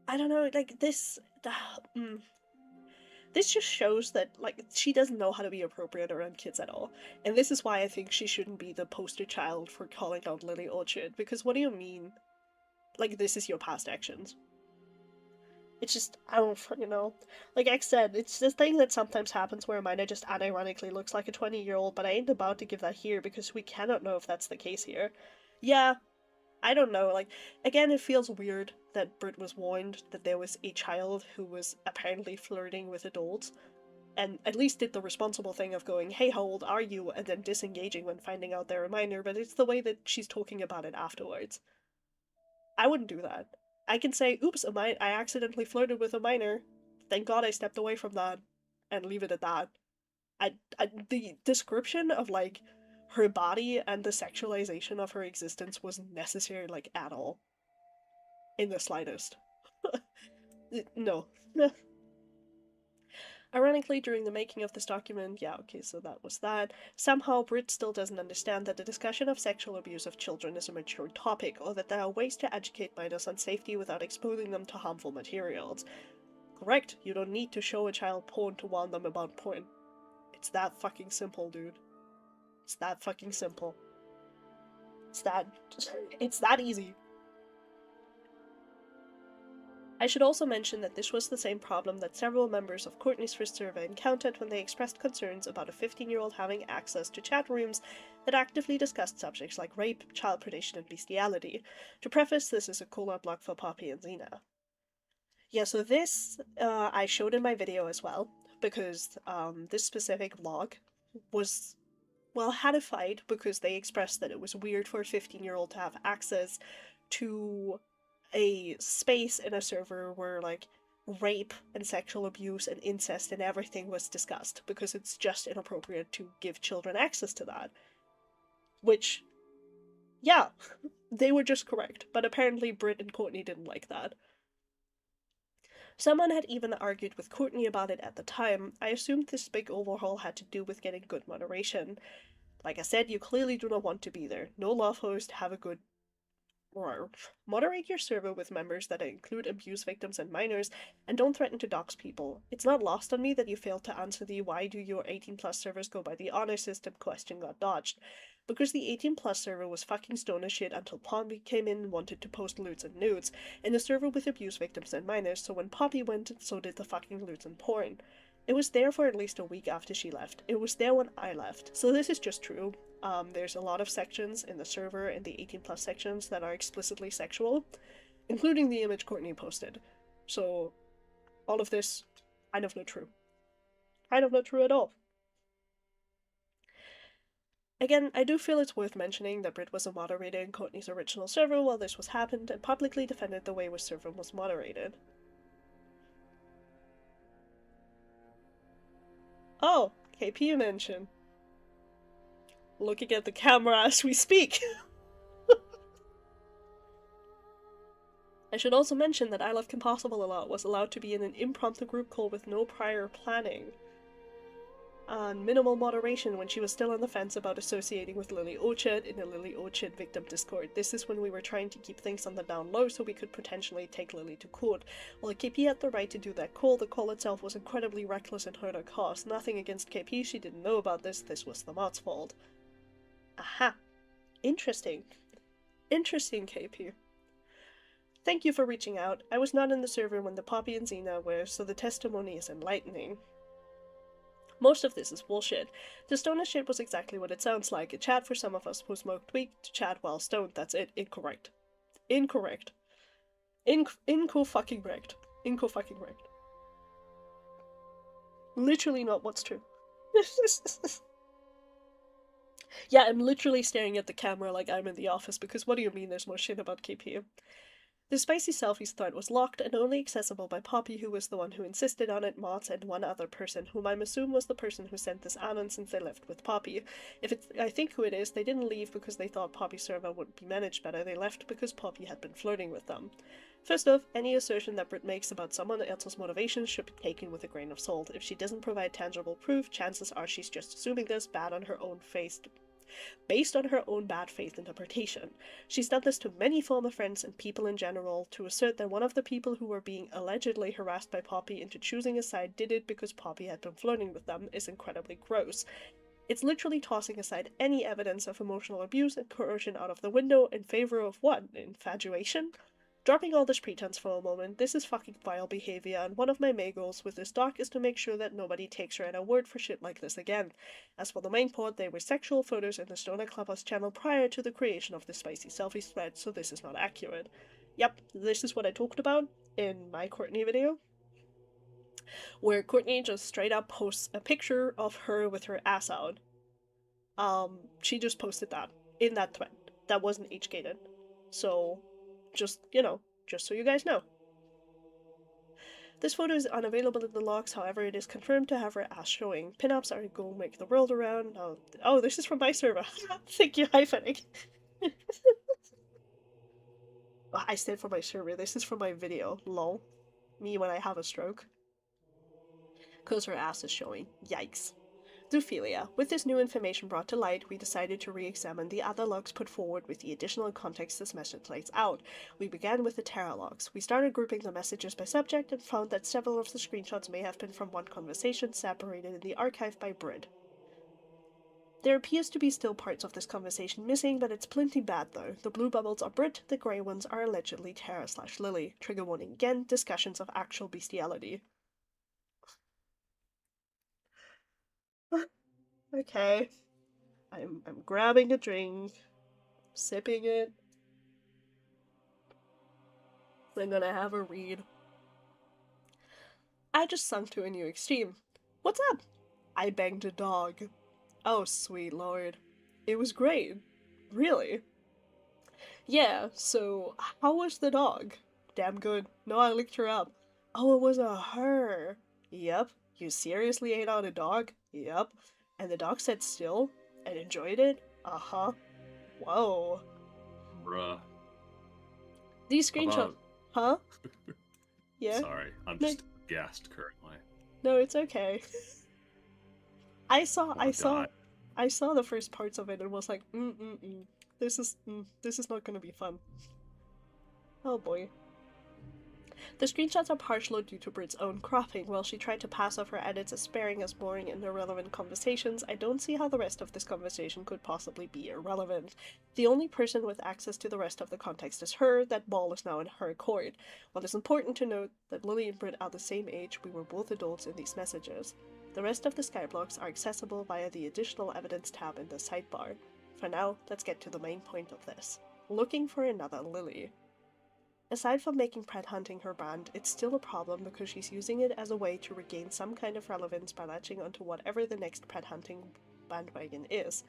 [SPEAKER 1] I don't know, like, this... This just shows that, like, she doesn't know how to be appropriate around kids at all. And this is why I think she shouldn't be the poster child for calling out Lily Orchard, because what do you mean? Like, this is your past actions. It's just, I don't fucking know. Like X said, it's this thing that sometimes happens where a minor just unironically looks like a 20-year-old, but I ain't about to give that here because we cannot know if that's the case here. Yeah, I don't know, like, again, it feels weird that Britt was warned that there was a child who was apparently flirting with adults, and at least did the responsible thing of going, hey, how old are you, and then disengaging when finding out they're a minor, but it's the way that she's talking about it afterwards. I wouldn't do that. I can say, oops, I accidentally flirted with a minor. Thank God I stepped away from that, and leave it at that. The description of, like, her body and the sexualization of her existence wasn't necessary, like, at all. In the slightest. No. Ironically, during the making of this document, yeah, okay, so that was that, somehow Britt still doesn't understand that the discussion of sexual abuse of children is a mature topic, or that there are ways to educate minors on safety without exposing them to harmful materials. Correct, you don't need to show a child porn to warn them about porn. It's that fucking simple, dude. It's that fucking simple. It's that easy. I should also mention that this was the same problem that several members of Courtney's first survey encountered when they expressed concerns about a 15-year-old having access to chat rooms that actively discussed subjects like rape, child predation, and bestiality. To preface, this is a call-out blog for Poppy and Xena. Yeah, so this I showed in my video as well, because this specific vlog was, well, had a fight because they expressed that it was weird for a 15-year-old to have access to a space in a server where, like, rape and sexual abuse and incest and everything was discussed, because it's just inappropriate to give children access to that. Which, yeah, they were just correct, but apparently Britt and Courtney didn't like that. Someone had even argued with Courtney about it at the time. I assumed this big overhaul had to do with getting good moderation. Like I said, you clearly do not want to be there. No love host, have a good... or moderate your server with members that include abuse victims and minors, and don't threaten to dox people. It's not lost on me that you failed to answer the why do your 18+ servers go by the honor system question got dodged. Because the 18+ server was fucking stone as shit until Poppy came in and wanted to post lewds and nudes, in a server with abuse victims and minors, so when Poppy went, so did the fucking lewds and porn. It was there for at least a week after she left. It was there when I left. So this is just true. There's a lot of sections in the server, in the 18+ sections, that are explicitly sexual, including the image Courtney posted. So, all of this, kind of not true. Kind of not true at all. Again, I do feel it's worth mentioning that Britt was a moderator in Courtney's original server while this was happened, and publicly defended the way which server was moderated. Oh, KP mention. Looking at the camera as we speak. I should also mention that I Love Kim Possible a Lot was allowed to be in an impromptu group call with no prior planning and minimal moderation when she was still on the fence about associating with Lily Orchard in a Lily Orchard victim Discord. This is when we were trying to keep things on the down low so we could potentially take Lily to court. While KP had the right to do that call, the call itself was incredibly reckless and hurt her cause. Nothing against KP, she didn't know about this was the mod's fault. Aha. Interesting. Interesting, KP. Thank you for reaching out. I was not in the server when the Poppy and Xena were, so the testimony is enlightening. Most of this is bullshit. The stoner shit was exactly what it sounds like. A chat for some of us who smoked weed to chat while stoned. That's it. Incorrect. Incorrect. Inco-fucking-rect. Inco-fucking-rect. Literally not what's true. Yeah, I'm literally staring at the camera like I'm in the office, because what do you mean there's more shit about KP? The spicy selfies thread was locked and only accessible by Poppy, who was the one who insisted on it, Mods, and one other person, whom I'm assume was the person who sent this anon since they left with Poppy. I think who it is, they didn't leave because they thought Poppy's server would be managed better, they left because Poppy had been flirting with them. First off, any assertion that Britt makes about someone else's motivations should be taken with a grain of salt. If she doesn't provide tangible proof, chances are she's just assuming this based on her own bad faith interpretation. She's done this to many former friends and people in general. To assert that one of the people who were being allegedly harassed by Poppy into choosing a side did it because Poppy had been flirting with them is incredibly gross. It's literally tossing aside any evidence of emotional abuse and coercion out of the window in favor of what? Infatuation? Dropping all this pretense for a moment, this is fucking vile behavior, and one of my main goals with this doc is to make sure that nobody takes her at her word for shit like this again. As for the main part, there were sexual photos in the Stoner Clubhouse channel prior to the creation of the spicy selfies thread, so this is not accurate. Yep, this is what I talked about in my Courtney video, where Courtney just straight up posts a picture of her with her ass out. She just posted that in that thread. That wasn't age-gated. So, just, just so you guys know. This photo is unavailable in the logs, however it is confirmed to have her ass showing. Pinups are going to make the world around. Oh, this is from my server. Thank you, Hyphening. I said from my server, this is from my video. Lol. Me when I have a stroke. Cause her ass is showing. Yikes. Zoophilia. With this new information brought to light, we decided to re-examine the other logs put forward with the additional context this message lays out. We began with the Terra logs. We started grouping the messages by subject and found that several of the screenshots may have been from one conversation separated in the archive by Brit. There appears to be still parts of this conversation missing, but it's plenty bad though. The blue bubbles are Brit, the grey ones are allegedly Terra/Lily. Trigger warning again, discussions of actual bestiality. Okay. I'm grabbing a drink, sipping it. I'm gonna have a read. I just sunk to a new extreme. What's up? I banged a dog. Oh, sweet lord. It was great. Really? Yeah, so how was the dog? Damn good. No, I licked her up. Oh, it was a her. Yep. You seriously ate out a dog? Yep. And the dog sat still and enjoyed it? Uh-huh. Whoa.
[SPEAKER 2] Bruh.
[SPEAKER 1] These screenshots. Huh? Yeah?
[SPEAKER 2] Sorry, I'm just gassed currently.
[SPEAKER 1] No, it's okay. I saw the first parts of it and was like, this is not gonna be fun. Oh boy. The screenshots are partial due to Brit's own cropping. While she tried to pass off her edits as sparing as boring and irrelevant conversations, I don't see how the rest of this conversation could possibly be irrelevant. The only person with access to the rest of the context is her. That ball is now in her court. While it's important to note that Lily and Brit are the same age, we were both adults in these messages. The rest of the skyblocks are accessible via the additional evidence tab in the sidebar. For now, let's get to the main point of this. Looking for another Lily. Aside from making pet hunting her brand, it's still a problem because she's using it as a way to regain some kind of relevance by latching onto whatever the next pet hunting bandwagon is.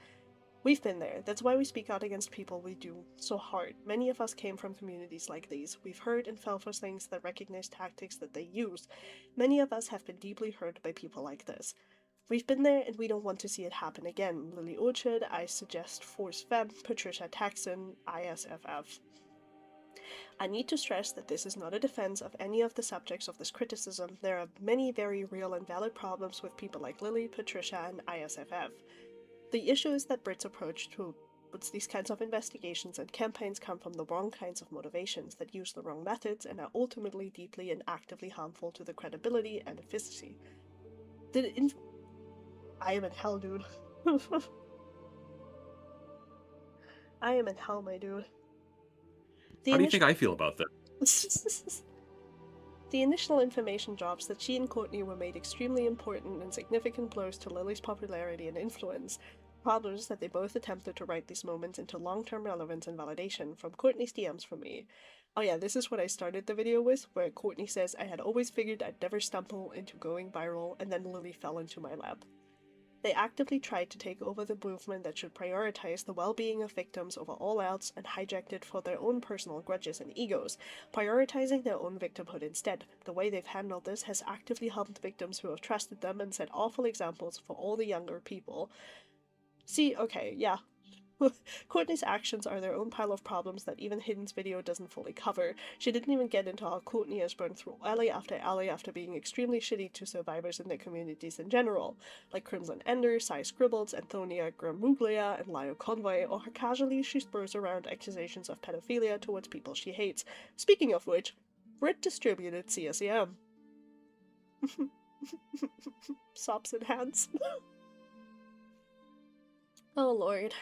[SPEAKER 1] We've been there. That's why we speak out against people we do so hard. Many of us came from communities like these. We've heard and fell for things that recognize tactics that they use. Many of us have been deeply hurt by people like this. We've been there and we don't want to see it happen again. Lily Orchard, I suggest Force Fem, Patricia Taxon, ISFF. I need to stress that this is not a defense of any of the subjects of this criticism. There are many very real and valid problems with people like Lily, Patricia, and ISFF. The issue is that Brit's approach to these kinds of investigations and campaigns come from the wrong kinds of motivations that use the wrong methods and are ultimately deeply and actively harmful to the credibility and efficacy. I am in hell, dude. I am in hell, my dude.
[SPEAKER 2] How do you think I feel about that?
[SPEAKER 1] The initial information drops that she and Courtney were made extremely important and significant blows to Lily's popularity and influence. Problems that they both attempted to write these moments into long-term relevance and validation from Courtney's DMs for me. Oh yeah, this is what I started the video with, where Courtney says, I had always figured I'd never stumble into going viral, and then Lily fell into my lap. They actively tried to take over the movement that should prioritize the well-being of victims over all else and hijacked it for their own personal grudges and egos, prioritizing their own victimhood instead. The way they've handled this has actively harmed victims who have trusted them and set awful examples for all the younger people. See, okay, yeah. Courtney's actions are their own pile of problems that even Hidden's video doesn't fully cover. She didn't even get into how Courtney has burned through alley after being extremely shitty to survivors in their communities in general, like Crimson Ender, Cy Scribbles, Antonia Gramuglia, and Lio Convoy, or how casually she spurs around accusations of pedophilia towards people she hates. Speaking of which, Brit distributed CSEM. Sops in hands. Oh lord.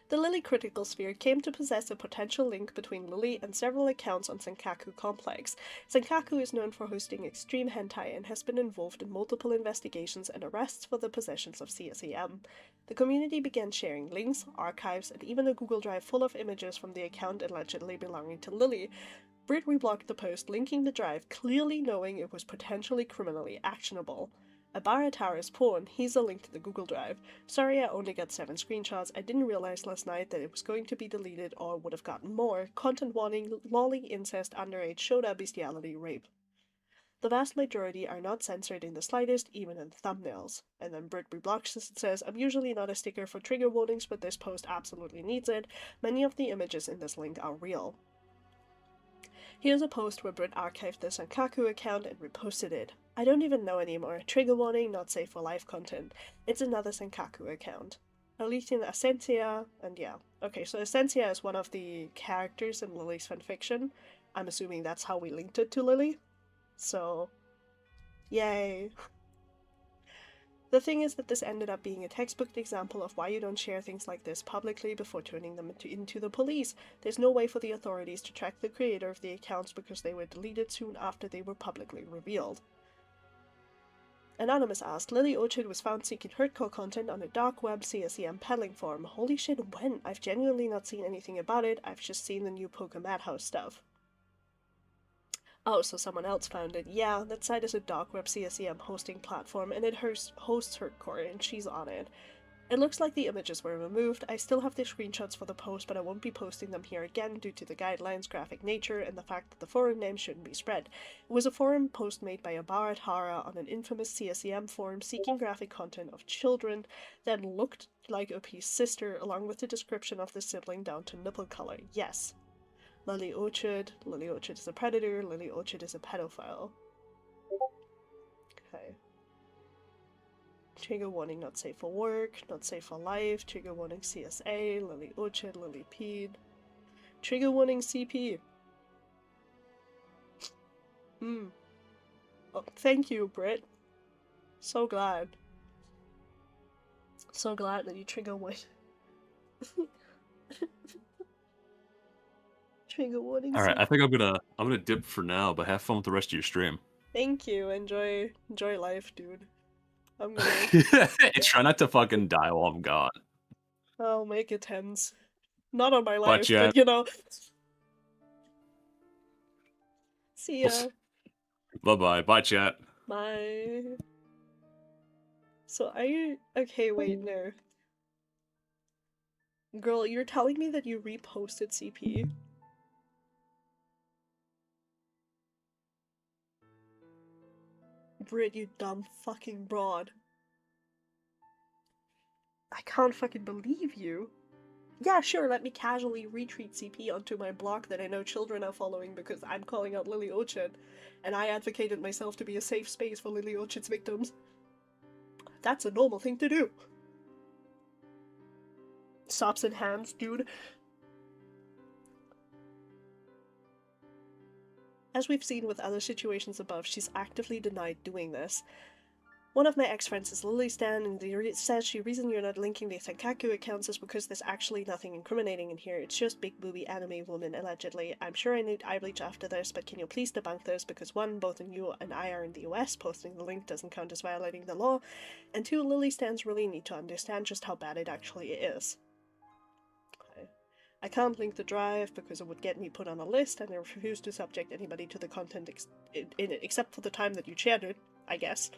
[SPEAKER 1] The Lily critical sphere came to possess a potential link between Lily and several accounts on Senkaku Complex. Senkaku is known for hosting extreme hentai and has been involved in multiple investigations and arrests for the possessions of CSEM. The community began sharing links, archives, and even a Google Drive full of images from the account allegedly belonging to Lily. Brit reblocked the post linking the drive, clearly knowing it was potentially criminally actionable. Abaratara's porn, he's a link to the Google Drive. Sorry I only got 7 screenshots, I didn't realize last night that it was going to be deleted or would have gotten more. Content warning, lolly, incest, underage, shota, bestiality, rape. The vast majority are not censored in the slightest, even in the thumbnails. And then Brit reblocks this and says, I'm usually not a sticker for trigger warnings, but this post absolutely needs it. Many of the images in this link are real. Here's a post where Brit archived the Senkaku account and reposted it. I don't even know anymore. Trigger warning, not safe for live content. It's another Senkaku account. Alitin Essentia, and yeah. Okay, so Essentia is one of the characters in Lily's fanfiction. I'm assuming that's how we linked it to Lily. So, yay. The thing is that this ended up being a textbook example of why you don't share things like this publicly before turning them into the police. There's no way for the authorities to track the creator of the accounts because they were deleted soon after they were publicly revealed. Anonymous asked, Lily Orchard was found seeking hardcore content on a dark web CSEM peddling forum. Holy shit, when? I've genuinely not seen anything about it, I've just seen the new Poker Madhouse stuff. Oh, so someone else found it. Yeah, that site is a dark web CSEM hosting platform, and it hosts hardcore, and she's on it. It looks like the images were removed. I still have the screenshots for the post, but I won't be posting them here again due to the guidelines' graphic nature and the fact that the forum name shouldn't be spread. It was a forum post made by Abarat Hara on an infamous CSEM forum seeking graphic content of children that looked like OP's sister, along with the description of the sibling down to nipple color. Yes. Lily Orchard is a predator, Lily Orchard is a pedophile. Okay. Trigger warning, not safe for work, not safe for life, trigger warning CSA, Lily Orchard, Lily Pede. Trigger warning CP. Oh, thank you, Brit. So glad. So glad that you trigger warning. Trigger warning.
[SPEAKER 2] All right, I think I'm gonna dip for now, but have fun with the rest of your stream.
[SPEAKER 1] Thank you. Enjoy life, dude. I'm gonna
[SPEAKER 2] Try not to fucking die while I'm gone.
[SPEAKER 1] I'll make attempts. Not on my life,
[SPEAKER 2] Chat.
[SPEAKER 1] but you know. See ya.
[SPEAKER 2] Bye-bye. Bye, chat.
[SPEAKER 1] Bye. So are you... Okay, wait, no. Girl, you're telling me that you reposted CP? Brit, you dumb fucking broad. I can't fucking believe you. Yeah, sure, let me casually retweet CP onto my blog that I know children are following because I'm calling out Lily Orchard, and I advocated myself to be a safe space for Lily Orchard's victims. That's a normal thing to do. Sops in hands, dude. As we've seen with other situations above, she's actively denied doing this. One of my ex-friends is Lily Stan, and says the reason you're not linking the Senkaku accounts is because there's actually nothing incriminating in here. It's just big booby anime woman, allegedly. I'm sure I need eye bleach after this, but can you please debunk this? Because one, both you and I are in the US, posting the link doesn't count as violating the law, and two, Lily Stans really need to understand just how bad it actually is. I can't link the drive because it would get me put on a list, and I refuse to subject anybody to the content in it, except for the time that you shared it, I guess.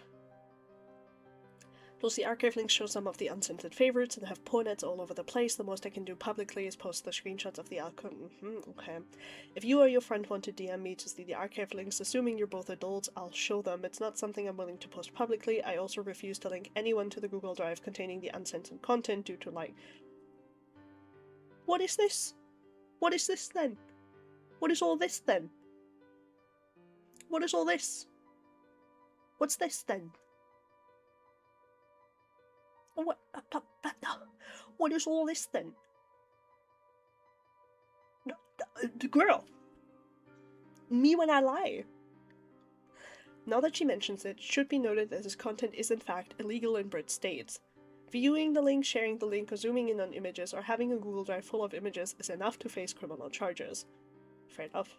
[SPEAKER 1] Those the archive links show some of the uncensored favorites and have pornets all over the place. The most I can do publicly is post the screenshots of the archive. Okay. If you or your friend want to DM me to see the archive links, assuming you're both adults, I'll show them. It's not something I'm willing to post publicly. I also refuse to link anyone to the Google Drive containing the uncensored content due to, like... What is this? What is this then? What is all this then? What is all this? What's this then? What is all this then? Girl. Me when I lie. Now that she mentions it, it should be noted that this content is in fact illegal in Brit states. Viewing the link, sharing the link, or zooming in on images, or having a Google Drive full of images is enough to face criminal charges. Fair enough.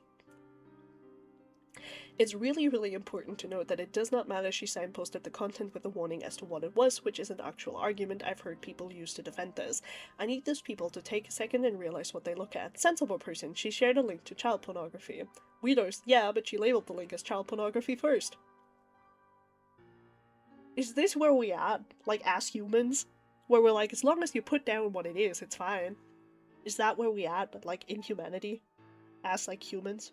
[SPEAKER 1] It's really, really important to note that it does not matter she signposted the content with a warning as to what it was, which is an actual argument I've heard people use to defend this. I need those people to take a second and realize what they look at. Sensible person, she shared a link to child pornography. Weirdos, yeah, but she labeled the link as child pornography first. Is this where we at? Like, as humans? Where we're like, as long as you put down what it is, it's fine. Is that where we at, like, in humanity? As, like, humans?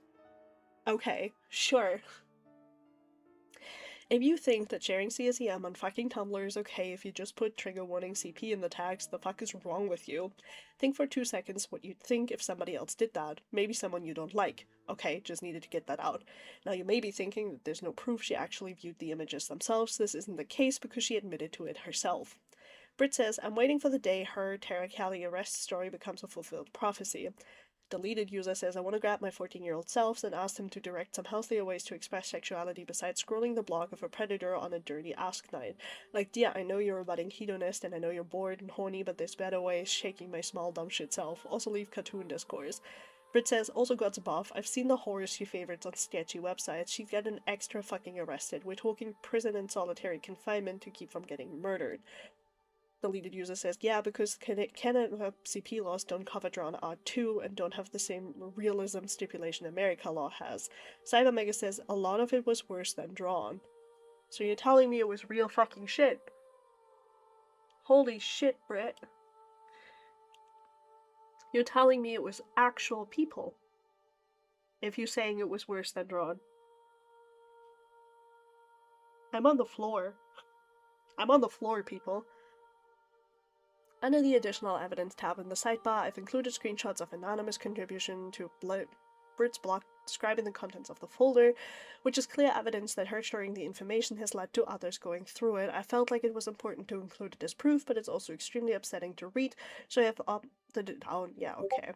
[SPEAKER 1] Okay, sure. If you think that sharing CSEM on fucking Tumblr is okay if you just put trigger warning CP in the tags, the fuck is wrong with you? Think for 2 seconds what you'd think if somebody else did that. Maybe someone you don't like. Okay, just needed to get that out. Now you may be thinking that there's no proof she actually viewed the images themselves. This isn't the case because she admitted to it herself. Britt says, I'm waiting for the day her Tara Callie arrest story becomes a fulfilled prophecy. Deleted user says, I want to grab my 14-year-old self and ask him to direct some healthier ways to express sexuality besides scrolling the blog of a predator on a dirty ask night. Like, yeah, I know you're a budding hedonist and I know you're bored and horny, but there's better ways, shaking my small dumb shit self. Also leave cartoon discourse. Britt says, also God's above, I've seen the horrors she favorites on sketchy websites. She'd get an extra fucking arrested. We're talking prison and solitary confinement to keep from getting murdered. Deleted user says, yeah, because Canada CP laws don't cover drawn art too and don't have the same realism stipulation America law has. Cybermagus says, a lot of it was worse than drawn. So you're telling me it was real fucking shit? Holy shit, Britt. You're telling me it was actual people? If you're saying it was worse than drawn. I'm on the floor. I'm on the floor, people. Under the additional evidence tab in the sidebar, I've included screenshots of anonymous contribution to Britt's blog describing the contents of the folder, which is clear evidence that her sharing the information has led to others going through it. I felt like it was important to include it as proof, but it's also extremely upsetting to read, so I have opted it out. Yeah, okay.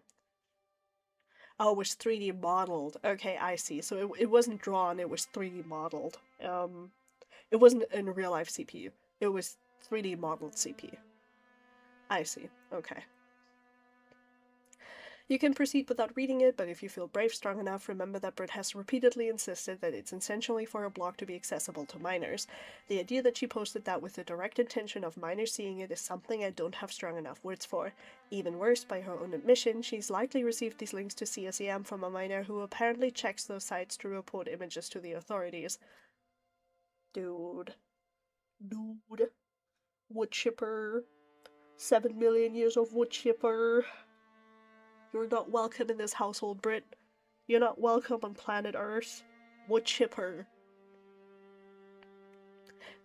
[SPEAKER 1] Oh, it was 3D modeled. Okay, I see. So it wasn't drawn, it was 3D modeled. It wasn't in real life CP. It was 3D modeled CP. I see. Okay. You can proceed without reading it, but if you feel brave strong enough, remember that Britt has repeatedly insisted that it's intentionally for her blog to be accessible to minors. The idea that she posted that with the direct intention of minors seeing it is something I don't have strong enough words for. Even worse, by her own admission, she's likely received these links to CSEM from a minor who apparently checks those sites to report images to the authorities. Dude. Wood chipper. 7 million years of wood chipper. You're not welcome in this household, Britt. You're not welcome on planet Earth. Wood chipper.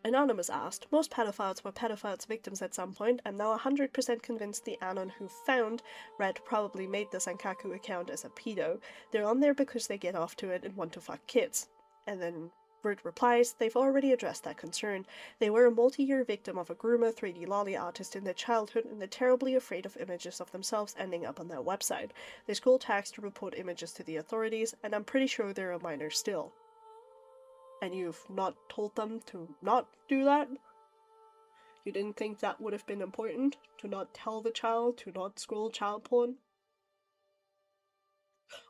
[SPEAKER 1] Anonymous asked, most pedophiles were pedophiles victims at some point. I'm now 100% convinced the Anon who found Red probably made the Sankaku account as a pedo. They're on there because they get off to it and want to fuck kids. And then Britt replies, they've already addressed that concern. They were a multi-year victim of a groomer 3D lolly artist in their childhood and they're terribly afraid of images of themselves ending up on their website. They school tags to report images to the authorities, and I'm pretty sure they're a minor still. And you've not told them to not do that? You didn't think that would have been important? To not tell the child to not scroll child porn?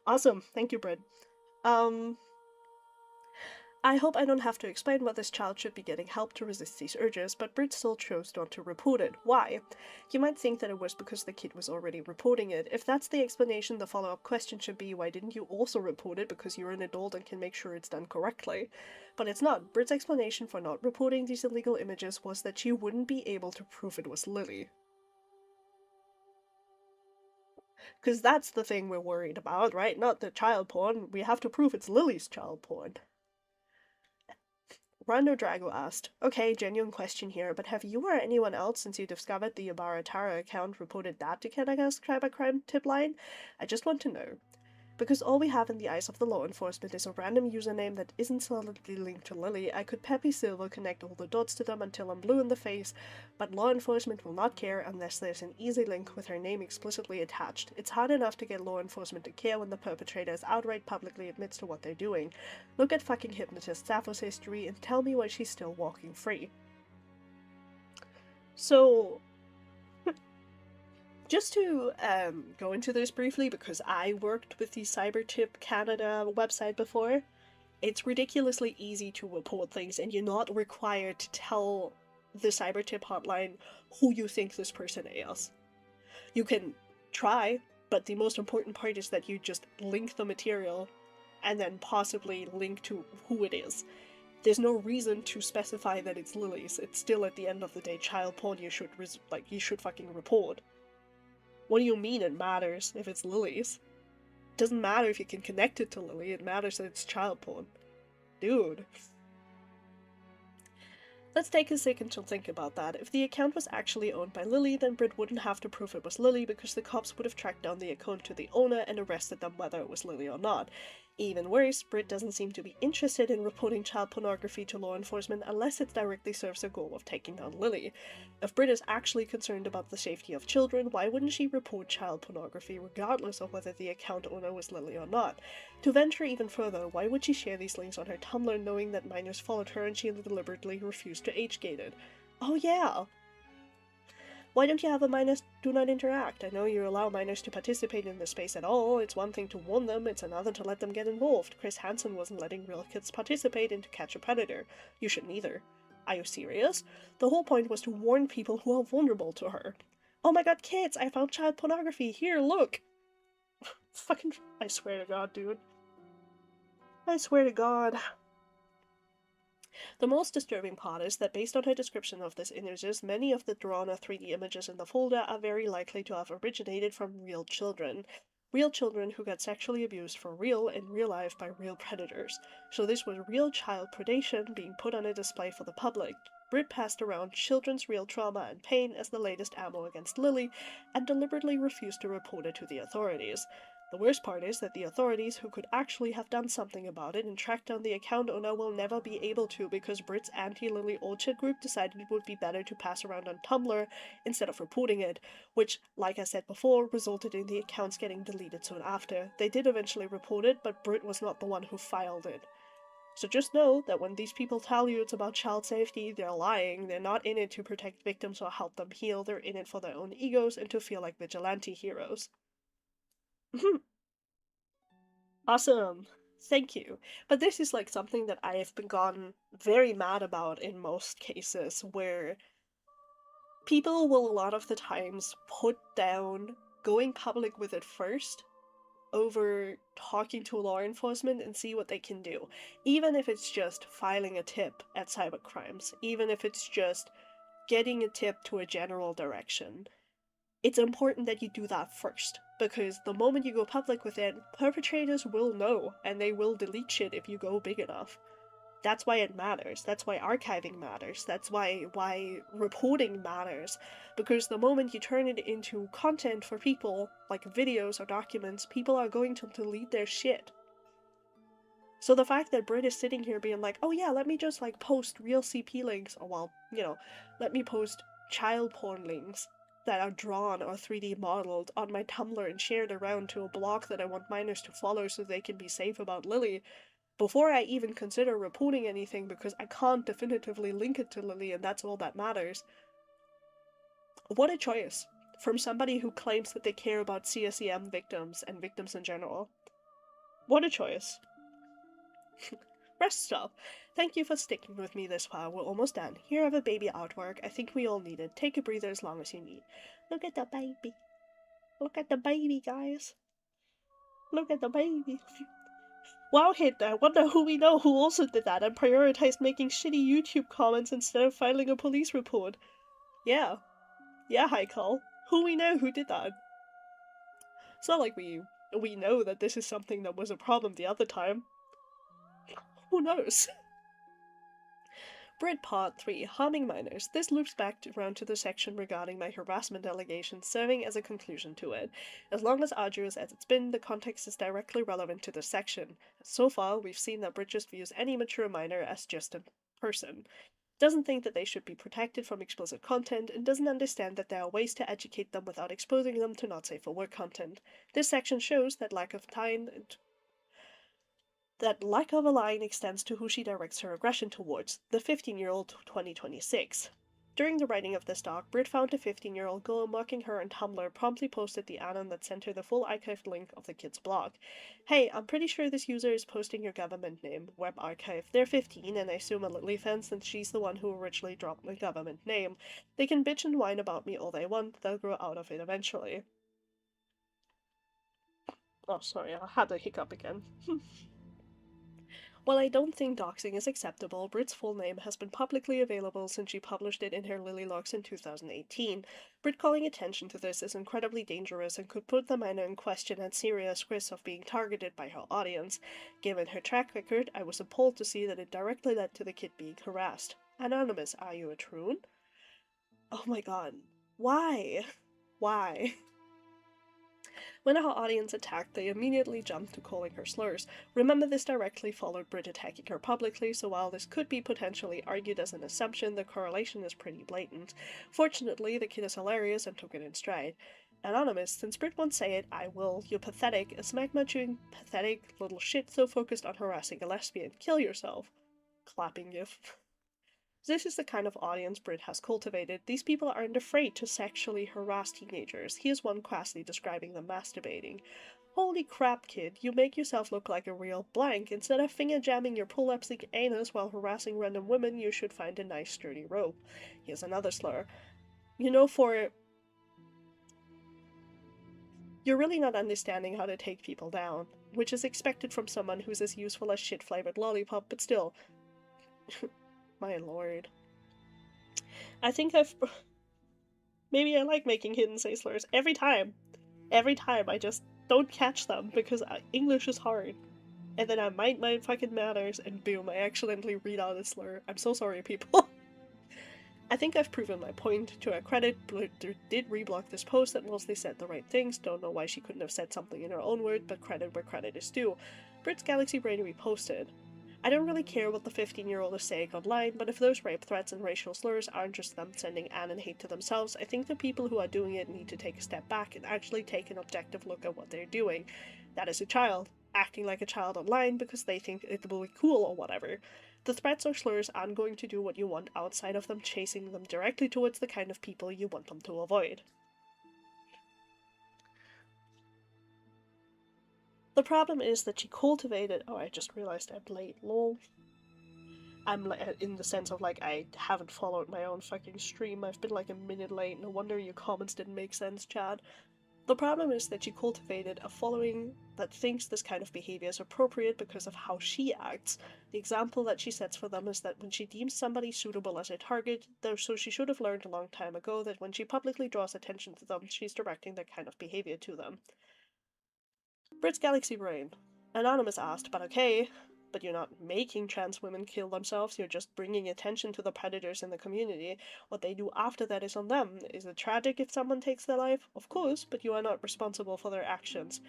[SPEAKER 1] Awesome, thank you, Britt. I hope I don't have to explain why this child should be getting help to resist these urges, but Britt still chose not to report it. Why? You might think that it was because the kid was already reporting it. If that's the explanation, the follow-up question should be, why didn't you also report it because you're an adult and can make sure it's done correctly? But it's not. Britt's explanation for not reporting these illegal images was that she wouldn't be able to prove it was Lily. Because that's the thing we're worried about, right? Not the child porn. We have to prove it's Lily's child porn. Rando Drago asked, okay, genuine question here, but have you or anyone else, since you discovered the Yabara Tara account, reported that to Kanaga's cybercrime tip line? I just want to know. Because all we have in the eyes of the law enforcement is a random username that isn't solidly linked to Lily. I could Peppy Silver connect all the dots to them until I'm blue in the face, but law enforcement will not care unless there's an easy link with her name explicitly attached. It's hard enough to get law enforcement to care when the perpetrator is outright publicly admits to what they're doing. Look at fucking hypnotist Sappho's history and tell me why she's still walking free. So, just to go into this briefly, because I worked with the Cybertip Canada website before, it's ridiculously easy to report things, and you're not required to tell the Cybertip hotline who you think this person is. You can try, but the most important part is that you just link the material and then possibly link to who it is. There's no reason to specify that it's Lily's. It's still, at the end of the day, child porn you should fucking report. What do you mean it matters if it's Lily's? It doesn't matter if you can connect it to Lily, it matters that it's child porn. Dude. Let's take a second to think about that. If the account was actually owned by Lily, then Britt wouldn't have to prove it was Lily because the cops would have tracked down the account to the owner and arrested them whether it was Lily or not. Even worse, Britt doesn't seem to be interested in reporting child pornography to law enforcement unless it directly serves a goal of taking down Lily. If Britt is actually concerned about the safety of children, why wouldn't she report child pornography regardless of whether the account owner was Lily or not? To venture even further, why would she share these links on her Tumblr knowing that minors followed her and she deliberately refused to age-gate it? Oh yeah! Why don't you have a minors do not interact? I know you allow minors to participate in the space at all. It's one thing to warn them, it's another to let them get involved. Chris Hansen wasn't letting real kids participate in To Catch a Predator. You shouldn't either. Are you serious? The whole point was to warn people who are vulnerable to her. Oh my god, kids! I found child pornography! Here, look! Fucking... I swear to god, dude. I swear to god. The most disturbing part is that based on her description of these images, many of the drawn or 3D images in the folder are very likely to have originated from real children. Real children who got sexually abused for real in real life by real predators. So this was real child predation being put on a display for the public. Britt passed around children's real trauma and pain as the latest ammo against Lily, and deliberately refused to report it to the authorities. The worst part is that the authorities, who could actually have done something about it and tracked down the account owner, will never be able to because Britt's anti-Lily Orchard group decided it would be better to pass around on Tumblr instead of reporting it, which, like I said before, resulted in the accounts getting deleted soon after. They did eventually report it, but Britt was not the one who filed it. So just know that when these people tell you it's about child safety, they're lying. They're not in it to protect victims or help them heal, they're in it for their own egos and to feel like vigilante heroes. Awesome. Thank you. But this is like something that I have been gotten very mad about in most cases, where people will a lot of the times put down going public with it first over talking to law enforcement and see what they can do. Even if it's just filing a tip at cybercrimes, even if it's just getting a tip to a general direction. It's important that you do that first, because the moment you go public with it, perpetrators will know, and they will delete shit if you go big enough. That's why it matters. That's why archiving matters. That's why reporting matters. Because the moment you turn it into content for people, like videos or documents, people are going to delete their shit. So the fact that Brit is sitting here being like, oh yeah, let me just like post real CP links, or well, you know, let me post child porn links that are drawn or 3D modeled on my Tumblr and shared around to a blog that I want minors to follow so they can be safe about Lily, before I even consider reporting anything because I can't definitively link it to Lily and that's all that matters. What a choice from somebody who claims that they care about CSEM victims and victims in general. What a choice. Rest stop. Thank you for sticking with me this far. We're almost done. Here I have a baby artwork. I think we all need it. Take a breather as long as you need. Look at the baby. Look at the baby, guys. Look at the baby. Wow, hit! I wonder who we know who also did that and prioritized making shitty YouTube comments instead of filing a police report. Yeah. Yeah, Haikal. Who we know who did that. It's not like we know that this is something that was a problem the other time. Who knows? Brit Part 3, Harming Minors. This loops back around to the section regarding my harassment allegations, serving as a conclusion to it. As long as arduous as it's been, the context is directly relevant to this section. So far, we've seen that Brit just views any mature minor as just a person. Doesn't think that they should be protected from explicit content, and doesn't understand that there are ways to educate them without exposing them to not safe for work content. This section shows that lack of a line extends to who she directs her aggression towards, the 15-year-old 2026. During the writing of this doc, Brit found a 15-year-old girl mocking her on Tumblr, promptly posted the anon that sent her the full archived link of the kid's blog. Hey, I'm pretty sure this user is posting your government name, web archive. They're 15, and I assume a Lily fan since she's the one who originally dropped my government name. They can bitch and whine about me all they want, they'll grow out of it eventually. Oh, sorry, I had a hiccup again. While I don't think doxing is acceptable, Brit's full name has been publicly available since she published it in her Lily Logs in 2018. Brit calling attention to this is incredibly dangerous and could put the minor in question at serious risk of being targeted by her audience. Given her track record, I was appalled to see that it directly led to the kid being harassed. Anonymous, are you a troon? Oh my god. Why? Why? When her audience attacked, they immediately jumped to calling her slurs. Remember, this directly followed Brit attacking her publicly, so while this could be potentially argued as an assumption, the correlation is pretty blatant. Fortunately, the kid is hilarious and took it in stride. Anonymous, since Brit won't say it, I will. You're pathetic. A smegma-chewing pathetic little shit so focused on harassing a lesbian. Kill yourself. Clapping gif. This is the kind of audience Brit has cultivated. These people aren't afraid to sexually harass teenagers. Here's one crassly describing them masturbating. Holy crap, kid, you make yourself look like a real blank. Instead of finger jamming your prolapsic anus while harassing random women, you should find a nice sturdy rope. Here's another slur. You're really not understanding how to take people down, which is expected from someone who's as useful as shit-flavored lollipop, but still. My lord. I think maybe I like making hidden say slurs every time. Every time I just don't catch them because English is hard. And then I might mind fucking manners and boom, I accidentally read out a slur. I'm so sorry, people. I think I've proven my point. To her credit, Brit did reblock this post that mostly said the right things. Don't know why she couldn't have said something in her own word, but credit where credit is due. Brit's Galaxy Brain reposted. I don't really care what the 15-year-old is saying online, but if those rape threats and racial slurs aren't just them sending anon hate to themselves, I think the people who are doing it need to take a step back and actually take an objective look at what they're doing. That is a child, acting like a child online because they think it will be cool or whatever. The threats or slurs aren't going to do what you want outside of them chasing them directly towards the kind of people you want them to avoid. The problem is that she cultivated— oh, I just realized I'm late, lol. I'm in the sense of, like, I haven't followed my own fucking stream. I've been like a minute late. No wonder your comments didn't make sense, Chad. The problem is that she cultivated a following that thinks this kind of behavior is appropriate because of how she acts. The example that she sets for them is that when she deems somebody suitable as a target, so she should have learned a long time ago that when she publicly draws attention to them, she's directing that kind of behavior to them. Brit's Galaxy Brain. Anonymous asked, but okay. but you're not making trans women kill themselves, you're just bringing attention to the predators in the community. What they do after that is on them. Is it tragic if someone takes their life? Of course, but you are not responsible for their actions.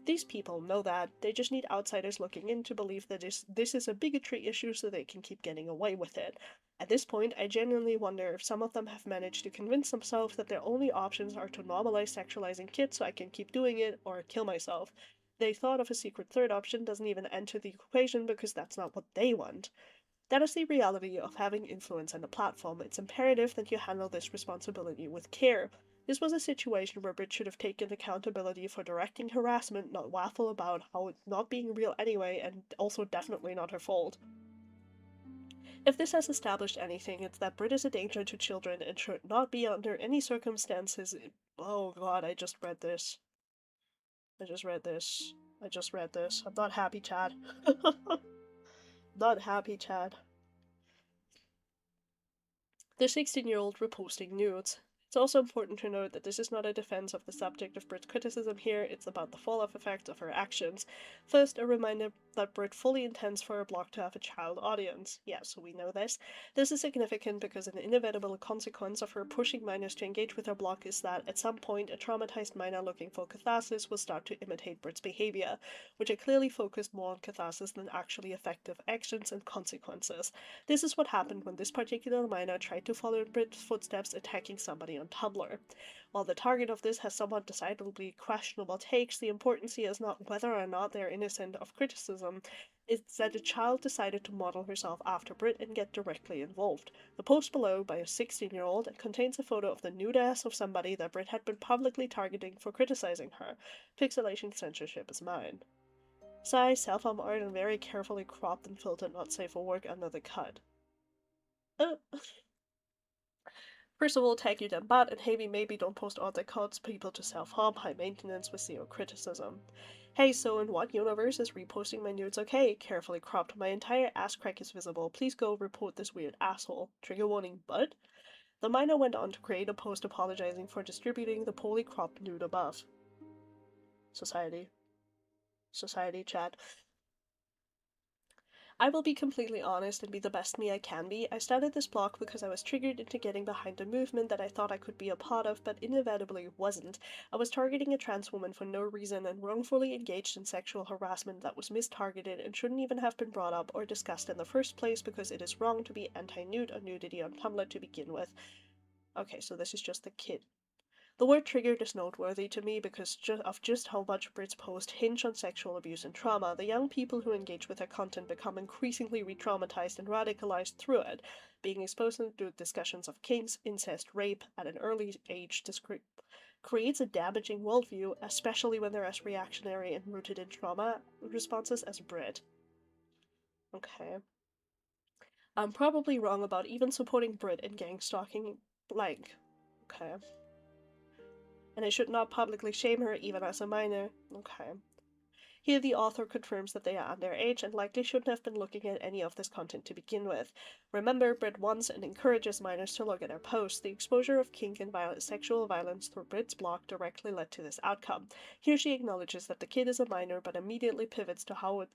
[SPEAKER 1] These people know that. They just need outsiders looking in to believe that this is a bigotry issue so they can keep getting away with it. At this point, I genuinely wonder if some of them have managed to convince themselves that their only options are to normalize sexualizing kids so I can keep doing it or kill myself. They thought of a secret third option doesn't even enter the equation because that's not what they want. That is the reality of having influence and a platform. It's imperative that you handle this responsibility with care. This was a situation where Brit should have taken accountability for directing harassment, not waffle about how it's not being real anyway, and also definitely not her fault. If this has established anything, it's that Brit is a danger to children and should not be under any circumstances. Oh god, I just read this. I just read this. I'm not happy, Chad. Not happy, Chad. The 16-year-old reposting nudes. It's also important to note that this is not a defense of the subject of Brit's criticism here, it's about the fall-off effect of her actions. First, a reminder that Brit fully intends for her blog to have a child audience. Yeah, so we know this. This is significant because an inevitable consequence of her pushing minors to engage with her blog is that, at some point, a traumatized minor looking for catharsis will start to imitate Brit's behavior, which are clearly focused more on catharsis than actually effective actions and consequences. This is what happened when this particular minor tried to follow in Brit's footsteps, attacking somebody on Tumblr. While the target of this has somewhat decidedly questionable takes, the importance here is not whether or not they are innocent of criticism, it's that a child decided to model herself after Brit and get directly involved. The post below, by a 16-year-old, contains a photo of the nude ass of somebody that Brit had been publicly targeting for criticizing her. Pixelation censorship is mine. Size, self-harm art, and very carefully cropped and filtered, not safe for work under the cut. First of all, tag you them bad, and hey, maybe don't post art that causes people to self-harm, high maintenance with zero criticism. Hey, so in what universe is reposting my nudes okay? Carefully cropped, my entire ass crack is visible, please go report this weird asshole. Trigger warning, but? The minor went on to create a post apologizing for distributing the poorly cropped nude above. Society, chat. I will be completely honest and be the best me I can be. I started this blog because I was triggered into getting behind a movement that I thought I could be a part of, but inevitably wasn't. I was targeting a trans woman for no reason and wrongfully engaged in sexual harassment that was mistargeted and shouldn't even have been brought up or discussed in the first place because it is wrong to be anti-nude or nudity on Tumblr to begin with. Okay, so this is just the kid. The word triggered is noteworthy to me because of just how much Brit's posts hinge on sexual abuse and trauma. The young people who engage with her content become increasingly re-traumatized and radicalized through it, being exposed to discussions of kinks, incest, rape at an early age creates a damaging worldview, especially when they're as reactionary and rooted in trauma responses as Brit. Okay. I'm probably wrong about even supporting Brit in gang stalking, like, okay. And I should not publicly shame her even as a minor. Okay. Here the author confirms that they are underage and likely shouldn't have been looking at any of this content to begin with. Remember, Brit wants and encourages minors to look at her posts. The exposure of kink and sexual violence through Brit's blog directly led to this outcome. Here she acknowledges that the kid is a minor, but immediately pivots to how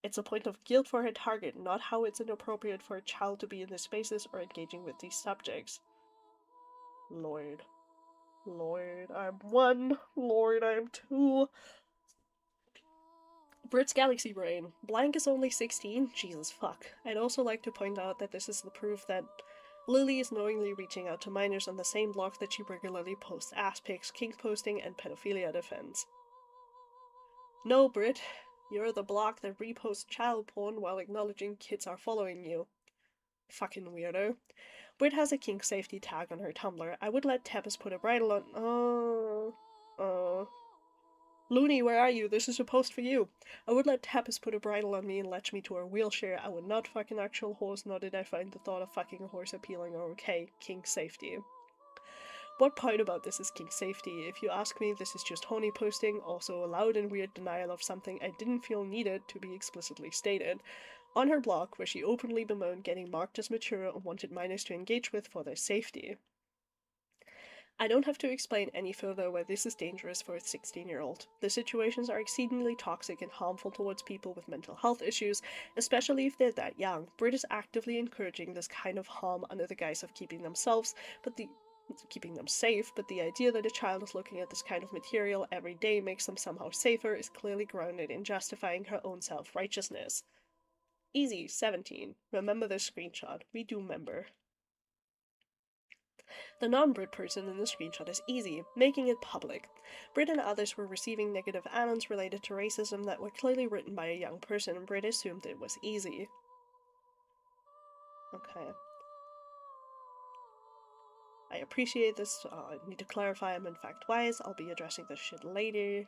[SPEAKER 1] it's a point of guilt for her target, not how it's inappropriate for a child to be in these spaces or engaging with these subjects. Lord, I'm 1. Lord, I'm 2. Brit's Galaxy Brain. Blank is only 16? Jesus fuck. I'd also like to point out that this is the proof that Lily is knowingly reaching out to minors on the same blog that she regularly posts ass pics, kink posting, and pedophilia defense. No, Brit. You're the blog that reposts child porn while acknowledging kids are following you. Fucking weirdo. Brit has a kink safety tag on her Tumblr. I would let Tepis put a bridle on. Looney, where are you? This is a post for you. I would let Tepis put a bridle on me and latch me to her wheelchair. I would not fuck an actual horse, nor did I find the thought of fucking a horse appealing or okay. Kink safety. What part about this is kink safety? If you ask me, this is just honey posting, also a loud and weird denial of something I didn't feel needed to be explicitly stated. On her blog, where she openly bemoaned getting marked as mature and wanted minors to engage with for their safety. I don't have to explain any further why this is dangerous for a 16-year-old. The situations are exceedingly toxic and harmful towards people with mental health issues, especially if they're that young. Brit is actively encouraging this kind of harm under the guise of keeping them safe, but the idea that a child is looking at this kind of material every day makes them somehow safer is clearly grounded in justifying her own self-righteousness. Easy, 17. Remember this screenshot. We do remember. The non-Brit person in the screenshot is Easy, making it public. Brit and others were receiving negative anons related to racism that were clearly written by a young person, and Brit assumed it was Easy. Okay. I appreciate this. I need to clarify I'm in fact wise. I'll be addressing this shit later.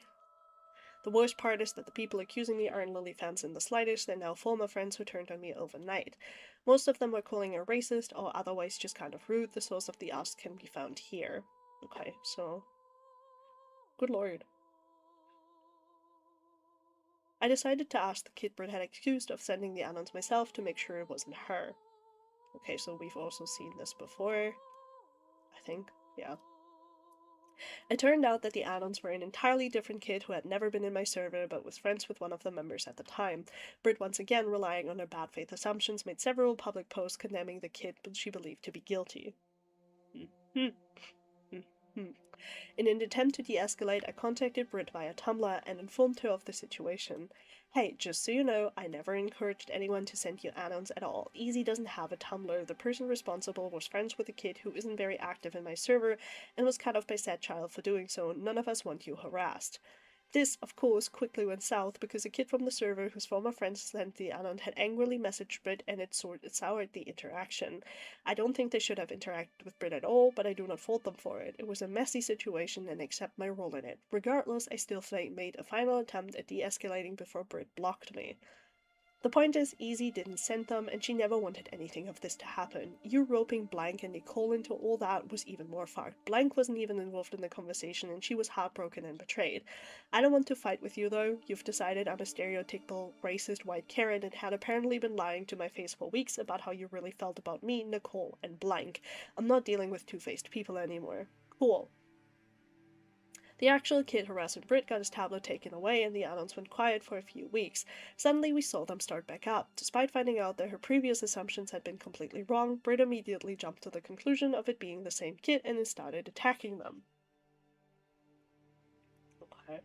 [SPEAKER 1] The worst part is that the people accusing me aren't Lily fans in the slightest. They're now former friends who turned on me overnight. Most of them were calling her racist or otherwise just kind of rude. The source of the ask can be found here. Okay, so... Good lord. I decided to ask the kid Brit had accused of sending the anons myself to make sure it wasn't her. Okay, so we've also seen this before. I think, yeah. It turned out that the anons were an entirely different kid who had never been in my server but was friends with one of the members at the time. Brit, once again relying on her bad faith assumptions, made several public posts condemning the kid she believed to be guilty. In an attempt to de-escalate, I contacted Brit via Tumblr and informed her of the situation. Hey, just so you know, I never encouraged anyone to send you anons at all. Easy doesn't have a Tumblr. The person responsible was friends with a kid who isn't very active in my server and was cut off by said child for doing so. None of us want you harassed. This, of course, quickly went south because a kid from the server whose former friends sent the anon had angrily messaged Brit and it soured the interaction. I don't think they should have interacted with Brit at all, but I do not fault them for it. It was a messy situation and accept my role in it. Regardless, I still made a final attempt at de-escalating before Brit blocked me. The point is, Easy didn't send them, and she never wanted anything of this to happen. You roping Blank and Nicole into all that was even more fucked. Blank wasn't even involved in the conversation, and she was heartbroken and betrayed. I don't want to fight with you, though. You've decided I'm a stereotypical racist white Karen and had apparently been lying to my face for weeks about how you really felt about me, Nicole, and Blank. I'm not dealing with two-faced people anymore. Cool. The actual kid harassing Brit got his tablet taken away and the anons went quiet for a few weeks. Suddenly we saw them start back up. Despite finding out that her previous assumptions had been completely wrong, Brit immediately jumped to the conclusion of it being the same kid and started attacking them. Okay.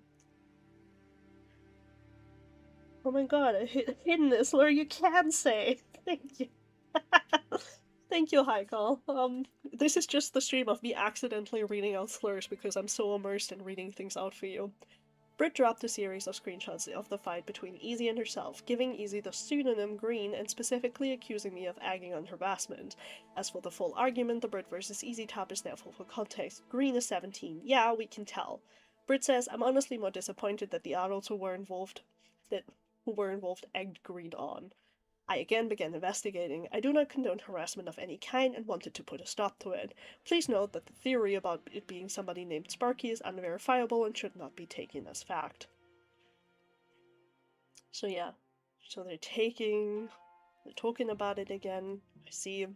[SPEAKER 1] Oh my god, I hidden this where you can say. Thank you. Thank you, Haikal. This is just the stream of me accidentally reading out slurs because I'm so immersed in reading things out for you. Brit dropped a series of screenshots of the fight between Easy and herself, giving Easy the pseudonym Green and specifically accusing me of egging on harassment. As for the full argument, the Brit versus Easy tab is therefore for context. Green is 17. Yeah, we can tell. Brit says, I'm honestly more disappointed that the adults who were involved egged Green on. I again began investigating. I do not condone harassment of any kind and wanted to put a stop to it. Please note that the theory about it being somebody named Sparky is unverifiable and should not be taken as fact. So yeah, so they're talking about it again. I see.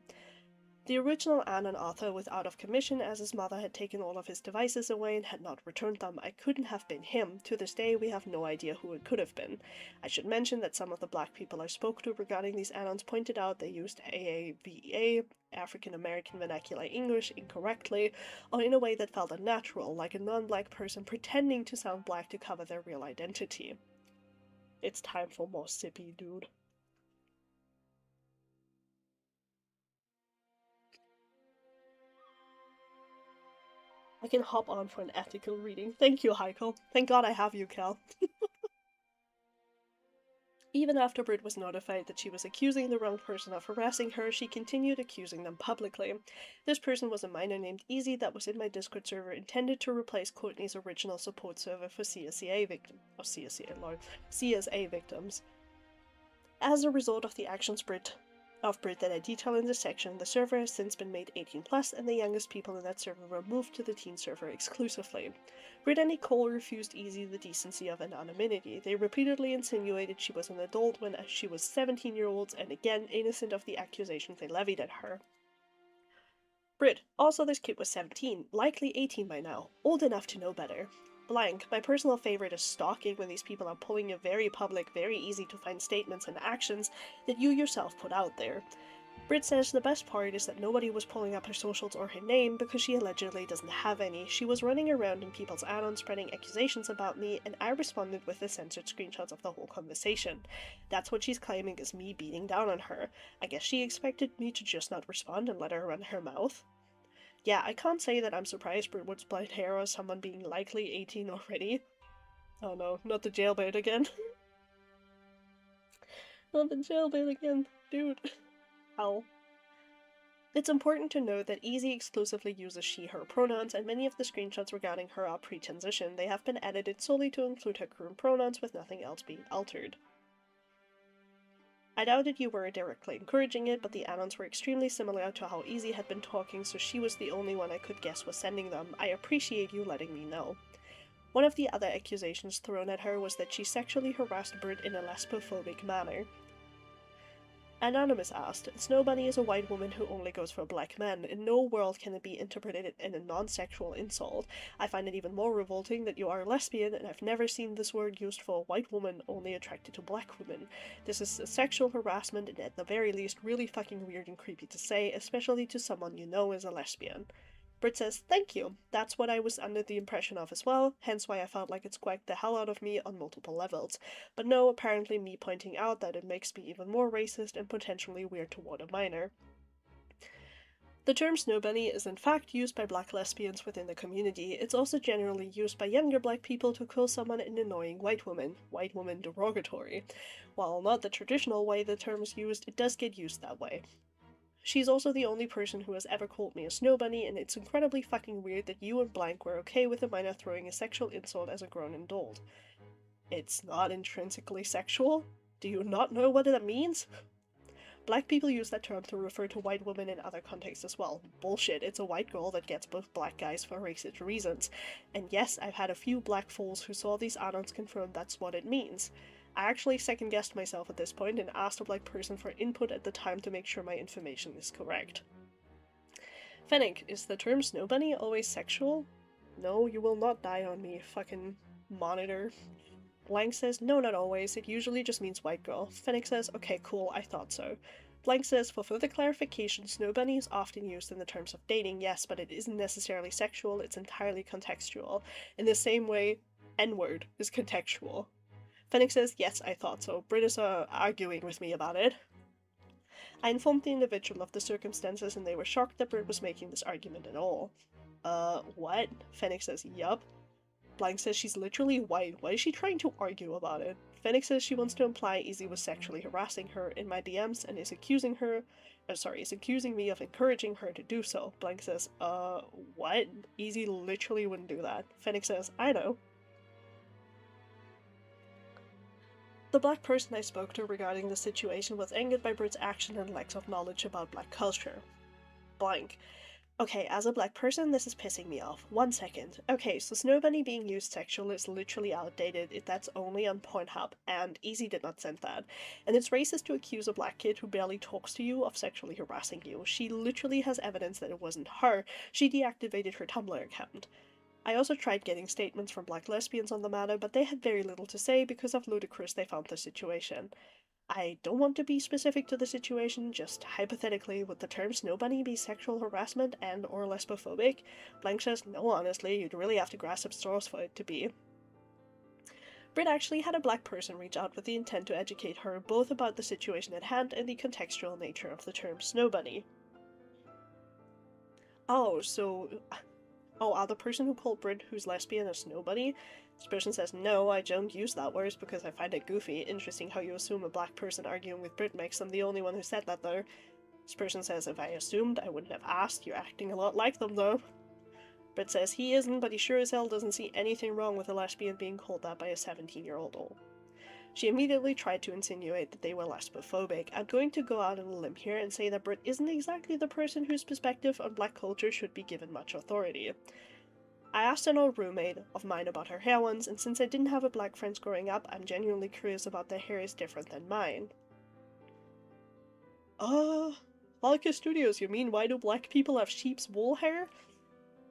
[SPEAKER 1] The original Anon author was out of commission as his mother had taken all of his devices away and had not returned them. I couldn't have been him. To this day, we have no idea who it could have been. I should mention that some of the black people I spoke to regarding these Anons pointed out they used AAVEA, African American Vernacular English, incorrectly, or in a way that felt unnatural, like a non-black person pretending to sound black to cover their real identity. It's time for more sippy, dude. I can hop on for an ethical reading. Thank you, Heiko. Thank God I have you, Cal. Even after Brit was notified that she was accusing the wrong person of harassing her, she continued accusing them publicly. This person was a minor named Easy that was in my Discord server intended to replace Courtney's original support server for CSA victims. As a result of the actions of Brit that I detail in this section, the server has since been made 18+, and the youngest people in that server were moved to the teen server exclusively. Brit and Nicole refused Easy the decency of anonymity. They repeatedly insinuated she was an adult when she was 17-year-olds, and again innocent of the accusations they levied at her. Brit, also this kid was 17, likely 18 by now, old enough to know better. Blank, my personal favorite is stalking when these people are pulling your very public, very easy to find statements and actions that you yourself put out there. Brit says the best part is that nobody was pulling up her socials or her name because she allegedly doesn't have any. She was running around in people's add-ons spreading accusations about me, and I responded with the censored screenshots of the whole conversation. That's what she's claiming is me beating down on her. I guess she expected me to just not respond and let her run her mouth. Yeah, I can't say that I'm surprised Brit would split hair or someone being likely 18 already. Oh no, not the jailbait again. Not the jailbait again, dude. Ow. It's important to note that Easy exclusively uses she/her pronouns, and many of the screenshots regarding her are pre-transition. They have been edited solely to include her current pronouns with nothing else being altered. I doubted you were directly encouraging it, but the add-ons were extremely similar to how Easy had been talking, so she was the only one I could guess was sending them. I appreciate you letting me know. One of the other accusations thrown at her was that she sexually harassed Brit in a lesbophobic manner. Anonymous asked, Snow Bunny is a white woman who only goes for black men. In no world can it be interpreted in a non-sexual insult. I find it even more revolting that you are a lesbian, and I've never seen this word used for a white woman only attracted to black women. This is sexual harassment, and at the very least really fucking weird and creepy to say, especially to someone you know is a lesbian. Brit says, thank you. That's what I was under the impression of as well, hence why I felt like it squacked the hell out of me on multiple levels. But no, apparently me pointing out that it makes me even more racist and potentially weird toward a minor. The term Snow Bunny is in fact used by black lesbians within the community. It's also generally used by younger black people to call someone an annoying white woman derogatory. While not the traditional way the term is used, it does get used that way. She's also the only person who has ever called me a Snow Bunny, and it's incredibly fucking weird that you and Blank were okay with a minor throwing a sexual insult as a grown adult. It's not intrinsically sexual? Do you not know what that means? Black people use that term to refer to white women in other contexts as well. Bullshit, it's a white girl that gets both black guys for racist reasons. And yes, I've had a few black fools who saw these add-ons confirm that's what it means. I actually second-guessed myself at this point and asked a black person for input at the time to make sure my information is correct. Fennec, is the term Snow Bunny always sexual? No, you will not die on me, fucking monitor. Blank says, no, not always, it usually just means white girl. Fennec says, okay, cool, I thought so. Blank says, for further clarification, Snow Bunny is often used in the terms of dating, yes, but it isn't necessarily sexual, it's entirely contextual. In the same way, N-word is contextual. Fennec says, yes, I thought so. Brit are arguing with me about it. I informed the individual of the circumstances and they were shocked that Brit was making this argument at all. What? Fennec says, yup. Blank says she's literally white. Why is she trying to argue about it? Fennec says she wants to imply Easy was sexually harassing her in my DMs and is accusing me of encouraging her to do so. Blank says, what? Easy literally wouldn't do that. Fennec says, I know. The black person I spoke to regarding the situation was angered by Brit's action and lack of knowledge about black culture. Blank. Okay, as a black person, this is pissing me off. 1 second. Okay, so Snow Bunny being used sexual is literally outdated if that's only on Pornhub, and Easy did not send that. And it's racist to accuse a black kid who barely talks to you of sexually harassing you. She literally has evidence that it wasn't her. She deactivated her Tumblr account. I also tried getting statements from black lesbians on the matter, but they had very little to say because of ludicrous they found the situation. I don't want to be specific to the situation, just hypothetically, would the term Snow Bunny be sexual harassment and or lesbophobic? Blank says, no, honestly, you'd really have to grasp at straws for it to be. Brit actually had a black person reach out with the intent to educate her both about the situation at hand and the contextual nature of the term Snow Bunny. Oh, the person who called Brit who's lesbian a Snow Bunny? This person says, no, I don't use that word because I find it goofy. Interesting how you assume a black person arguing with Brit makes them the only one who said that though. This person says, if I assumed, I wouldn't have asked. You're acting a lot like them though. Brit says he isn't, but he sure as hell doesn't see anything wrong with a lesbian being called that by a 17-year-old old. She immediately tried to insinuate that they were lesbophobic. I'm going to go out on a limb here and say that Brit isn't exactly the person whose perspective on black culture should be given much authority. I asked an old roommate of mine about her hair once, and since I didn't have a black friends growing up, I'm genuinely curious about their hair is different than mine. Malika Studios, you mean why do black people have sheep's wool hair?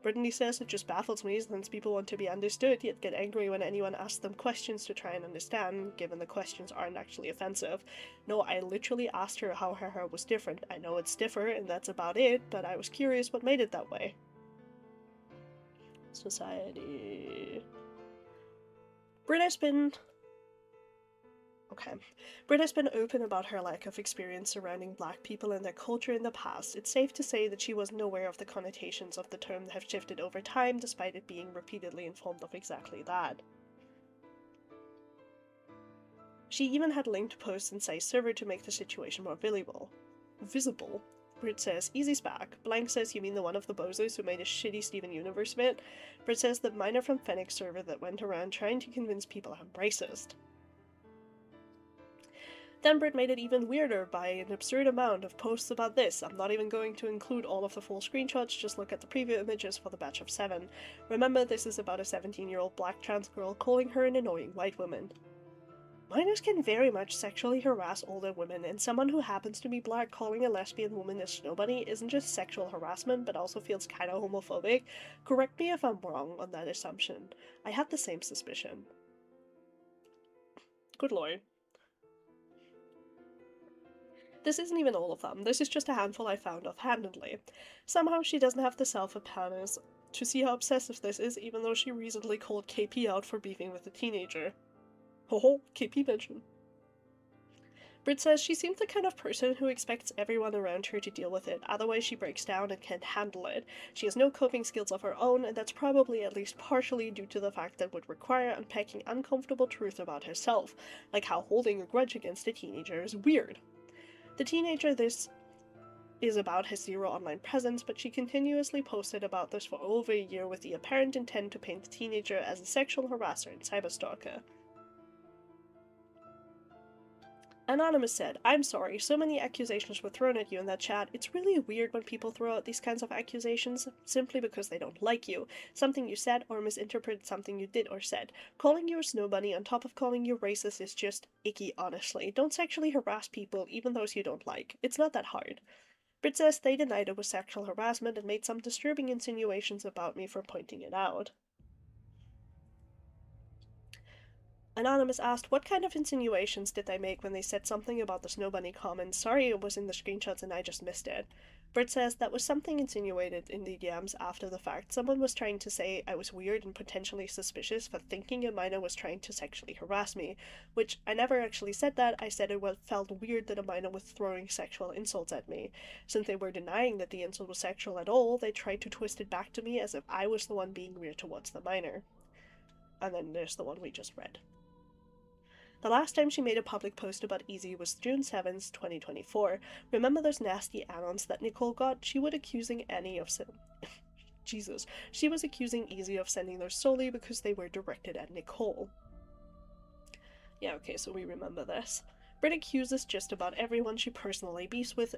[SPEAKER 1] Brittany says it just baffles me since people want to be understood, yet get angry when anyone asks them questions to try and understand, given the questions aren't actually offensive. No, I literally asked her how her hair was different. I know it's different, and that's about it, but I was curious what made it that way. Society... Britt has been open about her lack of experience surrounding black people and their culture in the past. It's safe to say that she wasn't aware of the connotations of the term that have shifted over time, despite it being repeatedly informed of exactly that. She even had linked posts in Sai's server to make the situation more visible. Britt says, Easy's back. Blank says, you mean the one of the bozos who made a shitty Steven Universe bit? Britt says that miner from Fennec's server that went around trying to convince people I'm racist. Then Britt made it even weirder by an absurd amount of posts about this. I'm not even going to include all of the full screenshots, just look at the preview images for the batch of 7. Remember, this is about a 17-year-old black trans girl calling her an annoying white woman. Minors can very much sexually harass older women, and someone who happens to be black calling a lesbian woman a snowbunny isn't just sexual harassment, but also feels kinda homophobic. Correct me if I'm wrong on that assumption. I had the same suspicion. Good lord. This isn't even all of them, this is just a handful I found offhandedly. Somehow she doesn't have the self-awareness to see how obsessive this is, even though she recently called KP out for beefing with a teenager. Hoho, KP mention. Britt says she seems the kind of person who expects everyone around her to deal with it, otherwise she breaks down and can't handle it. She has no coping skills of her own, and that's probably at least partially due to the fact that it would require unpacking uncomfortable truth about herself, like how holding a grudge against a teenager is weird. The teenager this is about has zero online presence, but she continuously posted about this for over a year with the apparent intent to paint the teenager as a sexual harasser and cyberstalker. Anonymous said, I'm sorry, so many accusations were thrown at you in that chat. It's really weird when people throw out these kinds of accusations simply because they don't like you, something you said, or misinterpret something you did or said. Calling you a snow bunny on top of calling you racist is just icky, honestly. Don't sexually harass people, even those you don't like. It's not that hard. Britt says they denied it was sexual harassment and made some disturbing insinuations about me for pointing it out. Anonymous asked, what kind of insinuations did they make when they said something about the snow bunny comment? Sorry it was in the screenshots and I just missed it. Britt says that was something insinuated in the DMs after the fact. Someone was trying to say I was weird and potentially suspicious for thinking a minor was trying to sexually harass me, which I never actually said that. I said it felt weird that a minor was throwing sexual insults at me. Since they were denying that the insult was sexual at all, they tried to twist it back to me as if I was the one being weird towards the minor. And then there's the one we just read. The last time she made a public post about Easy was June 7th, 2024. Remember those nasty add-ons that Nicole got? She was accusing Annie of She was accusing Easy of sending those solely because they were directed at Nicole. Yeah, okay, so we remember this. Britt accuses just about everyone she personally beefs with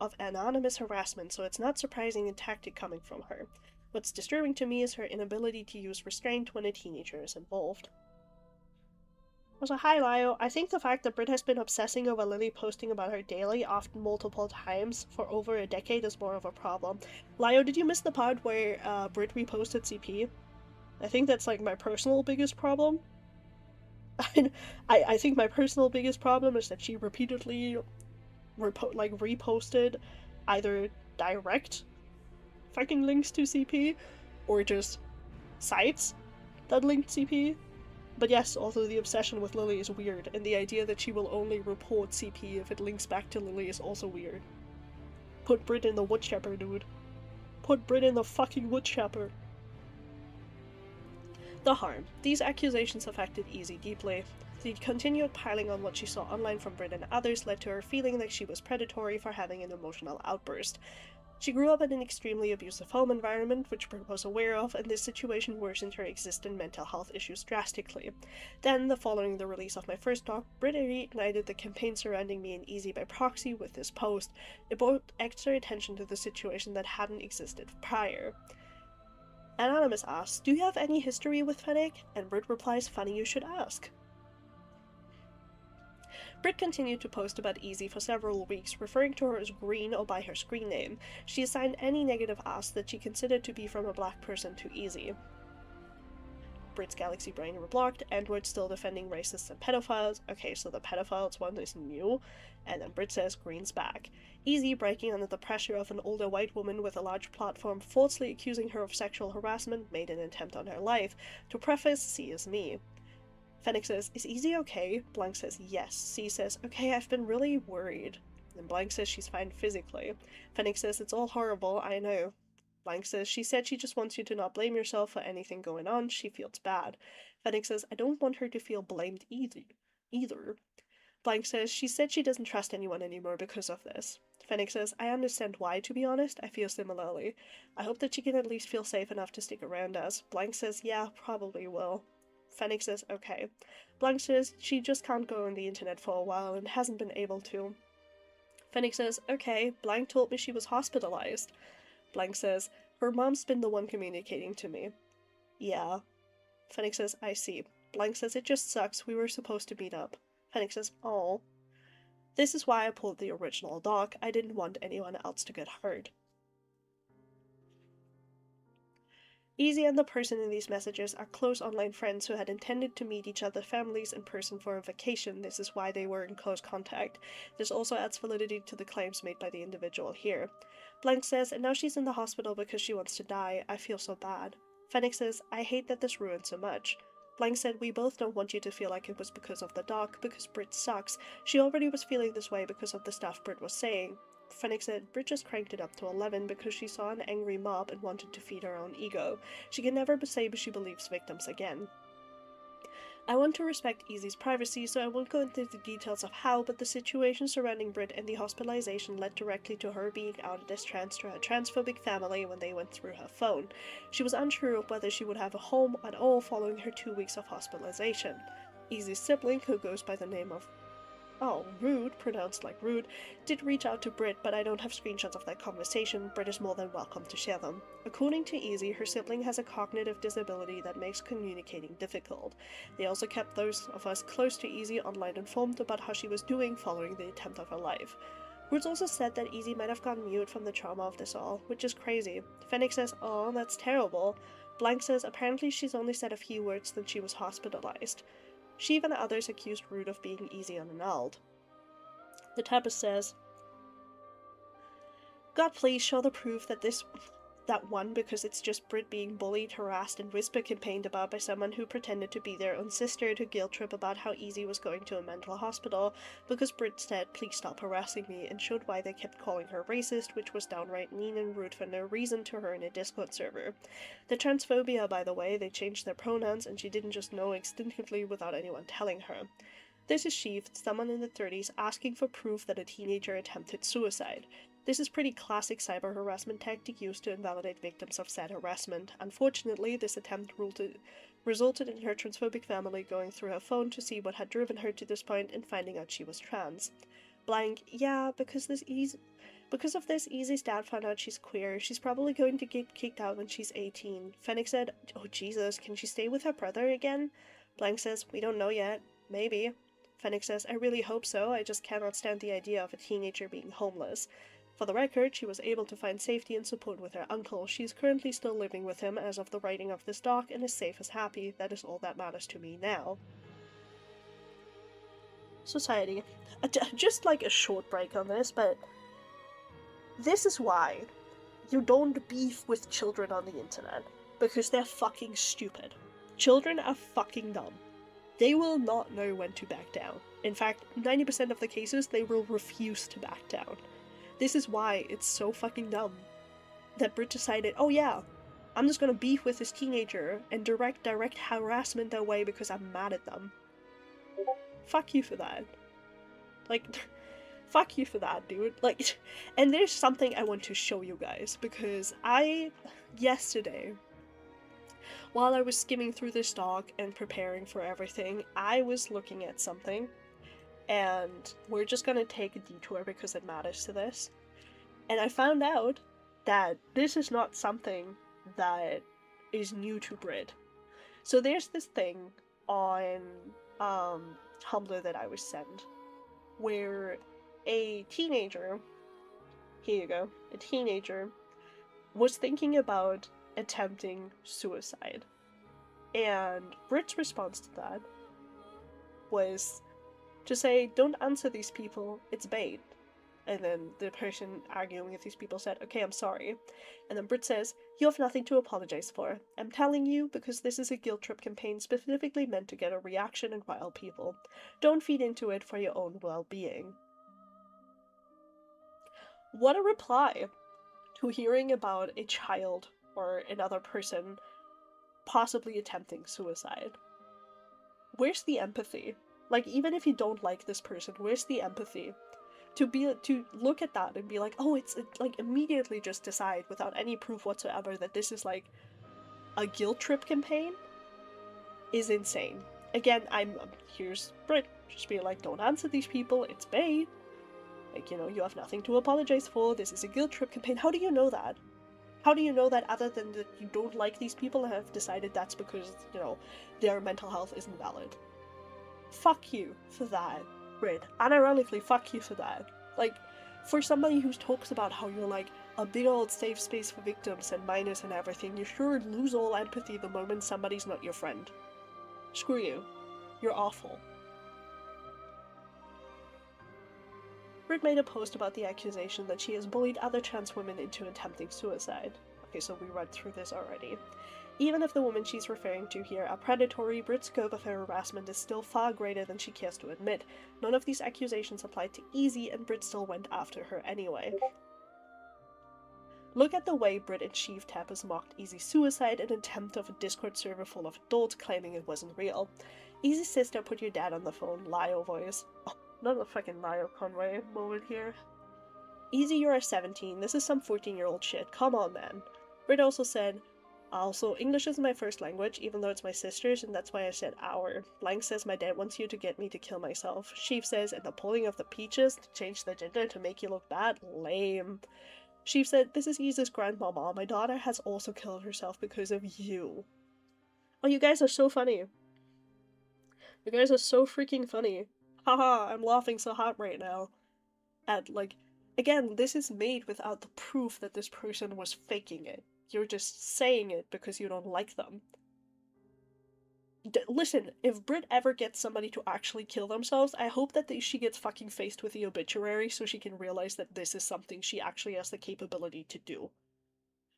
[SPEAKER 1] of anonymous harassment, so it's not surprising a tactic coming from her. What's disturbing to me is her inability to use restraint when a teenager is involved. Also, hi Lio. I think the fact that Britt has been obsessing over Lily posting about her daily, often multiple times, for over a decade is more of a problem. Lio, did you miss the part where Britt reposted CP? I think that's like my personal biggest problem. I think my personal biggest problem is that she repeatedly reposted either direct fucking links to CP or just sites that linked CP. But yes, also the obsession with Lily is weird, and the idea that she will only report CP if it links back to Lily is also weird. Put Britt in the woodchopper, dude. Put Britt in the fucking woodchopper. The harm. These accusations affected Easy deeply. The continued piling on what she saw online from Britt and others led to her feeling like she was predatory for having an emotional outburst. She grew up in an extremely abusive home environment, which Britt was aware of, and this situation worsened her existing mental health issues drastically. Then, following the release of my first doc, Britt reignited the campaign surrounding me and Easy by proxy with this post. It brought extra attention to the situation that hadn't existed prior. Anonymous asks, do you have any history with Fennec? And Britt replies, funny you should ask. Britt continued to post about Easy for several weeks, referring to her as Green or by her screen name. She assigned any negative asks that she considered to be from a black person to Easy. Britt's Galaxy Brain were blocked, Edward still defending racists and pedophiles. Okay, so the pedophiles one is new. And then Britt says Green's back. Easy, breaking under the pressure of an older white woman with a large platform, falsely accusing her of sexual harassment, made an attempt on her life. To preface, C is me. Fennec says, is Easy okay? Blank says, yes. C says, okay, I've been really worried. And Blank says she's fine physically. Fennec says, it's all horrible, I know. Blank says, she said she just wants you to not blame yourself for anything going on, she feels bad. Fennec says, I don't want her to feel blamed either. Blank says, she said she doesn't trust anyone anymore because of this. Fennec says, I understand why, to be honest, I feel similarly. I hope that she can at least feel safe enough to stick around us. Blank says, yeah, probably will. Fennec says, okay. Blank says, she just can't go on the internet for a while and hasn't been able to. Fennec says, okay, Blank told me she was hospitalized. Blank says, her mom's been the one communicating to me. Yeah. Fennec says, I see. Blank says, it just sucks, we were supposed to meet up. Fennec says, oh. This is why I pulled the original doc, I didn't want anyone else to get hurt. Easy and the person in these messages are close online friends who had intended to meet each other's families in person for a vacation. This is why they were in close contact. This also adds validity to the claims made by the individual here. Blank says, and now she's in the hospital because she wants to die. I feel so bad. Fennec says, I hate that this ruined so much. Blank said, we both don't want you to feel like it was because of the doc, because Britt sucks. She already was feeling this way because of the stuff Britt was saying. Fennec said, Britt just cranked it up to 11 because she saw an angry mob and wanted to feed her own ego. She can never say she believes victims again. I want to respect Easy's privacy, so I won't go into the details of how, but the situation surrounding Britt and the hospitalization led directly to her being outed as trans to her transphobic family when they went through her phone. She was unsure of whether she would have a home at all following her 2 weeks of hospitalization. Easy's sibling, who goes by the name of Rude, pronounced like rude, did reach out to Britt, but I don't have screenshots of that conversation. Britt is more than welcome to share them. According to Easy, her sibling has a cognitive disability that makes communicating difficult. They also kept those of us close to Easy online informed about how she was doing following the attempt of her life. Rude also said that Easy might have gone mute from the trauma of this all, which is crazy. Fennec says, oh, that's terrible. Blank says, apparently she's only said a few words since she was hospitalized. She and others accused Rude of being Easy unannulled. The typist says, God please show the proof that that one, because it's just Britt being bullied, harassed, and whisper campaigned about by someone who pretended to be their own sister to guilt trip about how Easy was going to a mental hospital, because Britt said, please stop harassing me, and showed why they kept calling her racist, which was downright mean and rude for no reason to her in a Discord server. The transphobia, by the way, they changed their pronouns, and she didn't just know instinctively without anyone telling her. This is Sheath, someone in the 30s, asking for proof that a teenager attempted suicide. This is pretty classic cyber harassment tactic used to invalidate victims of said harassment. Unfortunately, this attempt resulted in her transphobic family going through her phone to see what had driven her to this point and finding out she was trans. Blank, yeah, because of this, Easy's dad found out she's queer. She's probably going to get kicked out when she's 18. Fennec said, oh Jesus, can she stay with her brother again? Blank says, we don't know yet. Maybe. Fennec says, I really hope so, I just cannot stand the idea of a teenager being homeless. For the record, she was able to find safety and support with her uncle. She is currently still living with him as of the writing of this doc and is safe as happy. That is all that matters to me now. Society. Just like a short break on this, but this is why you don't beef with children on the internet. Because they're fucking stupid. Children are fucking dumb. They will not know when to back down. In fact, 90% of the cases, they will refuse to back down. This is why it's so fucking dumb that Britt decided, oh yeah, I'm just gonna beef with this teenager and direct harassment their way because I'm mad at them. Fuck you for that. Like, fuck you for that, dude. Like, and there's something I want to show you guys, because yesterday, while I was skimming through this doc and preparing for everything, I was looking at something. And we're just gonna take a detour because it matters to this. And I found out that this is not something that is new to Brit. So there's this thing on Tumblr that I was sent. where a teenager, here you go, a teenager was thinking about attempting suicide. And Brit's response to that was to say, don't answer these people, it's bait. And then the person arguing with these people said, okay, I'm sorry. And then Britt says, you have nothing to apologize for. I'm telling you because this is a guilt trip campaign specifically meant to get a reaction and rile people. Don't feed into it for your own well-being. What a reply to hearing about a child or another person possibly attempting suicide. Where's the empathy? Like, even if you don't like this person, where's the empathy? To look at that and be like, oh, it's like immediately just decide without any proof whatsoever that this is like a guilt trip campaign is insane. Again, here's Brit just being like, don't answer these people, it's bait. Like, you know, you have nothing to apologize for, this is a guilt trip campaign. How do you know that? How do you know that other than that you don't like these people and have decided that's because, you know, their mental health isn't valid? Fuck you for that, Brit. Unironically, fuck you for that. Like, for somebody who talks about how you're like a big old safe space for victims and minors and everything, you sure lose all empathy the moment somebody's not your friend. Screw you. You're awful. Brit made a post about the accusation that she has bullied other trans women into attempting suicide. Okay, so we read through this already. Even if the women she's referring to here are predatory, Brit's scope of her harassment is still far greater than she cares to admit. None of these accusations applied to Easy, and Brit still went after her anyway. Look at the way Brit and Sheev Tappers mocked Easy's suicide, an attempt of a Discord server full of adults claiming it wasn't real. Easy's sister put your dad on the phone, Lio voice. Oh, not a fucking Lio Conway moment here. Easy, you're 17, this is some 14-year-old shit, come on man. Brit also said, also, English is my first language, even though it's my sister's, and that's why I said our. Blank says my dad wants you to get me to kill myself. Sheev says, and the pulling of the peaches to change the gender to make you look bad? Lame. Sheev said, this is Isa's grandmama. My daughter has also killed herself because of you. Oh, you guys are so funny. You guys are so freaking funny. Haha, I'm laughing so hard right now. At, like, again, this is made without the proof that this person was faking it. You're just saying it because you don't like them. Listen, if Brit ever gets somebody to actually kill themselves, I hope that she gets fucking faced with the obituary so she can realize that this is something she actually has the capability to do.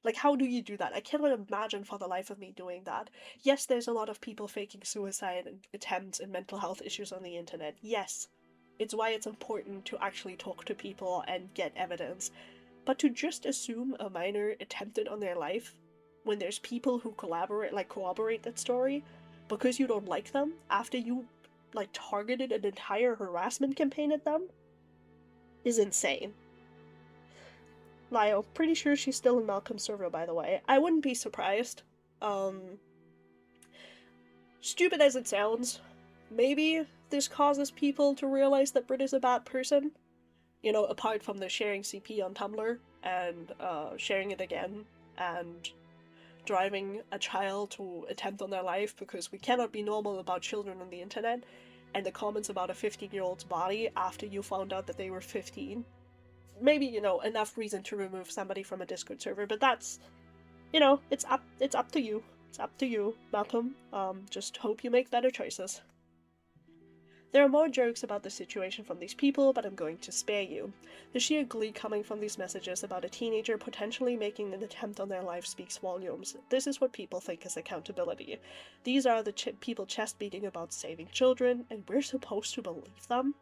[SPEAKER 1] Like, how do you do that? I cannot imagine for the life of me doing that. Yes, there's a lot of people faking suicide and attempts and mental health issues on the internet. Yes. It's why it's important to actually talk to people and get evidence. But to just assume a minor attempted on their life when there's people who corroborate that story because you don't like them after you like targeted an entire harassment campaign at them is insane. Lyle, pretty sure she's still in Malcolm's server, by the way. I wouldn't be surprised. Stupid as it sounds, maybe this causes people to realize that Brit is a bad person. You know, apart from the sharing CP on Tumblr, and sharing it again, and driving a child to attempt on their life because we cannot be normal about children on the internet, and the comments about a 15-year-old's body after you found out that they were 15. Maybe, you know, enough reason to remove somebody from a Discord server, but that's, you know, it's up to you. It's up to you, Malcolm. Just hope you make better choices. There are more jokes about the situation from these people, but I'm going to spare you. The sheer glee coming from these messages about a teenager potentially making an attempt on their life speaks volumes. This is what people think is accountability. These are the people chest-beating about saving children, and we're supposed to believe them?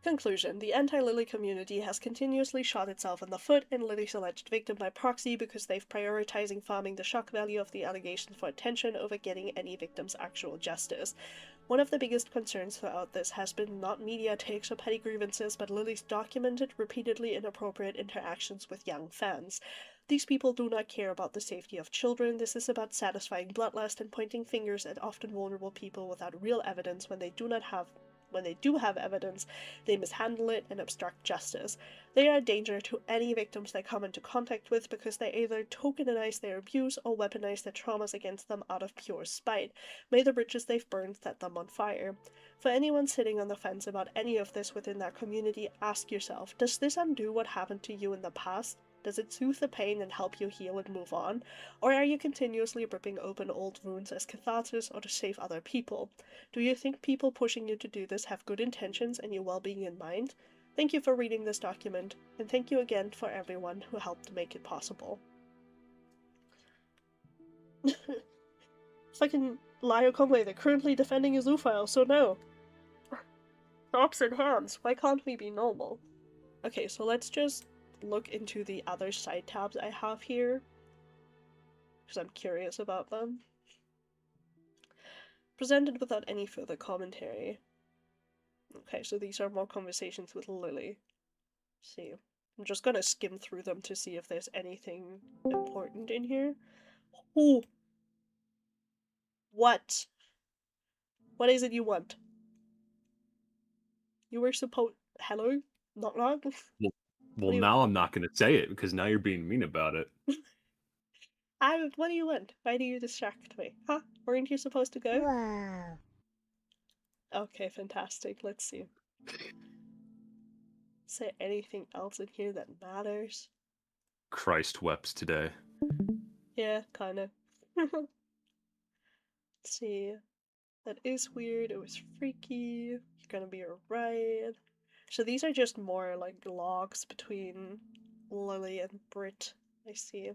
[SPEAKER 1] Conclusion. The anti-Lily community has continuously shot itself in the foot and Lily's alleged victim by proxy because they've prioritizing farming the shock value of the allegations for attention over getting any victim's actual justice. One of the biggest concerns throughout this has been not media takes or petty grievances, but Lily's documented, repeatedly inappropriate interactions with young fans. These people do not care about the safety of children. This is about satisfying bloodlust and pointing fingers at often vulnerable people without real evidence when they do not have when they do have evidence, they mishandle it and obstruct justice. They are a danger to any victims they come into contact with because they either tokenize their abuse or weaponize their traumas against them out of pure spite. May the bridges they've burned set them on fire. For anyone sitting on the fence about any of this within that community, ask yourself, does this undo what happened to you in the past? Does it soothe the pain and help you heal and move on? Or are you continuously ripping open old wounds as catharsis or to save other people? Do you think people pushing you to do this have good intentions and your well-being in mind? Thank you for reading this document, and thank you again for everyone who helped make it possible. Fucking Lyle Conway, they're currently defending a zoo file, so no. Props and hands, why can't we be normal? Okay, so let's just look into the other side tabs I have here, because I'm curious about them. Presented without any further commentary. Okay, so these are more conversations with Lily. Let's see. I'm just gonna skim through them to see if there's anything important in here. Ooh! What? What is it you want? You were supposed... Hello? Knock knock?
[SPEAKER 2] Well, now I'm not going to say it because now you're being mean about it.
[SPEAKER 1] What do you want? Why do you distract me? Huh? Weren't you supposed to go?
[SPEAKER 4] Wow.
[SPEAKER 1] Okay, fantastic. Let's see. Is there anything else in here that matters?
[SPEAKER 2] Christ wept today.
[SPEAKER 1] Yeah, kinda. Let's see. That is weird. It was freaky. You're gonna be alright. So these are just more like logs between Lily and Britt. I see.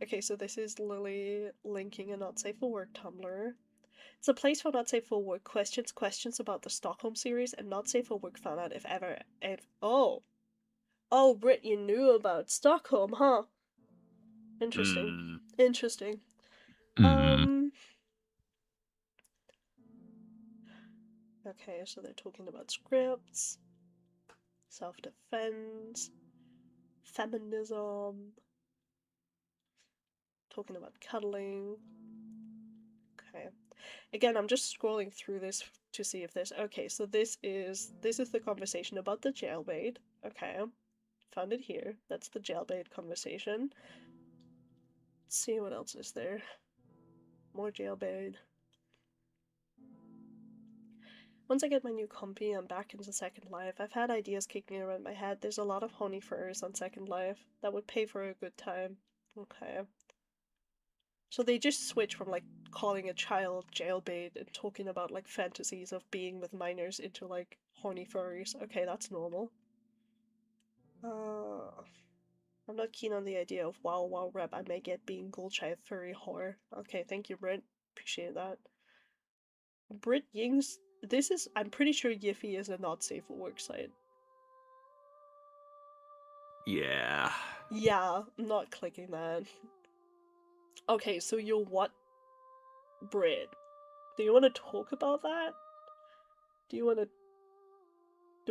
[SPEAKER 1] Okay, so this is Lily linking a not safe for work Tumblr. It's a place for not safe for work questions about the Stockholm series, and not safe for work found out if oh. Oh, Britt, you knew about Stockholm, huh? Interesting. Interesting. Okay, so they're talking about scripts, self-defense, feminism, talking about cuddling. Okay. Again, I'm just scrolling through this to see if there's... Okay, so this is the conversation about the jailbait. Okay. Found it here. That's the jailbait conversation. Let's see what else is there. More jailbait. Once I get my new compy, I'm back into Second Life. I've had ideas kicking around my head. There's a lot of honey furs on Second Life. That would pay for a good time. Okay. So they just switch from like calling a child jailbait and talking about like fantasies of being with minors into like horny furries. Okay, that's normal. I'm not keen on the idea of wow rep I may get being Goldshire furry whore. Okay, thank you, Britt. Appreciate that. Britt Ying's... This is... I'm pretty sure Yiffy is a not safe for work site.
[SPEAKER 2] Yeah.
[SPEAKER 1] Yeah, I'm not clicking that. Okay, so you're what? Britt. Do you want to talk about that? Do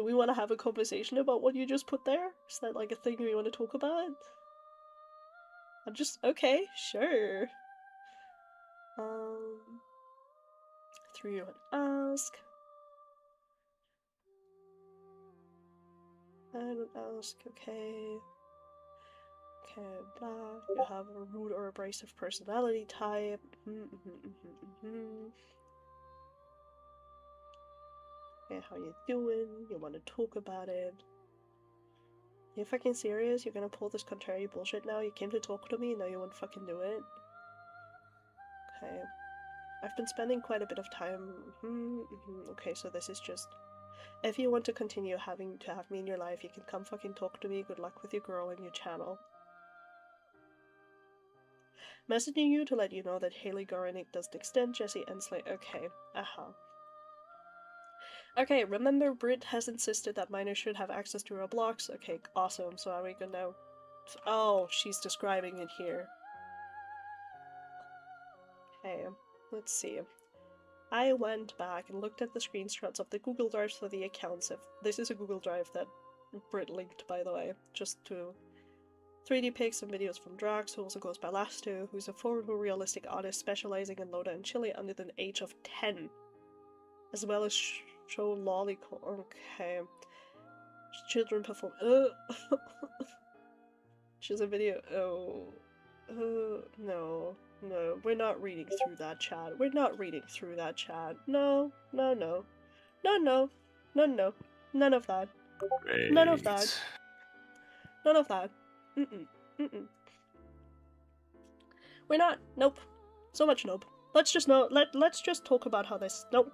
[SPEAKER 1] we want to have a conversation about what you just put there? Is that like a thing we want to talk about? I'm just... Okay, sure. Through you and ask. I don't ask, okay. Okay, blah. You have a rude or abrasive personality type. Okay, how you doing? You want to talk about it? You fucking serious? You're gonna pull this contrary bullshit now? You came to talk to me, now you won't fucking do it? Okay. I've been spending quite a bit of time... Okay, so this is just... If you want to continue having to have me in your life, you can come fucking talk to me. Good luck with your girl and your channel. Messaging you to let you know that Haley Gorenik doesn't extend, Jesse Ensley. Okay, Okay, remember Britt has insisted that minors should have access to her blocks. Okay, awesome. So are we good now? Oh, she's describing it here. Okay, let's see. I went back and looked at the screenshots of the Google Drives for the accounts. This is a Google Drive that Britt linked, by the way, just to 3D pics and videos from Drax, who also goes by Lasto, who's a photorealistic artist specializing in Loda and Chile under the age of 10, as well as Show lollipop. Okay. Children perform. She's a video. No. No, we're not reading through that chat. We're not reading through that chat. No. No. No. No. No. No. No. None of that.
[SPEAKER 3] Great.
[SPEAKER 1] None of that. None of that. We're not. Nope. So much nope. Let's just let's just talk about how this. Nope.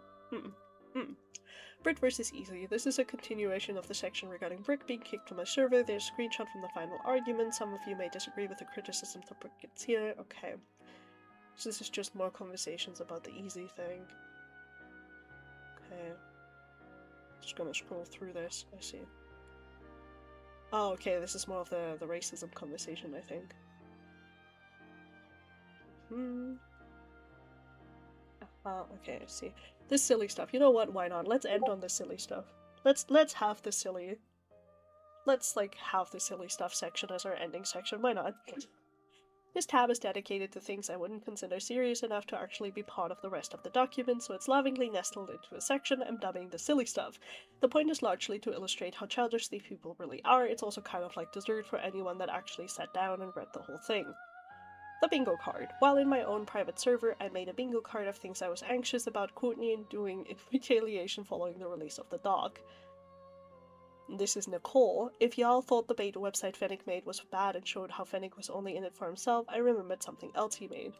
[SPEAKER 1] Britt versus Easy. This is a continuation of the section regarding Britt being kicked from a server. There's a screenshot from the final argument. Some of you may disagree with the criticisms that Britt gets here. Okay. So this is just more conversations about the Easy thing. Okay. Just gonna scroll through this. I see. Oh, okay. This is more of the racism conversation, I think. Okay, I see. This silly stuff. You know what? Why not? Let's end on the silly stuff. Let's have the silly. Let's like have the silly stuff section as our ending section. Why not? This tab is dedicated to things I wouldn't consider serious enough to actually be part of the rest of the document, so it's lovingly nestled into a section I'm dubbing the silly stuff. The point is largely to illustrate how childish these people really are. It's also kind of like dessert for anyone that actually sat down and read the whole thing. The bingo card. While in my own private server, I made a bingo card of things I was anxious about Courtney and doing in retaliation following the release of the dog. This is Nicole. If y'all thought the beta website Fennec made was bad and showed how Fennec was only in it for himself, I remembered something else he made.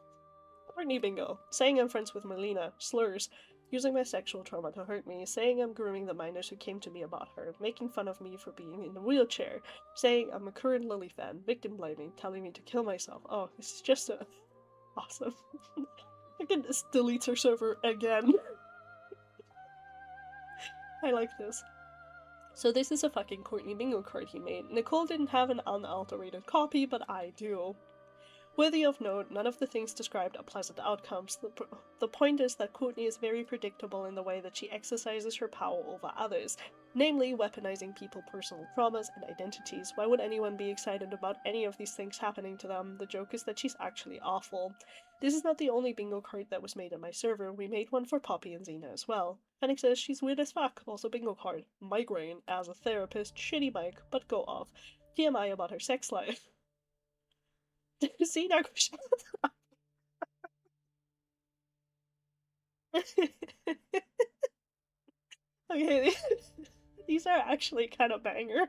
[SPEAKER 1] Courtney bingo. Saying I'm friends with Melina. Slurs. Using my sexual trauma to hurt me. Saying I'm grooming the minors who came to me about her. Making fun of me for being in a wheelchair. Saying I'm a current Lily fan. Victim blaming. Telling me to kill myself. Oh, this is just a... awesome. I can just delete her server again. I like this. So this is a fucking Courtney bingo card he made. Nicole didn't have an unalterated copy, but I do. Worthy of note, none of the things described are pleasant outcomes. The point is that Courtney is very predictable in the way that she exercises her power over others, namely weaponizing people's personal traumas and identities. Why would anyone be excited about any of these things happening to them? The joke is that she's actually awful. This is not the only bingo card that was made on my server. We made one for Poppy and Xena as well. Fennec says she's weird as fuck. Also bingo card. Migraine. As a therapist. Shitty mic, but go off. TMI about her sex life. Xena, shut up. Okay, these are actually kind of banger.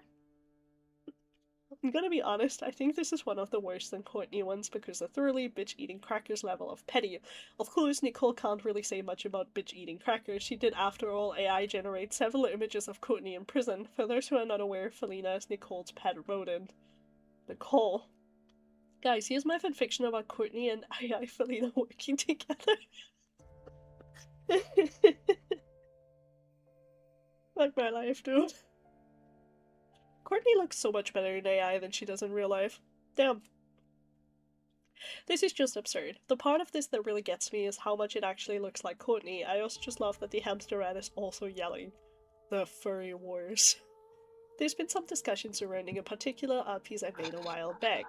[SPEAKER 1] I'm gonna be honest, I think this is one of the worse than Courtney ones because the thoroughly bitch-eating crackers level of petty. Of course, Nicole can't really say much about bitch-eating crackers. She did, after all, AI generate several images of Courtney in prison. For those who are not aware, Felina is Nicole's pet rodent. Nicole. Guys, here's my fanfiction about Courtney and AI Felina working together. Fuck my life, dude. Courtney looks so much better in AI than she does in real life. Damn. This is just absurd. The part of this that really gets me is how much it actually looks like Courtney. I also just love that the hamster rat is also yelling. The furry wars. There's been some discussion surrounding a particular art piece I made a while back.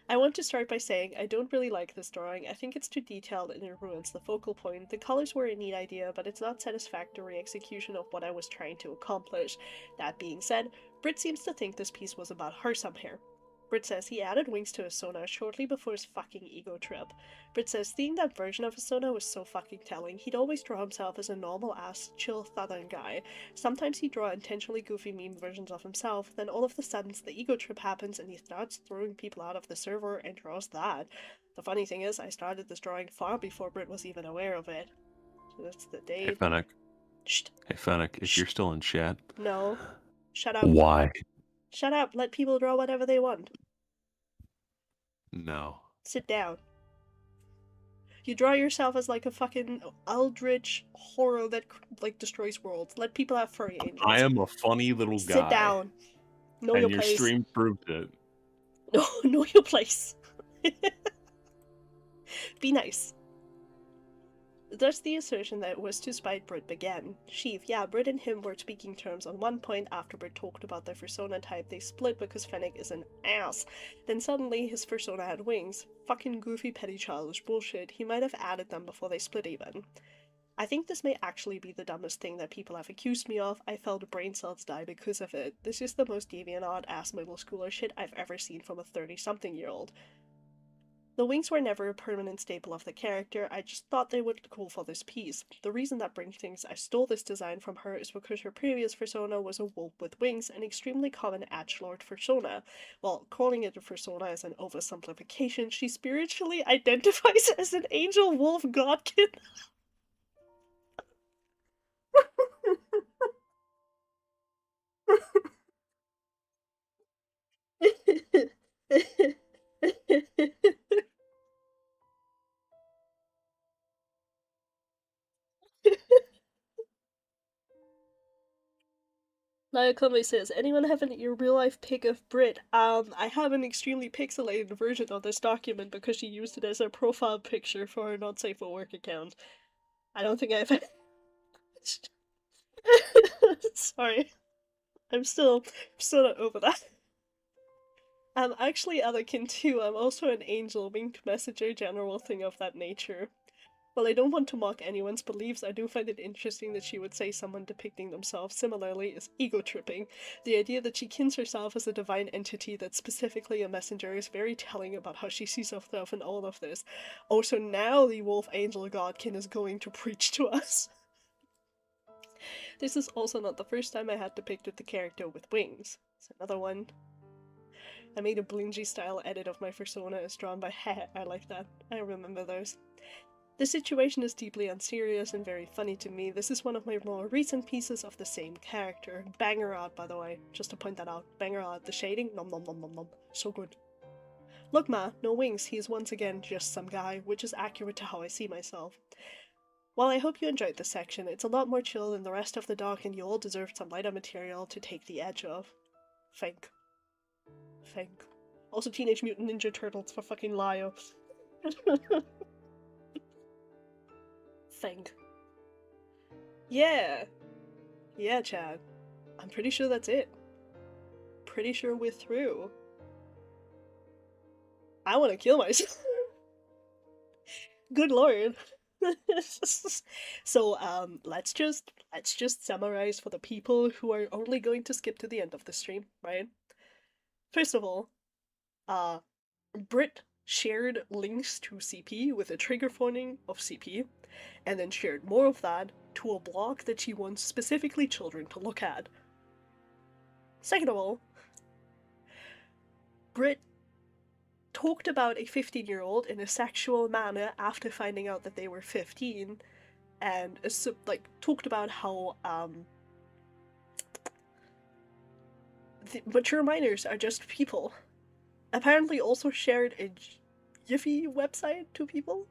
[SPEAKER 1] I want to start by saying I don't really like this drawing. I think it's too detailed and it ruins the focal point. The colors were a neat idea, but it's not satisfactory execution of what I was trying to accomplish. That being said, Britt seems to think this piece was about her somehow. Britt says he added wings to his sonar shortly before his fucking ego trip. Britt says seeing that version of his sonar was so fucking telling. He'd always draw himself as a normal-ass, chill southern guy. Sometimes he'd draw intentionally goofy meme versions of himself, then all of a sudden the ego trip happens and he starts throwing people out of the server and draws that. The funny thing is, I started this drawing far before Britt was even aware of it. So that's the date.
[SPEAKER 3] Hey, Fennec.
[SPEAKER 1] Shh.
[SPEAKER 3] Hey, Fennec, if you're still in chat.
[SPEAKER 1] No. Shut up.
[SPEAKER 3] Why?
[SPEAKER 1] Shut up. Let people draw whatever they want.
[SPEAKER 3] No.
[SPEAKER 1] Sit down. You draw yourself as like a fucking eldritch horror that like destroys worlds. Let people have furry angels.
[SPEAKER 2] I am a funny little guy.
[SPEAKER 1] Sit down. Know
[SPEAKER 2] and
[SPEAKER 1] your
[SPEAKER 2] your
[SPEAKER 1] place.
[SPEAKER 2] stream proved it.
[SPEAKER 1] No, know your place. Be nice. Thus the assertion that it was to spite Britt began. Sheev, yeah, Britt and him were speaking terms on one point. After Britt talked about their persona type, they split because Fennec is an ass. Then suddenly his persona had wings. Fucking goofy petty childish bullshit. He might have added them before they split even. I think this may actually be the dumbest thing that people have accused me of. I felt brain cells die because of it. This is the most deviant ass middle schooler shit I've ever seen from a 30-something-year-old. The wings were never a permanent staple of the character, I just thought they would look cool for this piece. The reason that brings things I stole this design from her is because her previous persona was a wolf with wings, an extremely common edgelord persona. While calling it a persona is an oversimplification, she spiritually identifies as an angel wolf godkin. Nayakome says, anyone have a real-life pic of Brit? I have an extremely pixelated version of this document because she used it as a profile picture for her not safe for work account. I don't think I've... Sorry. I'm still not over that. I'm actually Anakin too. I'm also an angel, winged messenger, general thing of that nature. While I don't want to mock anyone's beliefs, I do find it interesting that she would say someone depicting themselves similarly is ego-tripping. The idea that she kins herself as a divine entity that's specifically a messenger is very telling about how she sees herself in all of this. Also, now the wolf angel godkin is going to preach to us. This is also not the first time I had depicted the character with wings. It's another one. I made a Blingy style edit of my persona as drawn by Heh. I like that. I remember those. The situation is deeply unserious and very funny to me. This is one of my more recent pieces of the same character. Banger art, by the way, just to point that out. Banger art. The shading, nom nom nom nom nom. So good. Look ma, no wings, he is once again just some guy, which is accurate to how I see myself. While I hope you enjoyed this section, it's a lot more chill than the rest of the doc and you all deserved some lighter material to take the edge of. Thank. Also Teenage Mutant Ninja Turtles for fucking Lio. Thank. Yeah, Chad. I'm pretty sure that's it. Pretty sure we're through. I want to kill myself. Good lord. So, let's just summarize for the people who are only going to skip to the end of the stream, right? First of all, Brit shared links to CP with a trigger warning of CP, and then shared more of that to a blog that she wants specifically children to look at. Second of all, Brit talked about a 15-year-old in a sexual manner after finding out that they were 15, and talked about how the mature minors are just people. Apparently also shared a Jiffy website to people,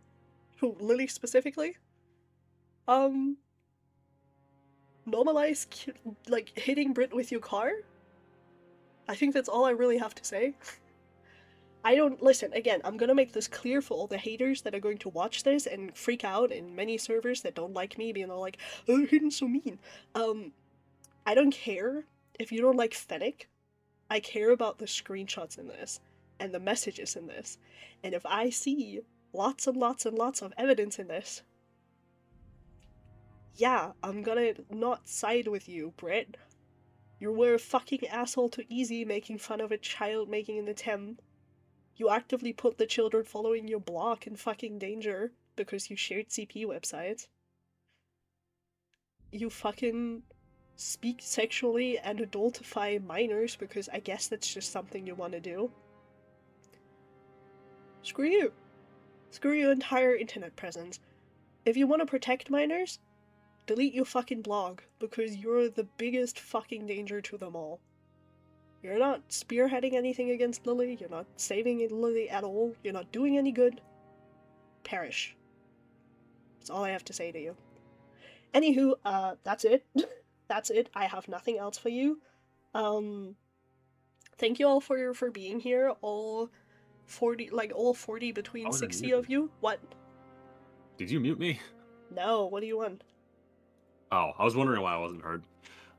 [SPEAKER 1] who Lily specifically. Normalize hitting Brit with your car? I think that's all I really have to say. I don't listen, again, I'm gonna make this clear for all the haters that are going to watch this and freak out in many servers that don't like me being all like, oh, Hayden's so mean. I don't care if you don't like Fennec. I care about the screenshots in this and the messages in this. And if I see lots and lots and lots of evidence in this, yeah, I'm gonna not side with you, Brit. You were a fucking asshole to Easy making fun of a child making an attempt. You actively put the children following your blog in fucking danger because you shared CP websites. You fucking speak sexually and adultify minors because I guess that's just something you want to do. Screw you. Screw your entire internet presence. If you want to protect minors, delete your fucking blog because you're the biggest fucking danger to them all. You're not spearheading anything against Lily, you're not saving Lily at all, you're not doing any good. Perish. That's all I have to say to you. Anywho, that's it. That's it. I have nothing else for you. Thank you all for being here. All 40 between 60 of you. What?
[SPEAKER 2] Did you mute me?
[SPEAKER 1] No, what do you want?
[SPEAKER 2] Oh, I was wondering why I wasn't heard.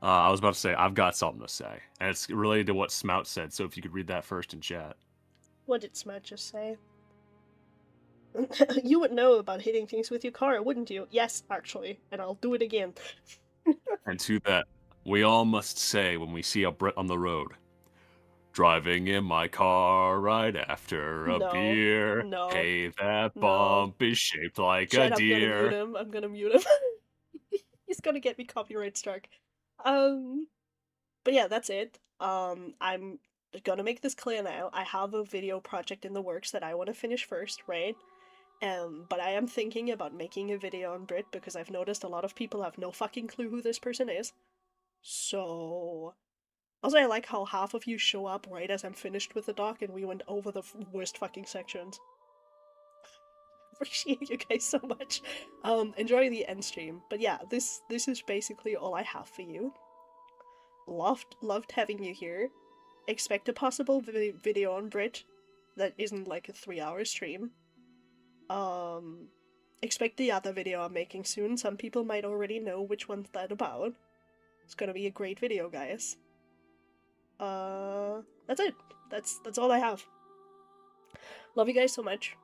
[SPEAKER 2] I was about to say, I've got something to say, and it's related to what Smout said, so if you could read that first in chat.
[SPEAKER 1] What did Smout just say? You would know about hitting things with your car, wouldn't you? Yes, actually, and I'll do it again.
[SPEAKER 2] And to that, we all must say when we see a Brit on the road, driving in my car right after a
[SPEAKER 1] No,
[SPEAKER 2] beer.
[SPEAKER 1] no,
[SPEAKER 2] Hey, that
[SPEAKER 1] no.
[SPEAKER 2] bump is shaped like a
[SPEAKER 1] Shit, I'm gonna mute
[SPEAKER 2] deer.
[SPEAKER 1] him. I'm gonna mute him. He's gonna get me copyright struck. Um, but yeah, that's it. I'm gonna make this clear now. I have a video project in the works that I want to finish first, right? But I am thinking about making a video on Brit because I've noticed a lot of people have no fucking clue who this person is. So, also I like how half of you show up right as I'm finished with the doc and we went over the worst fucking sections. Appreciate you guys so much. Enjoy the end stream. But yeah, this is basically all I have for you. Loved having you here. Expect a possible video on Brit that isn't like a 3-hour stream. Expect the other video I'm making soon. Some people might already know which one's that about. It's gonna be a great video, guys. That's it. That's all I have. Love you guys so much.